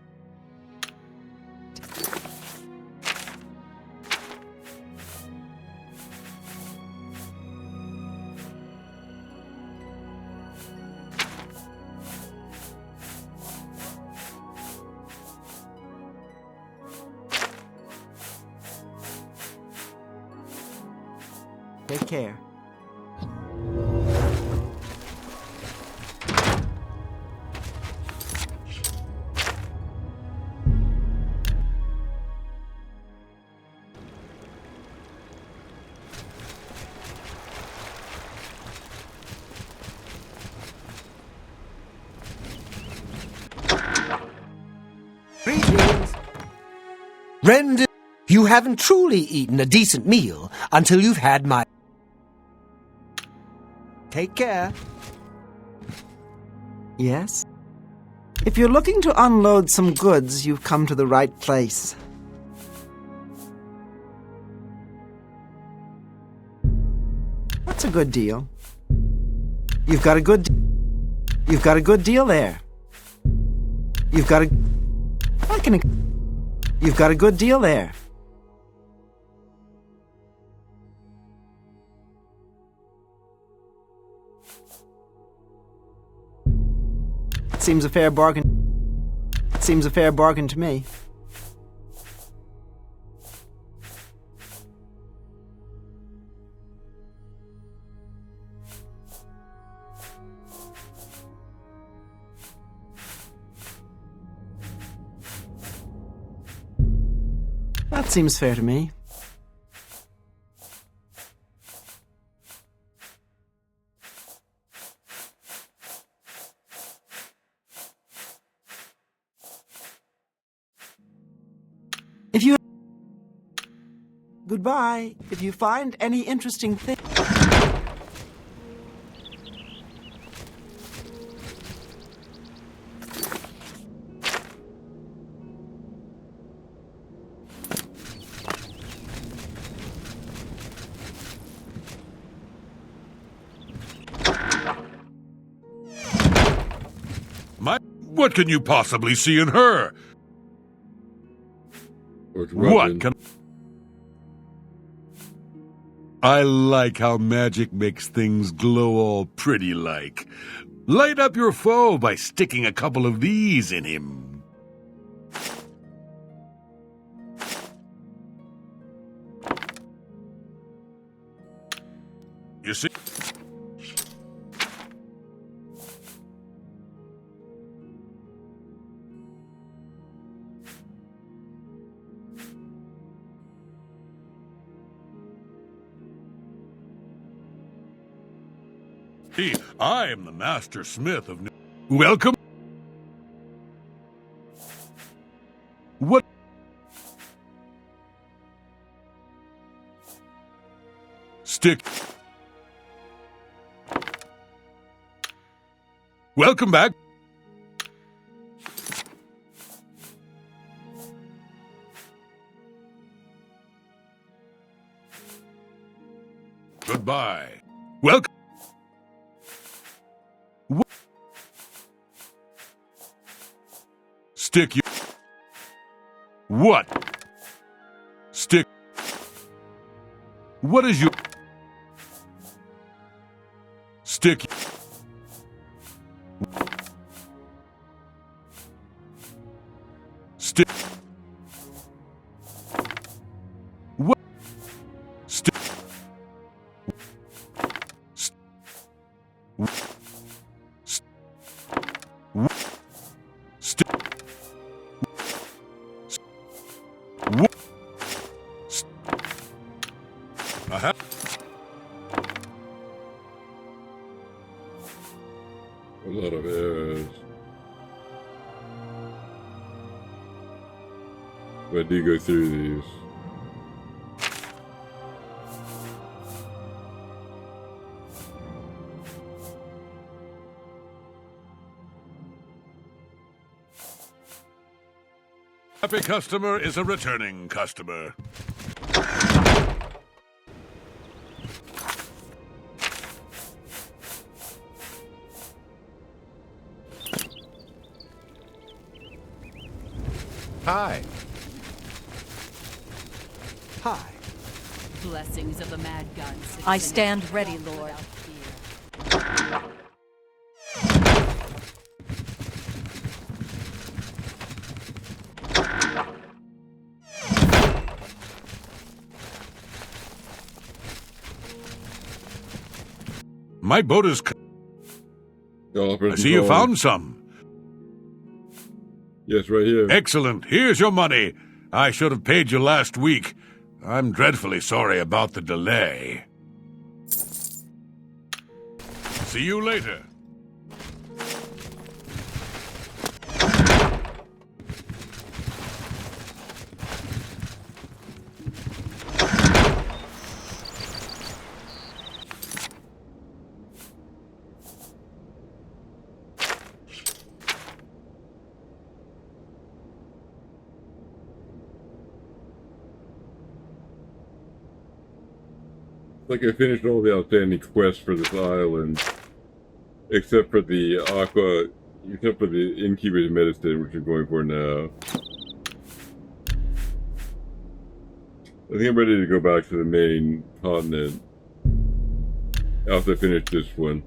Take care. Greetings. Rend, you haven't truly eaten a decent meal until you've had my... Take care. Yes? If you're looking to unload some goods, you've come to the right place. That's a good deal. You've got a good deal there. You've got a good deal there. Seems a fair bargain. Seems a fair bargain to me. That seems fair to me. Goodbye. If you find any interesting thing... What can you possibly see in her? What can... I like how magic makes things glow all pretty-like. Light up your foe by sticking a couple of these in him. You see? I am the master smith of... Welcome. What? Stick. Welcome back. Goodbye. Welcome. Stick you. What? Stick. What is you? Stick. Stick. What? Stick. A lot of errors. Why do you go through these? happy customer is a returning customer. Hi. Hi. Blessings of the mad god. I stand ready, Lord. Without fear. My boat is... I see you found some. Yes, right here. Excellent. Here's your money. I should have paid you last week. I'm dreadfully sorry about the delay. See you later. Like I finished all the outstanding quests for this island, except for the Innkeeper's Medicine, which I'm going for now. I think I'm ready to go back to the main continent after I finish this one.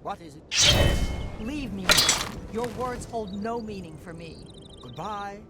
What is it? Leave me. Your words hold no meaning for me. Goodbye.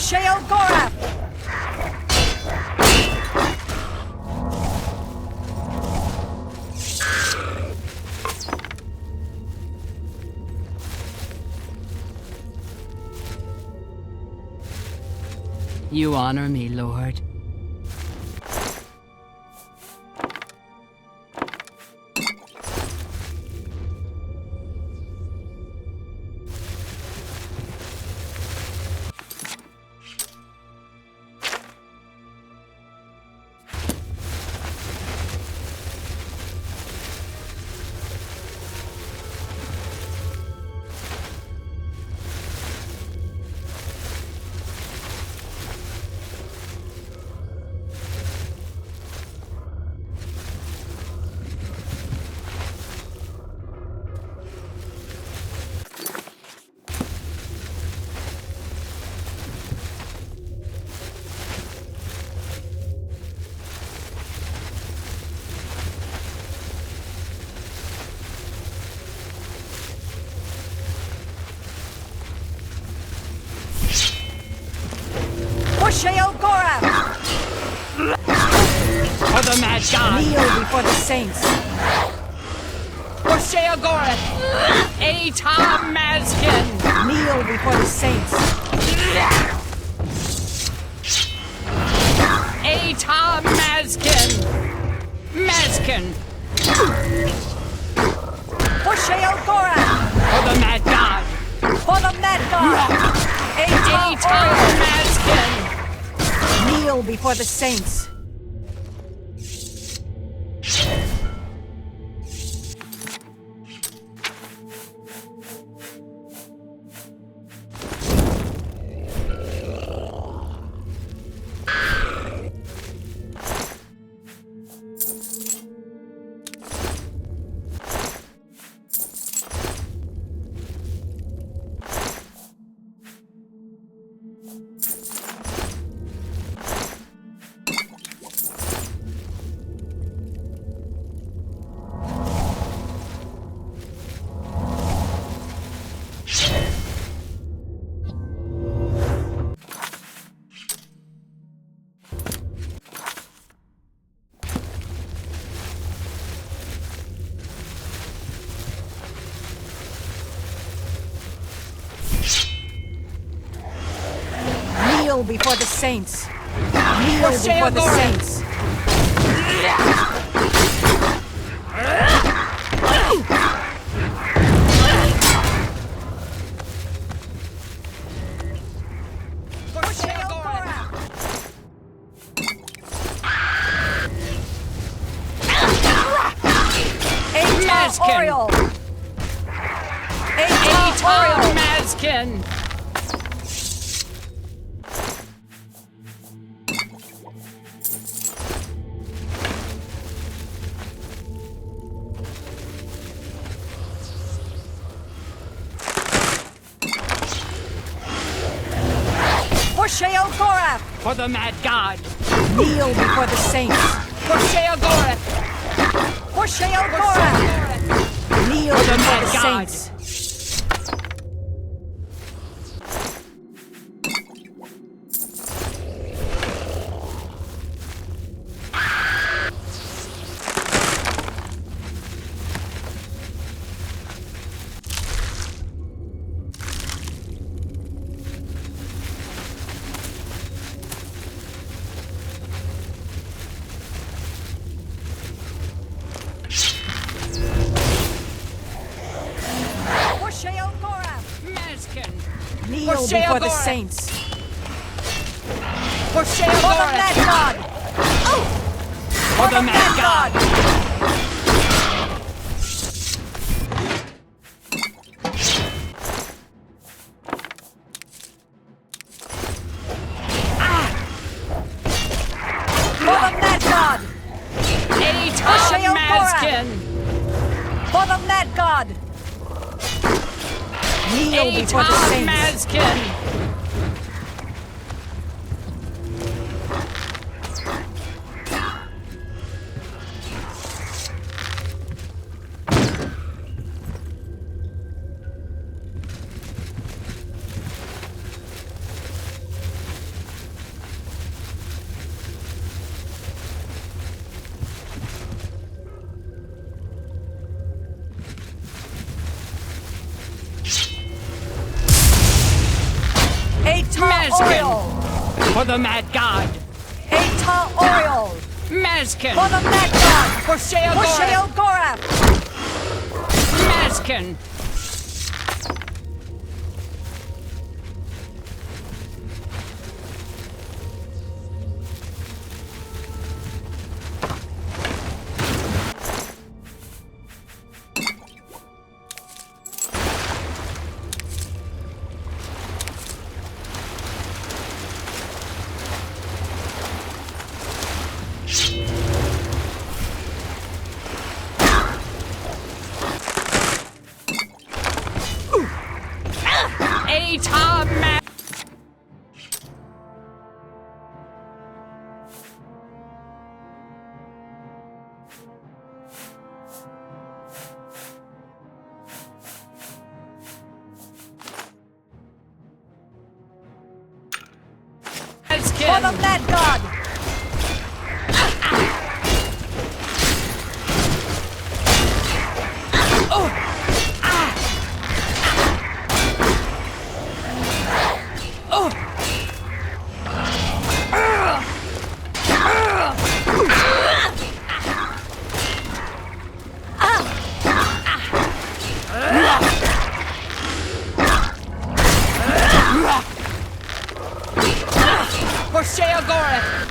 Shale Gorath! You honor me, Lord. Shale Gorath! For the mad god! Kneel before the saints! For Sheogorath! Atom Mazkin! Kneel before the saints! Atom Mazkin! Mazkin! For Shale Gorath! For the mad god! For the mad god! Atom Mazkin! Kneel before the saints! Kneel before the saints! Kneel before the saints! Mazkin! Atom Mazkin! For the mad god! Kneel before the saints! For Sheogorath! For Sheogorath! Kneel For the before mad the god! saints! Kneel before the saints! For For the mad god! For the mad god! For the mad god! Atom Mazkin! For the mad god! Kneel before the Atom saints! Mazkin! Mazkin! oil! For the mad god! Eta oil! Mazkin! For the mad god! For Sheogorath! Gorath! Mazkin! For the mad god! For Sheogorath!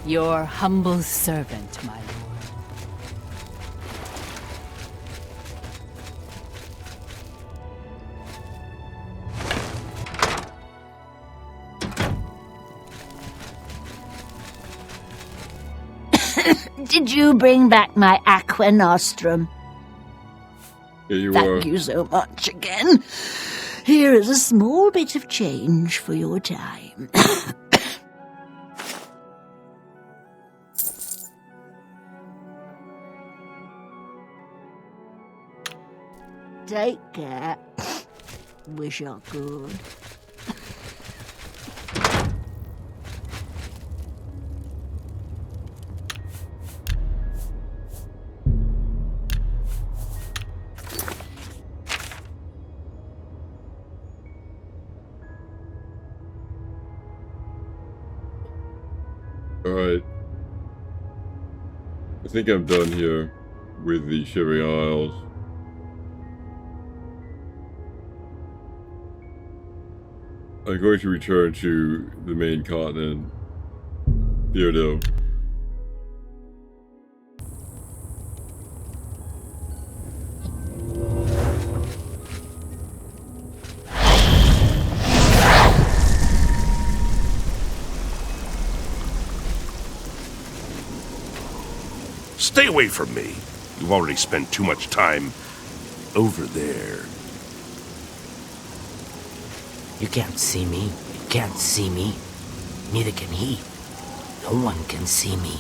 Your humble servant, my lord. Did you bring back my aqua nostrum? Here you are. Thank you so much again. Here is a small bit of change for your time. Take care. Wish I could. Alright. I think I'm done here with the Shivering Isles. I'm going to return to the main continent. Theodo. Stay away from me. You've already spent too much time over there. You can't see me. You can't see me. Neither can he. No one can see me.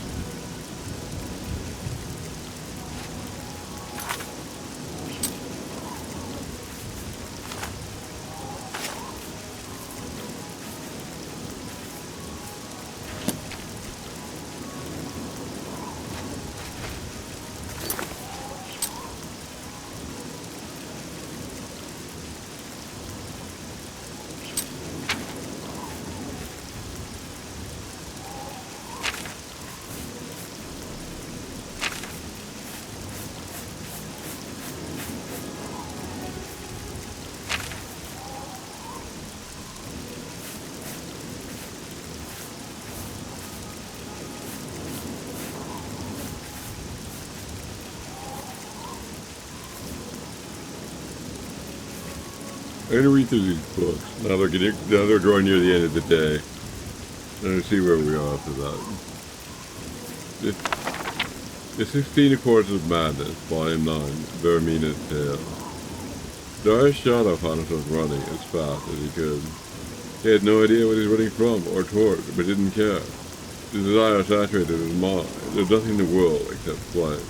I'm gonna read through these books. Now they're drawing near the end of the day. I'm gonna see where we are after that. The 16 Accords of Madness, Volume 9, Vermina's Tale. Darius Shadow found himself running as fast as he could. He had no idea what he was running from or toward, but didn't care. His desire saturated his mind. There was nothing in the world except flight.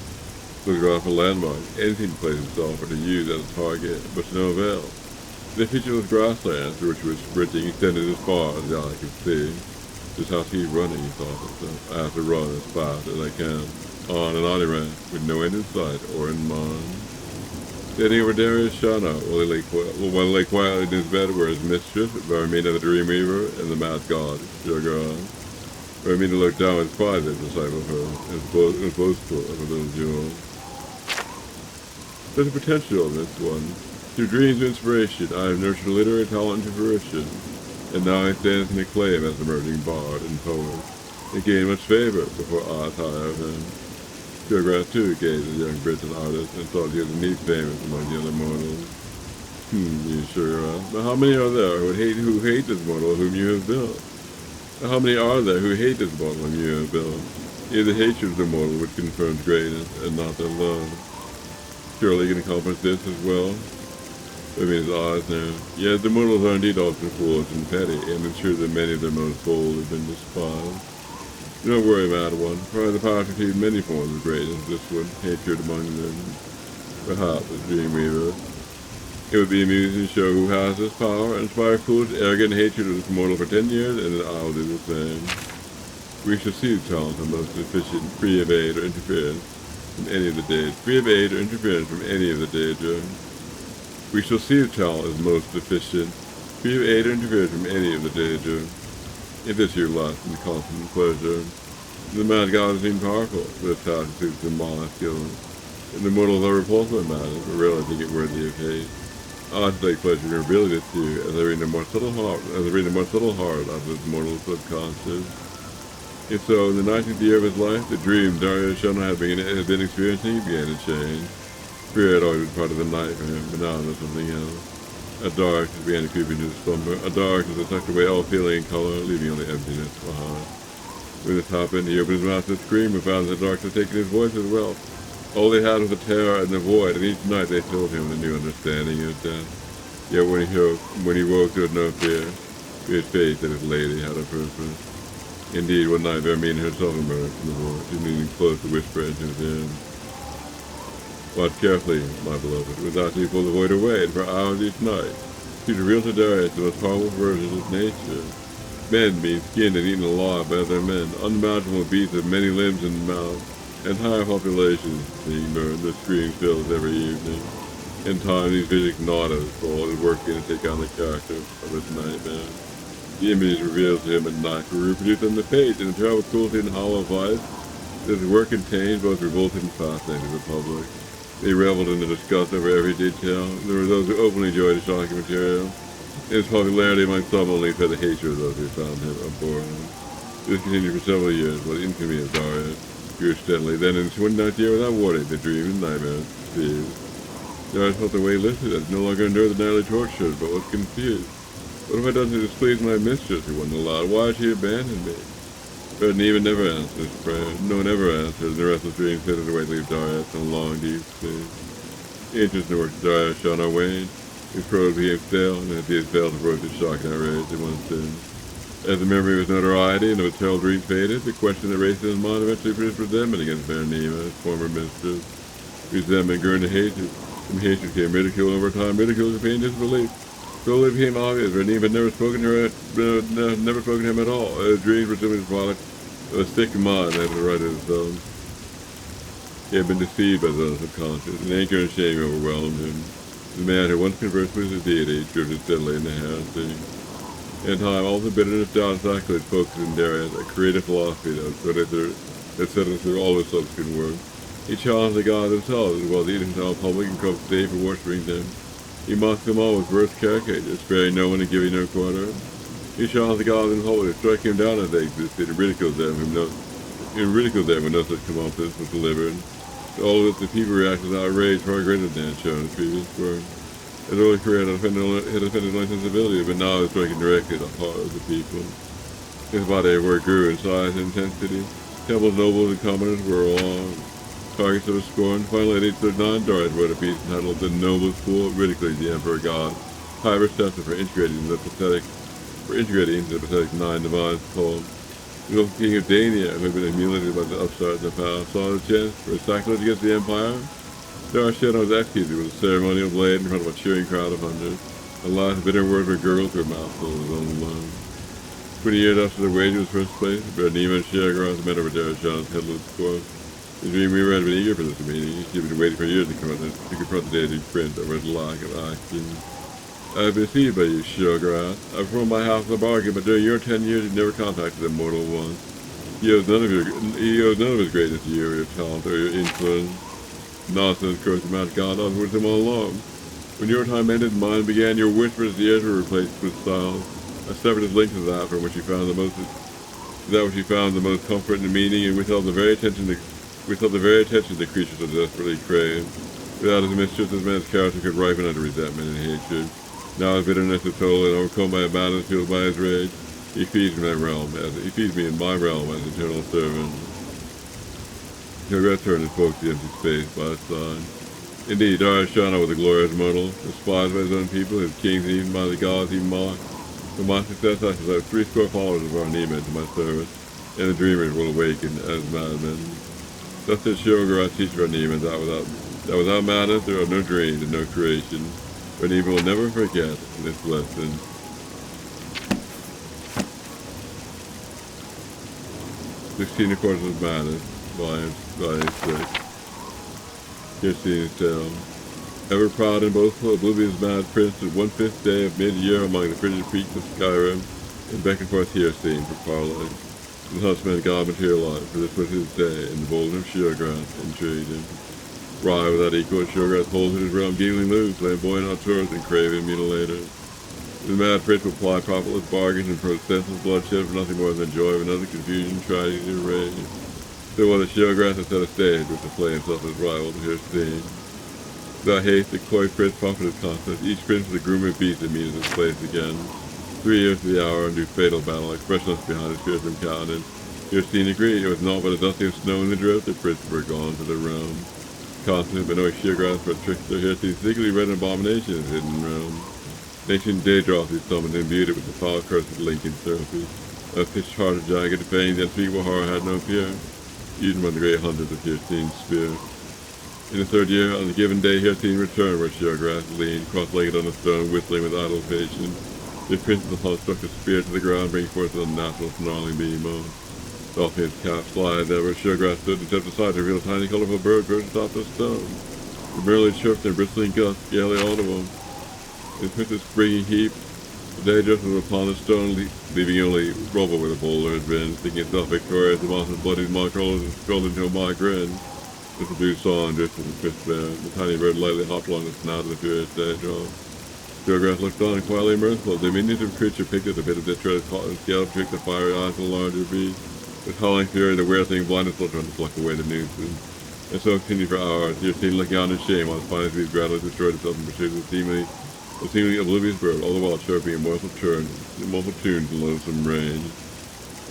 Looking around for landmarks, anything to place himself or to use as a target, but to no avail. The featureless grasslands through which he was sprinting extended as far as the eye could see. Just how to keep running, he thought to himself. I have to run as fast as I can. On and on he ran, with no end in sight or in mind. Standing over Darius Shadow, while he lay quietly in his bed were his mistress, Varamina the Dream Weaver, and the Mad God, Shirgar. Varamina looked down with pride at the sight of her, and boastful of her little jewel. There's a potential in this one. Through dreams of inspiration, I have nurtured literary talent into fruition, and now I stand in acclaim as an emerging bard and poet. He gained much favor before I tire of him. Shirgar too gazed at the young Britain artist and thought he was indeed famous among the other mortals. You Shirgar. But how many are there who hate this mortal whom you have built? How many are there who hate this mortal whom you have built? It is the hatred of the mortal which confirms greatness, and not their love. Surely you can accomplish this as well? I mean, his eyes now. Yes, the mortals are indeed often foolish and petty, and I'm sure that many of their most bold have been despised. Don't worry, Mad One, for I have the power to achieve many forms of greatness, this one, hatred among them. Perhaps, as Dreamweaver, it would be amusing to show who has this power, and inspire foolish, arrogant hatred of this mortal for 10 years, and then I will do the same. We shall see the talent of most efficient, free of aid or interference from any of the danger. Free of aid or interference from any of the danger. We shall see the talent is most efficient, free of aid or interference from any of the danger. If this your lust and constant pleasure, the Mad God seems powerful, but his task suits the masculine. And the mortals are repulsive madness, but rarely think it worthy of hate. I take pleasure in revealing this to you as I read the more subtle heart of this mortal subconscious. If so, in the 19th year of his life, the dream Darius Shadow had been experiencing began to change. Fear had always been part of the night for him, but now there's something else. A darkness began to creep into his slumber, a darkness that sucked away all feeling and color, leaving only emptiness behind. When this happened, he opened his mouth to scream, but found that the darkness had taken his voice as well. All they had was the terror and the void, and each night they filled him with a new understanding of death. Yet when he woke, there was no fear. He had faith that his lady had a purpose. Indeed, one night Vermina herself emerged from the void, she leaning close to whisper into his ear. Watch carefully, my beloved, without you pull the void away, and for hours each night, she reveals to Darius the most powerful versions of nature. Men being skinned and eaten alive by other men, unimaginable beasts with many limbs and mouths, entire populations being burned, the screams filled every evening. In time, these visions gnawed at his soul, and working to take on the character of his nightmare. The images revealed to him at night were reproduced on the page in the terrible cruelty and hollow vice. This work contained both revolted and fascinated the public. They reveled in the disgust over every detail. There were those who openly enjoyed the shocking material. His popularity among some only fed the hatred of those who found him abhorrent. This continued for several years, while the infamy of Darius grew steadily. Then, in his 29th year without warning, the dream and nightmares ceased. Darius felt the weight lifted, as no longer endured the nightly torture, but was confused. What have I done to displease my mistress? He wondered aloud. Why had she abandoned me? But Neva never answered his prayer. No one ever answered, and the restless dream faded away to leave Darius in a long, deep sleep. The interest in the work of Darius shone our waned. His prose became stale, and as he had failed to approach his shock and outrage at one sin. As the memory of his notoriety and of his terrible dream faded, the question that raced in his mind eventually produced resentment against Neva, his former mistress. Resentment grew into hatred. From hatred came ridicule, and over time ridicule became disbelief. Slowly it became obvious Neva had never spoken to him at all. His dreams were simply the product of a sick mind that had right of his own. He had been deceived by the subconscious, and anger and shame overwhelmed him. The man who once conversed with his deity drifted steadily into heresy. In time, all the bitterness, doubt, and sacrilege focused in Darius, a creative philosophy that set us through all his subsequent work. He challenged the gods themselves, as well as eating himself in public and corrupt state for worshipping them. He mocked them all with worse caricatures, sparing no one and giving no quarter. He challenged the gods in holy, striking them down as they existed, and ridiculed them when no such comeuppance was delivered. To all of this, the people reacted with outrage far greater than had shown in his previous work. His early career had offended only sensibility, but now it's striking directly at the heart of the people. His body where it grew in size and intensity. Temples, nobles, and commoners were all targets of his scorn. Finally, at age 39, Darius wrote a piece entitled "The Noblest Fool," ridiculing the Emperor God. High reception for integrating into the pathetic nine divines called. The old king of Dania, who had been emulated by the upstarts in the past, saw his chance for a sacrilege against the empire. Darius was executed with a ceremonial blade in front of a cheering crowd of hundreds. Alas, bitter words were gurgled through a mouthful of his own lung. 20 years after the wage was first placed, Nima and Sheogorath met over Darius' headless corpse. The Dream Weaver had been eager for this meeting. She had been waiting for years to confront the deity prince over his lack of action. I have been deceived by you, Sheogorath. I performed my half of the bargain, but during your 10 years you never contacted the mortal one. He owes none of his greatness to you, or your talent, or your influence. Nonsense, curse the mad god, I was with him all along. When your time ended and mine began, your whispers to the ears were replaced with sighs. I severed his link to that from which he found the most comfort and meaning, and withheld the very attention the creatures so desperately craved. Without his mistress, this man's character could ripen under resentment and hatred. Now his bitterness is told and overcome by a madness fueled by his rage. He feeds me in my realm as eternal servant. Sheogorath turned and spoke to the empty space by his side. Indeed, Darius Shana was a glorious mortal, despised by his own people, his kings, and even by the gods he mocked. For my success, I shall have 30 followers of our Nima to my service, and the dreamers will awaken as madmen. Thus said Sheogorath, teacher of Nima, that without madness there are no dreams and no creation. But Nima will never forget this lesson. "16 Courses of Madness," Volume 6. Here's Cena's tale. Ever proud and boastful, Oblivion's mad prince stood 1/5 day of mid-year among the frigid peaks of Skyrim, and beckoned forth here scene for parley. The huntsman god materialized, for this was his day, and the boulder of Sheogorath intrigued him. Wry without equal, Sheogorath holds in his realm giggling loose, flamboyant auteurs, and craven mutilators. The mad prince will ply profitless bargains and pro senseless bloodshed for nothing more than the joy of another confusion, tragedy, and rage. So while the Sheogorath has set a stage which display himself as rival to hear scene. Without haste, the coy prince profited his contest. Each prince is a grooming beast that meets his place again. 3 years to the hour, and do fatal battle, expressionless behind his fearsome countenance. Your scene agreed, it was naught but a dusting of snow in the drift, the princes were gone to their realm. Confident but knowing Sheogorath for a trickster, here seen secretly read an abomination in his hidden realm. Ancient Daedroth he summoned and imbued it with the foul curse of Lincoln surface. A pitch-hearted giant defending the unspeakable horror had no fear, even among the great hunters of Hircine's spear. In the 3rd year, on the given day, Hircine returned where Sheogorath leaned, cross-legged on a stone, whistling with idle patience. The prince of the hunt struck a spear to the ground, bringing forth an unnatural snarling beam. Doffing his cap, slide there where Sheogorath stood and stepped aside to reveal a tiny colorful bird perched atop the stone. It merely chirped in bristling gusts, scarcely audible. His prince's springy heap, the day just was upon the stone, leaving only rubble where the boulder had been. Thinking itself victorious, the monster's bloody mock rolled into a mock grin. The subdued song drifted from Chris Bear. The tiny bird lightly hopped along the snout of the furious Daedroth. Sheogorath looked on, quietly merciful. The diminutive creature picked at a bit of detritus, caught and scaled, pricked the fiery eyes of the larger beast. With howling fury, the weird thing blinded still trying to pluck away the nuisance. And so continued for hours. He was seen looking on in shame while his finest beast gradually destroyed itself in pursuit of the seemingly oblivious bird, all the while chirping a mournful tune to lonesome range.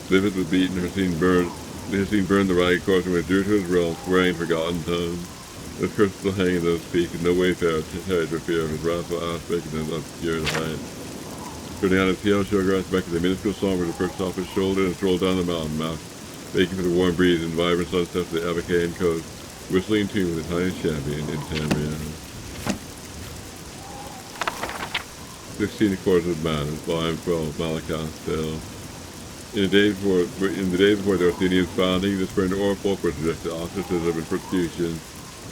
Livid with beaten, Hircine burned the ragged corpse and withdrew to his realm, swearing in forgotten tongues. His curse still hanging, so to speak, and no wayfarer tarried for fear of his wrathful aspect and his obscured height. Turning on his heel, Sheogorath beckoned a minuscule songbird to perch off his shoulder and strolled down the mountain mouth, making for the warm breeze and vibrant sunsets of the Abacaean coast, whistling in tune with the tiniest champion in Tamriel. 16 Courses of Madness, Volume 12, Malakath's Tale. In the days before the Orsinian's founding, the spurned Orfolk were subjected to ostracism and persecution,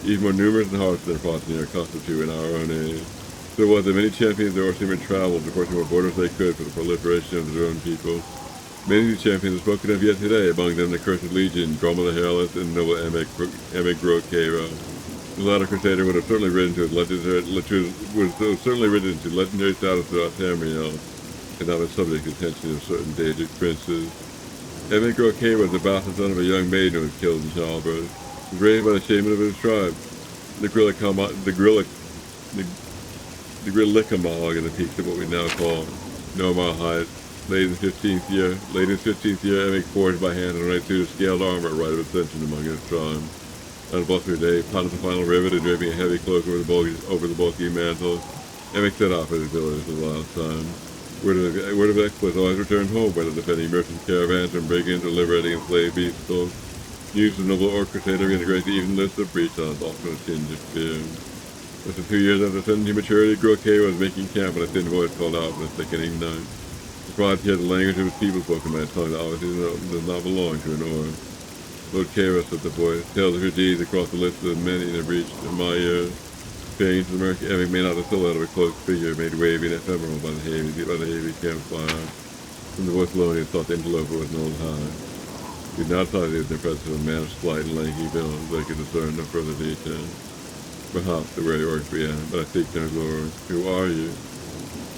even more numerous and harsh than Protestants are accustomed to in our own age. So it was that many champions of the Orsinian traveled, enforcing what borders they could for the proliferation of their own people. Many of these champions are spoken of yet today, among them the Cursed Legion, Droma the Hairless, and noble Emek Grokero. The latter crusader would have certainly risen to legendary status throughout Tamriel, and now been subject to the attention of certain Daedric princes. Emek Grokero was the bastard son of a young maiden who was killed in childbirth. He was raised by the shaman of his tribe, the the Grillicamog in the peaks of what we now call normal height. Late in the 15th year, Emic forged by hand and right through the scaled armor at right of ascension among his tribe. On a blustery day, pounded the final rivet and draping a heavy cloak over the bulky mantle, Emic set off with his village for the last time. Word of exploits always returned home by the defending merchant caravans and brigands, liberating enslaved beasts. News of noble orchestrator integrates the even list of breach on often a tinge of fear. Less than 2 years after ascending to maturity, Grokay was making camp when a thin voice called out from the thickening night. Surprised he had the language of his people spoken by a tongue that obviously does not belong to an Orc. Lord Kairos, said the voice, tales of your deeds across the lists of many that have reached my ears. Fading to the murky epic made out a silhouette of a cloaked figure made wavy and ephemeral by the heavy campfire. From the voice alone he thought the interloper was an old hag. He did not thought he was impressed with a man of slight and lanky build, but he could discern no further detail. Perhaps the wary Orc began, but I seek no glory. Who are you?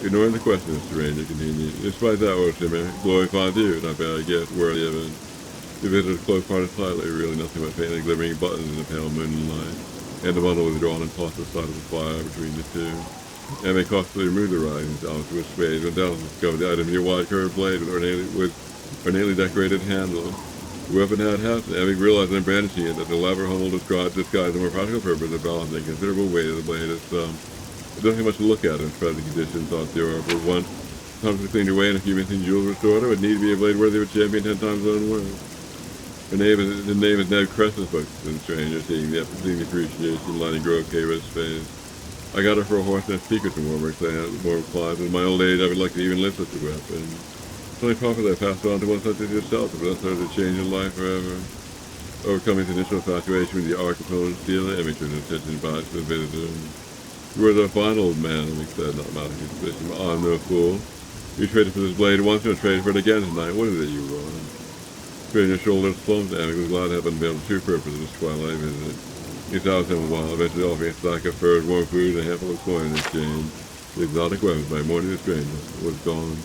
Ignoring the question, Mr. Ranger continued. Despite that, O Shimmer, glory finds you, and I bear a gift worthy of it. He visited a close parted slightly, really nothing but faintly glimmering buttons in the pale moonlight, and the bundle was drawn and tossed aside of the fire between the two. Emic cautiously removed the writings out to his spade, when doubtless discovered the item in your wide curved blade with ornately decorated handle. The weapon had half, and Emic realized in brandishing it that the elaborate handle disguised the more practical purpose of balancing considerable weight of the blade itself. There's nothing much to look at in present conditions, thought the Orc. For once, comfortably cleaned away and a few missing jewels restored, it would need to be a blade worthy of a champion 10 times his own worth. The name is Ned Crescent, spoke to the stranger, seeing the appreciation lighting Grokay's face. I got her for a horse and a secret from Warwick, more replies. In my old age, I would like to even lift such a weapon. It's only proper that I passed on to one such as yourself, if that's sort of change in life forever. Overcoming his initial infatuation with the arc component steel, Emic turned his attention back to the visitor. You are the fine old man, Emic said, not mounting his suspicion, but I'm no fool. You traded for this blade once, and traded for it again tonight. What is it you want? Straighten your shoulders, slumped, Emic was glad to have unveiled the true purpose of this twilight visit. He sat with him a while, eventually offering a stack of furs, warm food, and a handful of coin in exchange. The exotic weapons by morning the stranger was gone.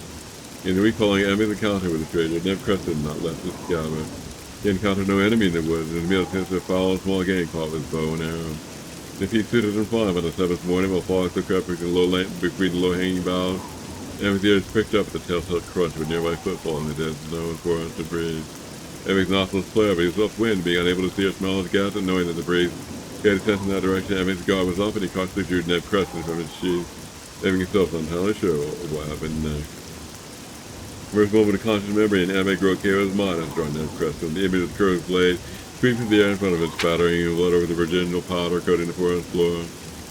In the recalling Emic encounter with the stranger, Ned Creston had not left his scabbard. He encountered no enemy in the woods, and his meal consisted of foul and small game caught with bow and arrow. If he suited him fine on the 7th morning while following the crept between the low-hanging boughs, Emic's ears picked up at the telltale crunch of a nearby footfall in the dead snow and forest to breeze. Emic's nostrils flared, but he was upwind, being unable to see or smell his gas, and knowing that the breeze gave sense in that direction. Emic's guard was up, and he cautiously drew Ned Creston from his sheath. Emic himself was entirely sure what happened next. First moment of conscious memory, and Emic Grokay's mind as drawing Ned Creston. The image of the curved blade sweeping through the air in front of it, spattering blood over the virginal powder coating the forest floor.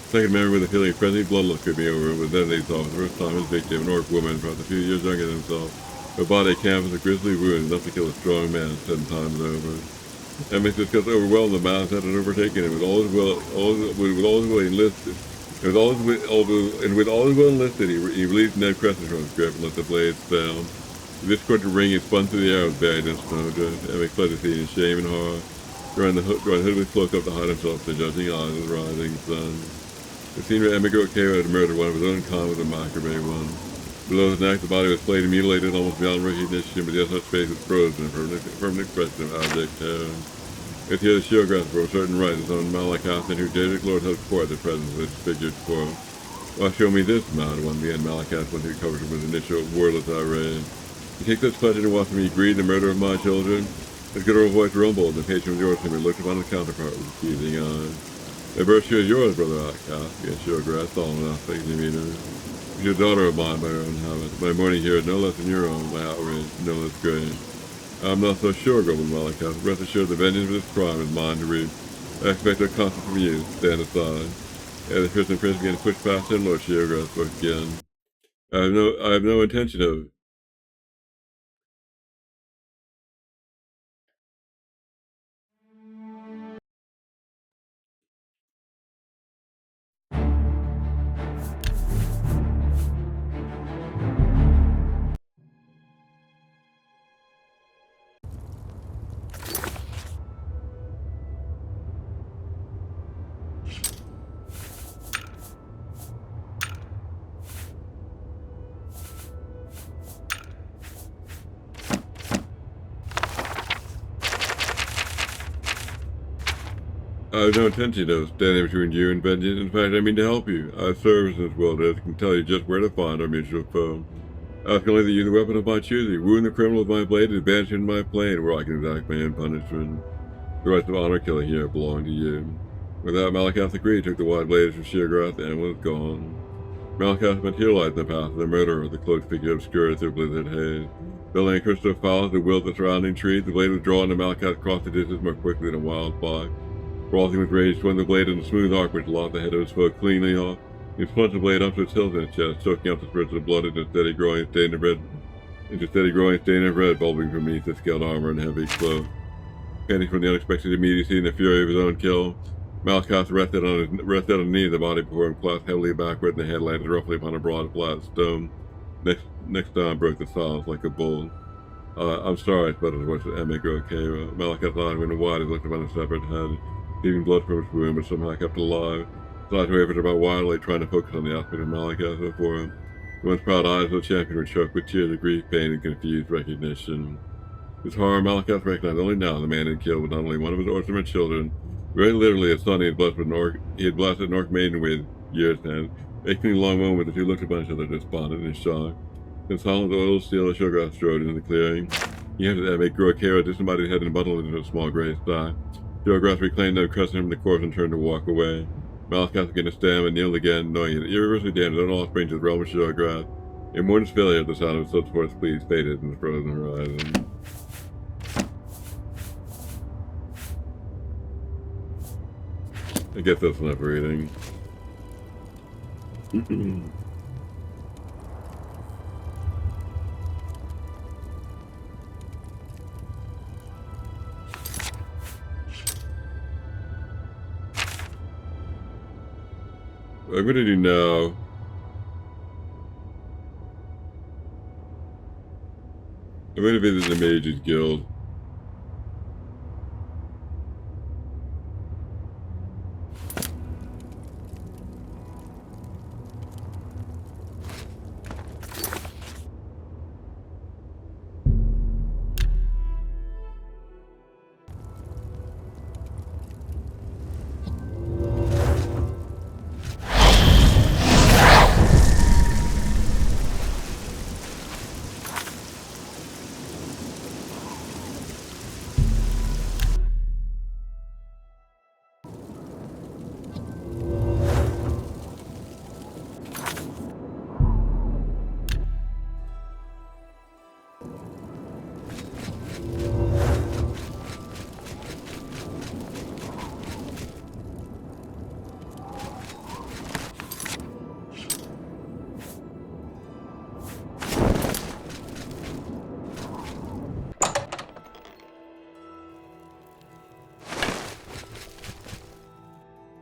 Second memory with a feeling of frenzied bloodlust creeping over it, was then they saw for the first time his victim, an Orc woman, perhaps a few years younger than himself. Her body canvas of grisly wounds, enough to kill a strong man 10 times over. Emic discussed overwhelmed the mass that had overtaken him with all his will enlisted. With all his will enlisted, he released Ned Crescent from his grip and let the blades down. The discordant ring he spun through the air was buried in a snowdrift. Emic fled the scene in shame and horror, drawing the hood of his cloak up to hide himself from the judging eyes of the rising sun. The scene where Emic Grokay had murdered one of his own kind was a macabre one. Below his neck, the body was flayed and mutilated almost beyond recognition, but the other face was frozen in a permanent expression of abject terror. Yet here the shield grasp for a certain right, his own Malakath, and who Daedric Lord held court at the presence of his disfigured corpse. Why show me this, mad one, began Malakath once he recovered from his initial wordless outrage. You take such pleasure in watching me greed the murder of my children? His good old voice rumbled, and the patient was yours, and he looked upon his counterpart with accusing eyes. The birth is yours, brother Outcast, began Shieldgrass, solemn enough, taking demeanor. You're a daughter of mine by your own habit. My mourning here is no less than your own, my outrage, no less great. I'm not so sure, grumbled Malakath. Rest assured the vengeance of this crime is mine to reap. I expect no conscience from you. Stand aside. And the Christian prince began to push past him. Lord Shieldgrass spoke again. I have no intention of... I have no intention of standing between you and vengeance. In fact, I mean to help you. I have service in this world that can tell you just where to find our mutual foe. I ask only that you use the weapon of my choosing, wound the criminal with my blade, and banish him to my plane, where I can exact my own punishment. The rights of honor killing here belong to you. With that, Malakath agreed, took the wide blade from Sheergrass, and was gone. Malakath materialized in the path of the murderer, the cloaked figure obscured through blizzard haze. Building a crystal flowers that willed the surrounding trees, the blade was drawn, and Malakath crossed the distance more quickly than a wildfire. Frothing with rage, swung the blade in a smooth arc which lopped the head of his foe cleanly off. He plunged the blade up to its hilt in his chest, choking out the spurts of blood into a steady growing stain of red, bulging from beneath the scaled armor and heavy cloak. Panting from the unexpected immediacy and the fury of his own kill, Malakath rested on a knee, the body before him collapsed heavily backward, and the head landed roughly upon a broad, flat stone. Next time broke the silence like a bull. I'm sorry, sputtered the voice of Emigro Kara. Malakath's eyes went wide as he looked upon his severed head, heaving blood from his wound, but somehow kept alive. His eyes wavered about wildly, trying to focus on the aspect of Malakath before him. The once proud eyes of the champion were choked with tears of grief, pain, and confused recognition. With horror, Malakath recognized only now the man he had killed was not only one of his orphaned children, very literally a son he had blessed an orc maiden with years hence. Making a long moment, the two looked upon each other, despondent and shocked. Then silent oil steel of Sheergrass strode into the clearing. He entered the make Groakera, disembodied head and bundled it into a small gray sack. Sheergrass reclaimed them, crested him the corpse, and turned to walk away. Malakath began to stand and kneeled again, knowing that irreversibly damned on all springs to the realm of Sheergrass. In mournful failure, the sound of Subsport's pleas faded in the frozen horizon. I guess that's enough reading. What I'm going to do now, I'm going to visit the Mages Guild.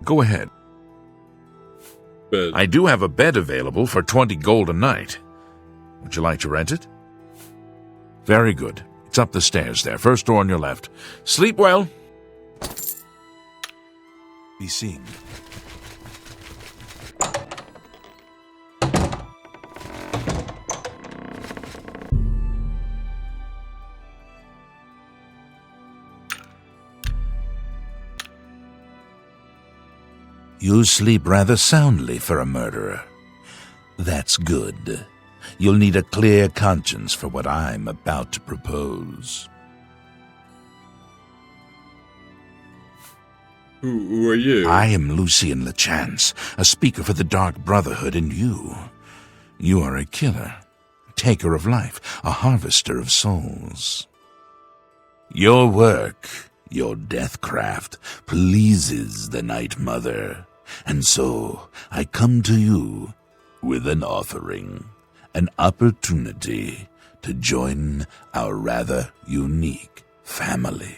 Go ahead. Bed. I do have a bed available for 20 gold a night. Would you like to rent it? Very good. It's up the stairs there. First door on your left. Sleep well. Be seen. You sleep rather soundly for a murderer. That's good. You'll need a clear conscience for what I'm about to propose. Who are you? I am Lucien Lechance, a speaker for the Dark Brotherhood, and you are a killer, taker of life, a harvester of souls. Your work, your deathcraft, pleases the Night Mother, and so I come to you with an offering, an opportunity to join our rather unique family.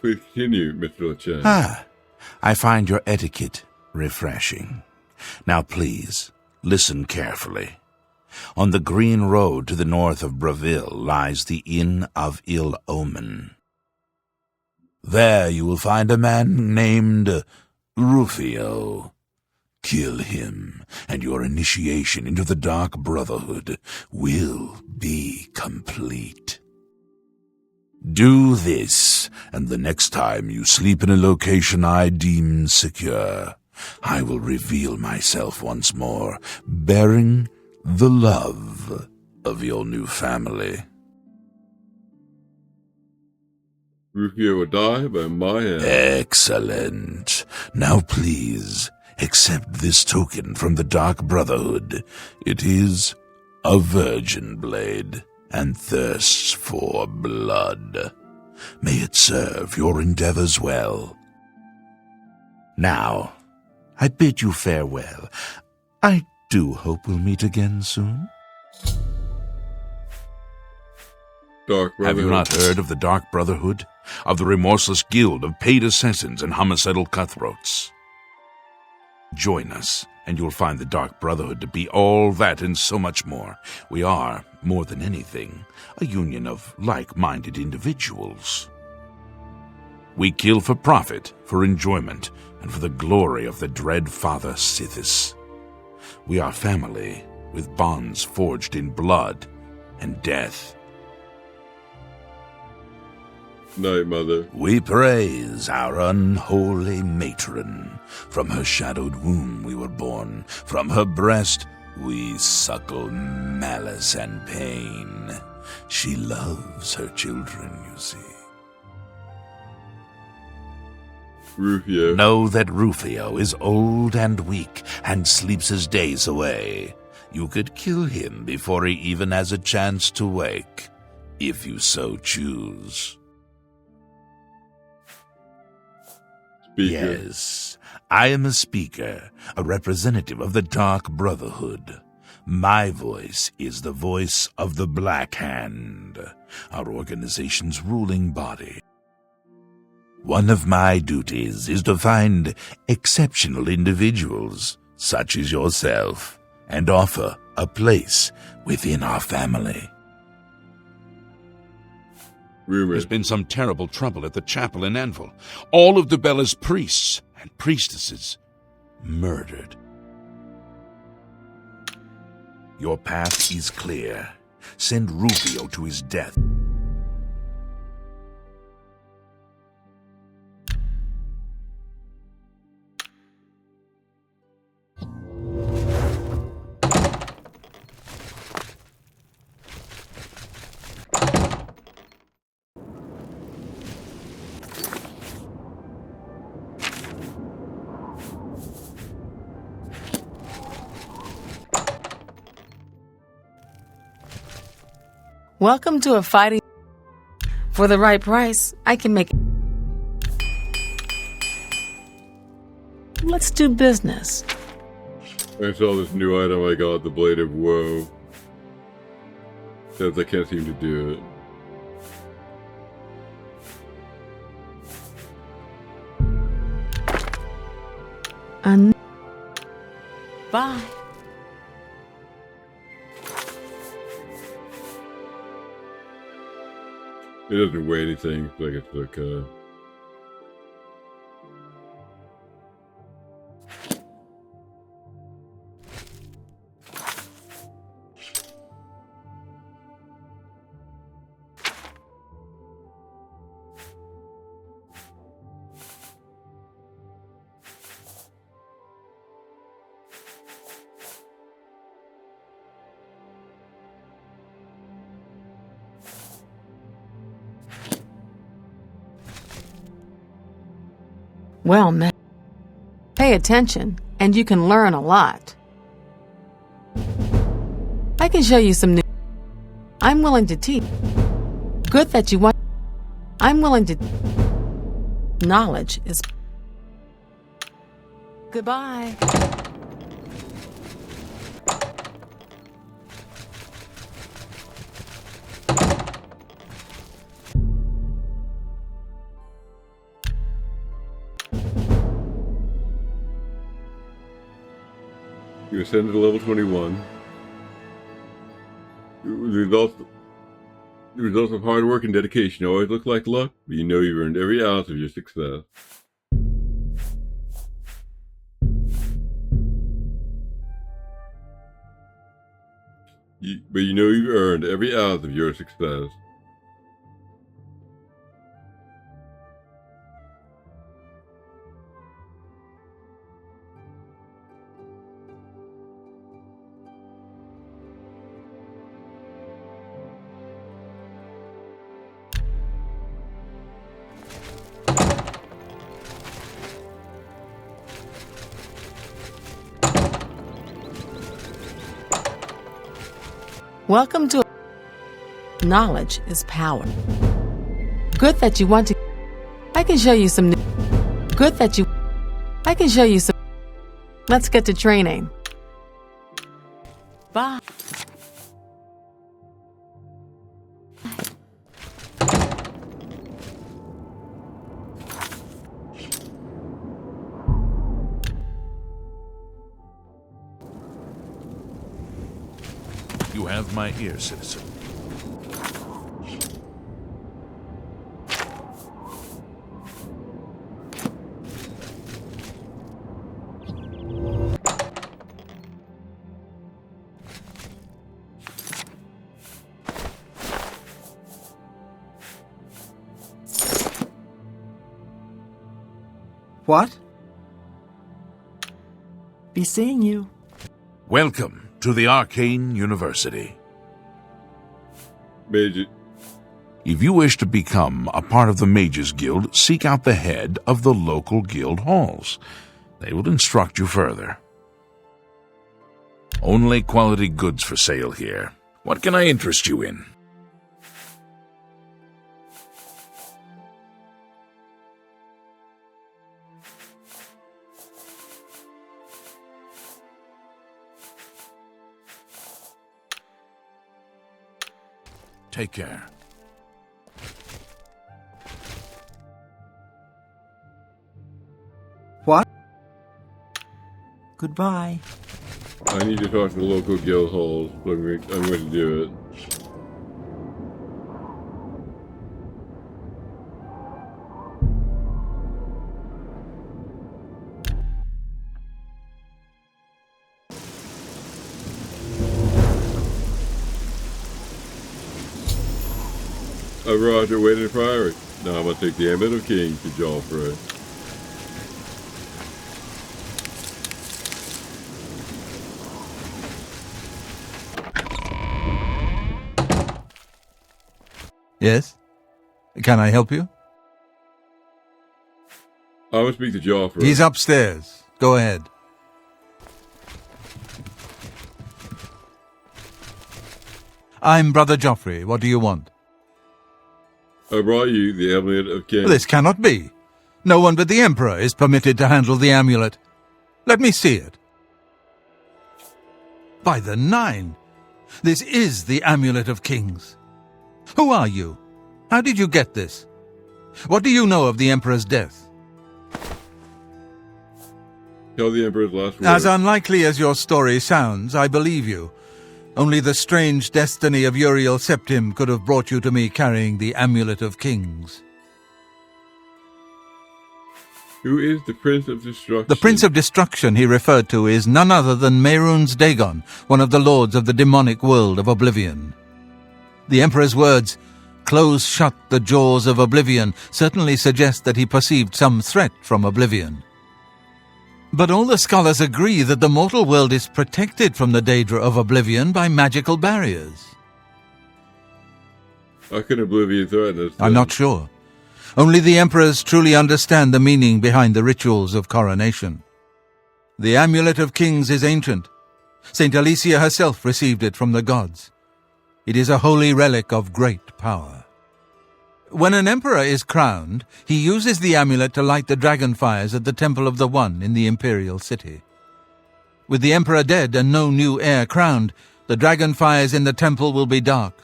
Please continue, Mr. Lechance. Ah, I find your etiquette refreshing. Now please, listen carefully. On the green road to the north of Breville lies the Inn of Ill Omen. There you will find a man named Rufio. Kill him, and your initiation into the Dark Brotherhood will be complete. Do this, and the next time you sleep in a location I deem secure, I will reveal myself once more, bearing the love of your new family. Rufio will die by my hand. Excellent. Now please, accept this token from the Dark Brotherhood. It is a virgin blade, and thirsts for blood. May it serve your endeavors well. Now, I bid you farewell. I do hope we'll meet again soon. Dark Brotherhood. Have you not heard of the Dark Brotherhood? Of the remorseless guild of paid assassins and homicidal cutthroats? Join us, and you'll find the Dark Brotherhood to be all that and so much more. We are, more than anything, a union of like-minded individuals. We kill for profit, for enjoyment, and for the glory of the dread Father Sithis. We are family, with bonds forged in blood and death. Night, Mother. We praise our unholy matron. From her shadowed womb we were born. From her breast we suckle malice and pain. She loves her children, you see. Rufio. Know that Rufio is old and weak and sleeps his days away. You could kill him before he even has a chance to wake, if you so choose. Speaker. Yes, I am a speaker, a representative of the Dark Brotherhood. My voice is the voice of the Black Hand, our organization's ruling body. One of my duties is to find exceptional individuals, such as yourself, and offer a place within our family. There's been some terrible trouble at the chapel in Anvil. All of Debella's priests and priestesses murdered. Your path is clear. Send Rufio to his death. Welcome to a fighting... For the right price, I can make... Let's do business. I saw this new item I got, the Blade of Woe. Says I can't seem to do it. Bye. It doesn't weigh anything, so I guess it's okay. Well, man, pay attention, and you can learn a lot. I can show you some new... I'm willing to teach. Good that you want... I'm willing to... Knowledge is... Goodbye. You ascended to level 21. The results of hard work and dedication always look like luck, but you know you've earned every ounce of your success. But you know you've earned every ounce of your success. Welcome to Knowledge is Power. Good that you want to. I can show you some new. Good that you. I can show you some. Let's get to training. Bye. You have my ear, citizen. What? Be seeing you. Welcome to the Arcane University. Mage. If you wish to become a part of the Mages Guild, seek out the head of the local guild halls. They will instruct you further. Only quality goods for sale here. What can I interest you in? Take care. What? Goodbye. I need to talk to the local guild halls. So I'm going to do it. Roger, waiting for Osiris. Now I'm going to take the Amulet of Kings to Joffrey. Yes? Can I help you? I want to speak to Joffrey. He's upstairs. Go ahead. I'm Brother Joffrey. What do you want? I brought you the Amulet of Kings. This cannot be. No one but the Emperor is permitted to handle the amulet. Let me see it. By the Nine! This is the Amulet of Kings. Who are you? How did you get this? What do you know of the Emperor's death? Tell the Emperor's last word. As unlikely as your story sounds, I believe you. Only the strange destiny of Uriel Septim could have brought you to me carrying the Amulet of Kings. Who is the Prince of Destruction? The Prince of Destruction he referred to is none other than Mehrunes Dagon, one of the lords of the demonic world of Oblivion. The Emperor's words, "Close shut the jaws of Oblivion," certainly suggest that he perceived some threat from Oblivion. But all the scholars agree that the mortal world is protected from the Daedra of Oblivion by magical barriers. How can Oblivion threaten us? I'm not sure. Only the emperors truly understand the meaning behind the rituals of coronation. The Amulet of Kings is ancient. Saint Alicia herself received it from the gods. It is a holy relic of great power. When an emperor is crowned, he uses the amulet to light the dragon fires at the Temple of the One in the imperial city. With the emperor dead and no new heir crowned, the dragon fires in the temple will be dark,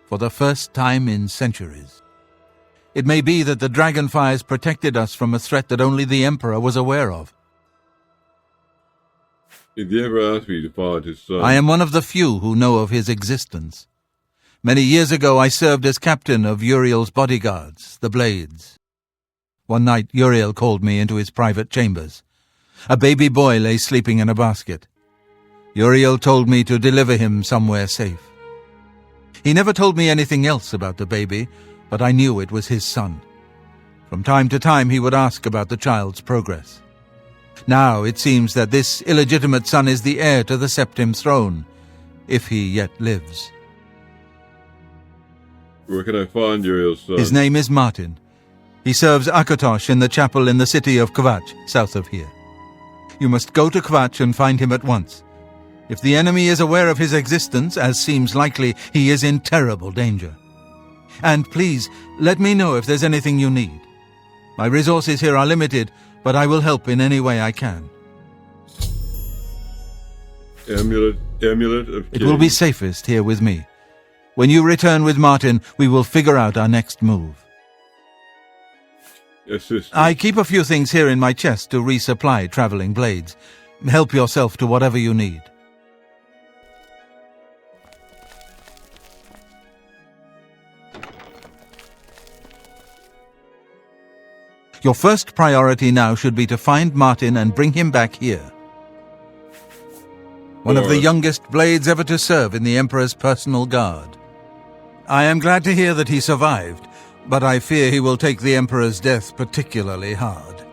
for the first time in centuries. It may be that the dragon fires protected us from a threat that only the emperor was aware of. If the Emperor asked me to find his son... I am one of the few who know of his existence. Many years ago I served as captain of Uriel's bodyguards, the Blades. One night Uriel called me into his private chambers. A baby boy lay sleeping in a basket. Uriel told me to deliver him somewhere safe. He never told me anything else about the baby, but I knew it was his son. From time to time he would ask about the child's progress. Now it seems that this illegitimate son is the heir to the Septim throne, if he yet lives. Where can I find Uriel's son? His name is Martin. He serves Akatosh in the chapel in the city of Kvatch, south of here. You must go to Kvatch and find him at once. If the enemy is aware of his existence, as seems likely, he is in terrible danger. And please, let me know if there's anything you need. My resources here are limited, but I will help in any way I can. Amulet of It will be safest here with me. When you return with Martin, we will figure out our next move. Assistant. I keep a few things here in my chest to resupply traveling blades. Help yourself to whatever you need. Your first priority now should be to find Martin and bring him back here. One of the youngest blades ever to serve in the Emperor's personal guard. I am glad to hear that he survived, but I fear he will take the Emperor's death particularly hard.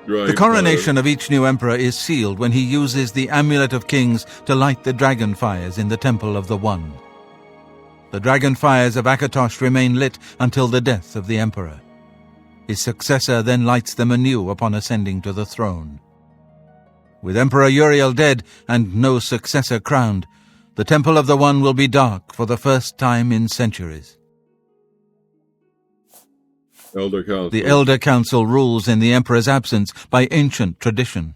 The coronation of each new Emperor is sealed when he uses the Amulet of Kings to light the dragon fires in the Temple of the One. The dragon fires of Akatosh remain lit until the death of the Emperor. His successor then lights them anew upon ascending to the throne. With Emperor Uriel dead and no successor crowned, the Temple of the One will be dark for the first time in centuries. Elder Council. The Elder Council rules in the Emperor's absence by ancient tradition.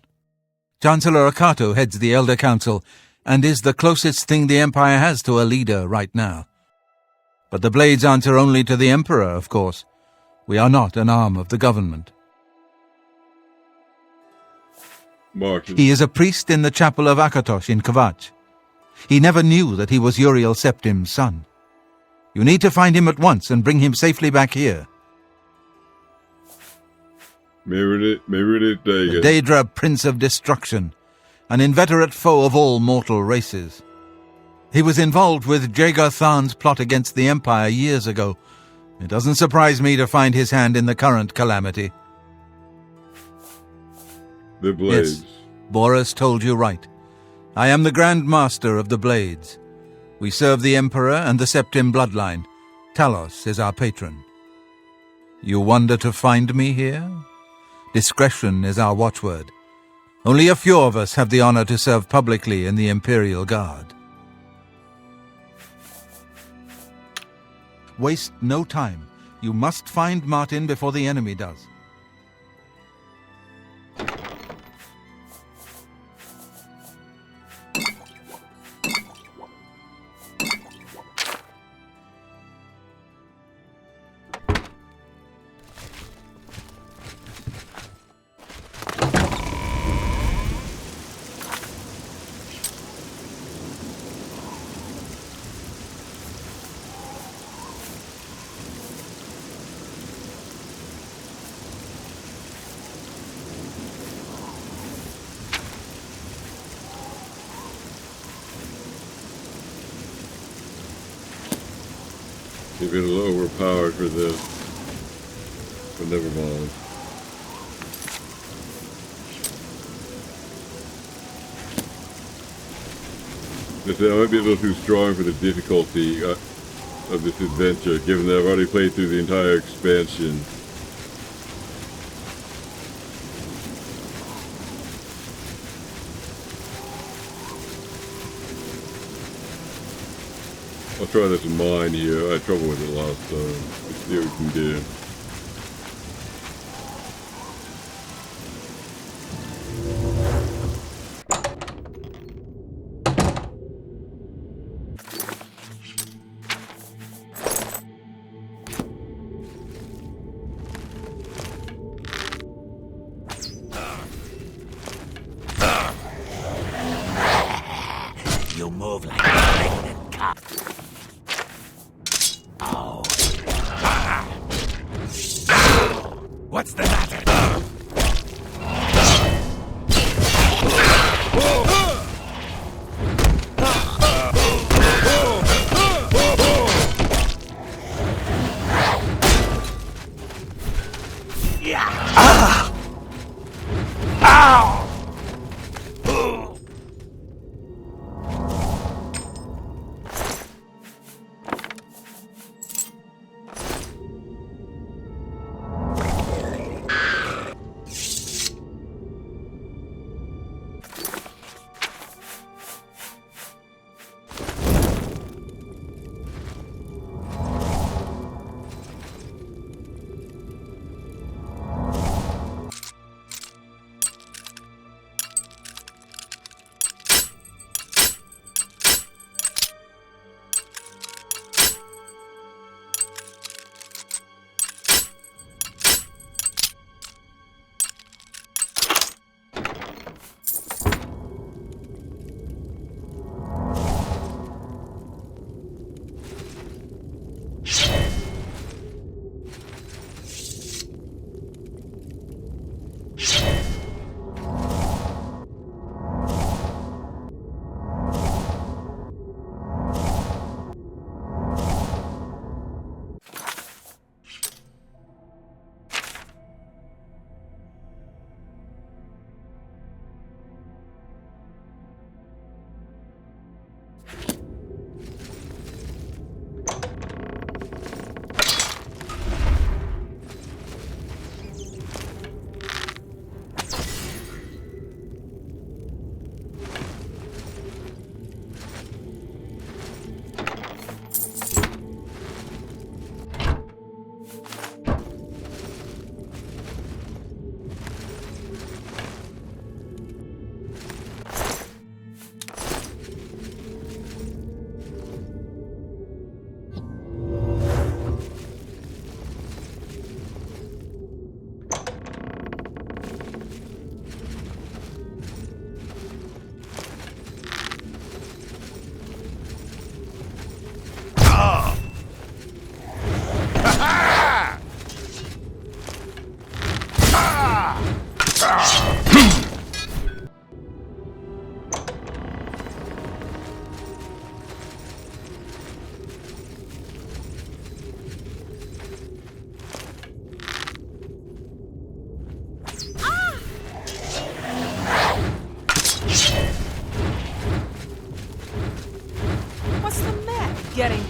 Chancellor Akato heads the Elder Council and is the closest thing the Empire has to a leader right now. But the Blades answer only to the Emperor, of course. We are not an arm of the government. Martin. He is a priest in the chapel of Akatosh in Kvatch. He never knew that he was Uriel Septim's son. You need to find him at once and bring him safely back here. Meredith The Dagan. Daedra, Prince of Destruction, an inveterate foe of all mortal races. He was involved with Jagar Than's plot against the Empire years ago. It doesn't surprise me to find his hand in the current calamity. The Blades. Yes, Boris told you right. I am the Grand Master of the Blades. We serve the Emperor and the Septim bloodline. Talos is our patron. You wonder to find me here? Discretion is our watchword. Only a few of us have the honor to serve publicly in the Imperial Guard. Waste no time. You must find Martin before the enemy does. You've been a little overpowered for this. But never mind. I might be a little too strong for the difficulty of this adventure, given that I've already played through the entire expansion. I'll try this in mine here. I had trouble with it last time. Let's see what we can do. You move like a pregnant cock. Oh. What's the matter?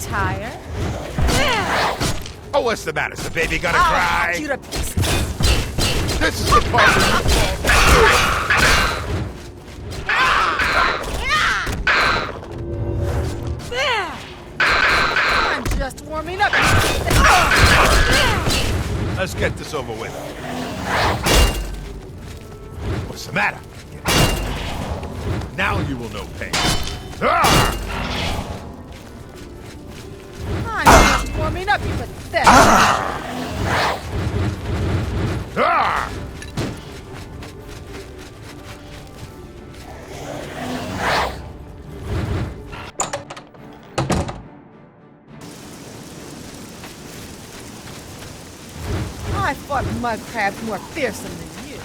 tired. Oh, what's the matter? Is the baby gonna I'll cry? hack you to pieces. This is the part where you There! I'm just warming up. Let's get this over with. What's the matter? Now you will know pain. I'm just warming up, you pathetic. I fought mud crabs more fearsome than you.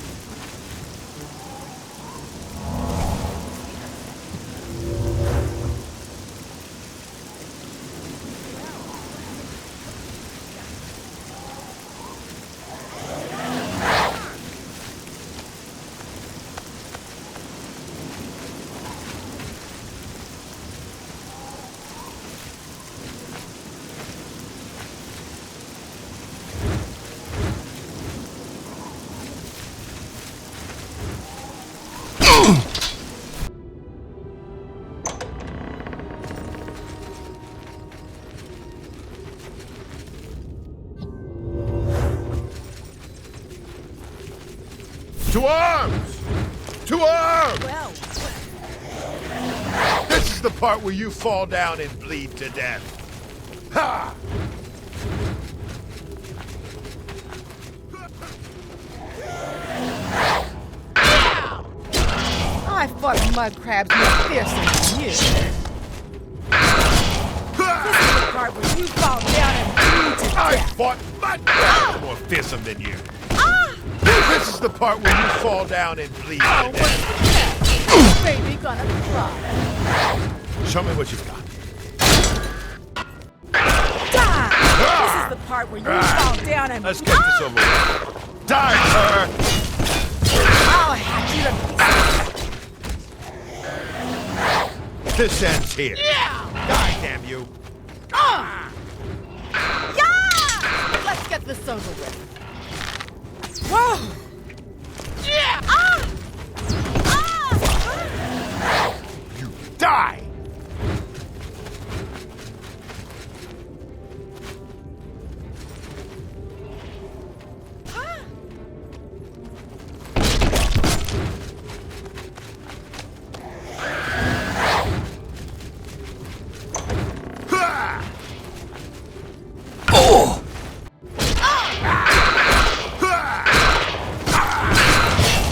To arms! To arms! Well, This is the part where you fall down and bleed to death. Ha! I fought mud crabs more fearsome than you. This is the part where you fall down and bleed to I death. fought mud crabs more fearsome than you. This is the part where you fall down and bleed to Oh, death. what's the baby gonna cry? Show me what you've got. Die! This is the part where you fall down and Let's get this over with. Die, sir! I'll hack you to pieces. This ends here. Yeah! Die, damn you. Yeah! Let's get this over with. Whoa! Yeah! You die!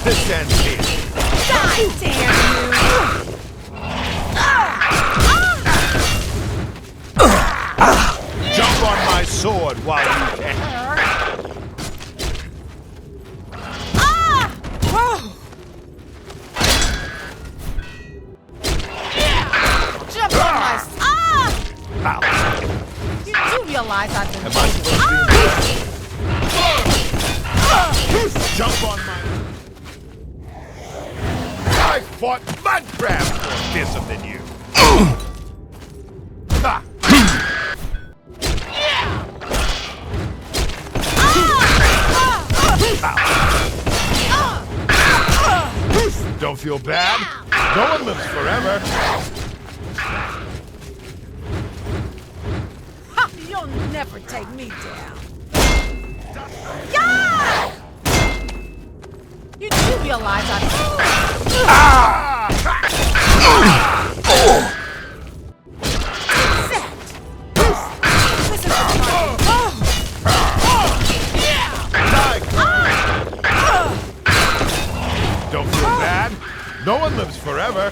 This ends here. Die, damn Jump on my sword while you can. Whoa! Jump on my... Ow. You do realize I've been... Am I supposed to be Jump on my... I fought mud crabs more fearsome than you. Ha. Don't feel bad. No one lives forever. Ha! You'll never take me down. Yeah! You do realize I've... This is the Don't feel bad. No one lives forever.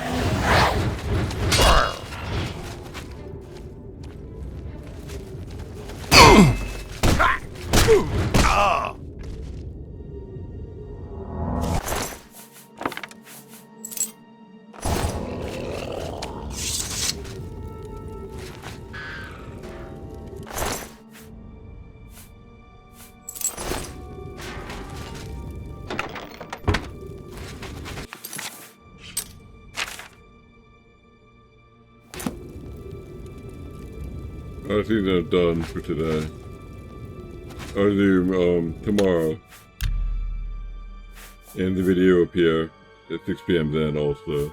I think they're done for today. I'll do tomorrow. And the video will appear at 6 p.m. then also.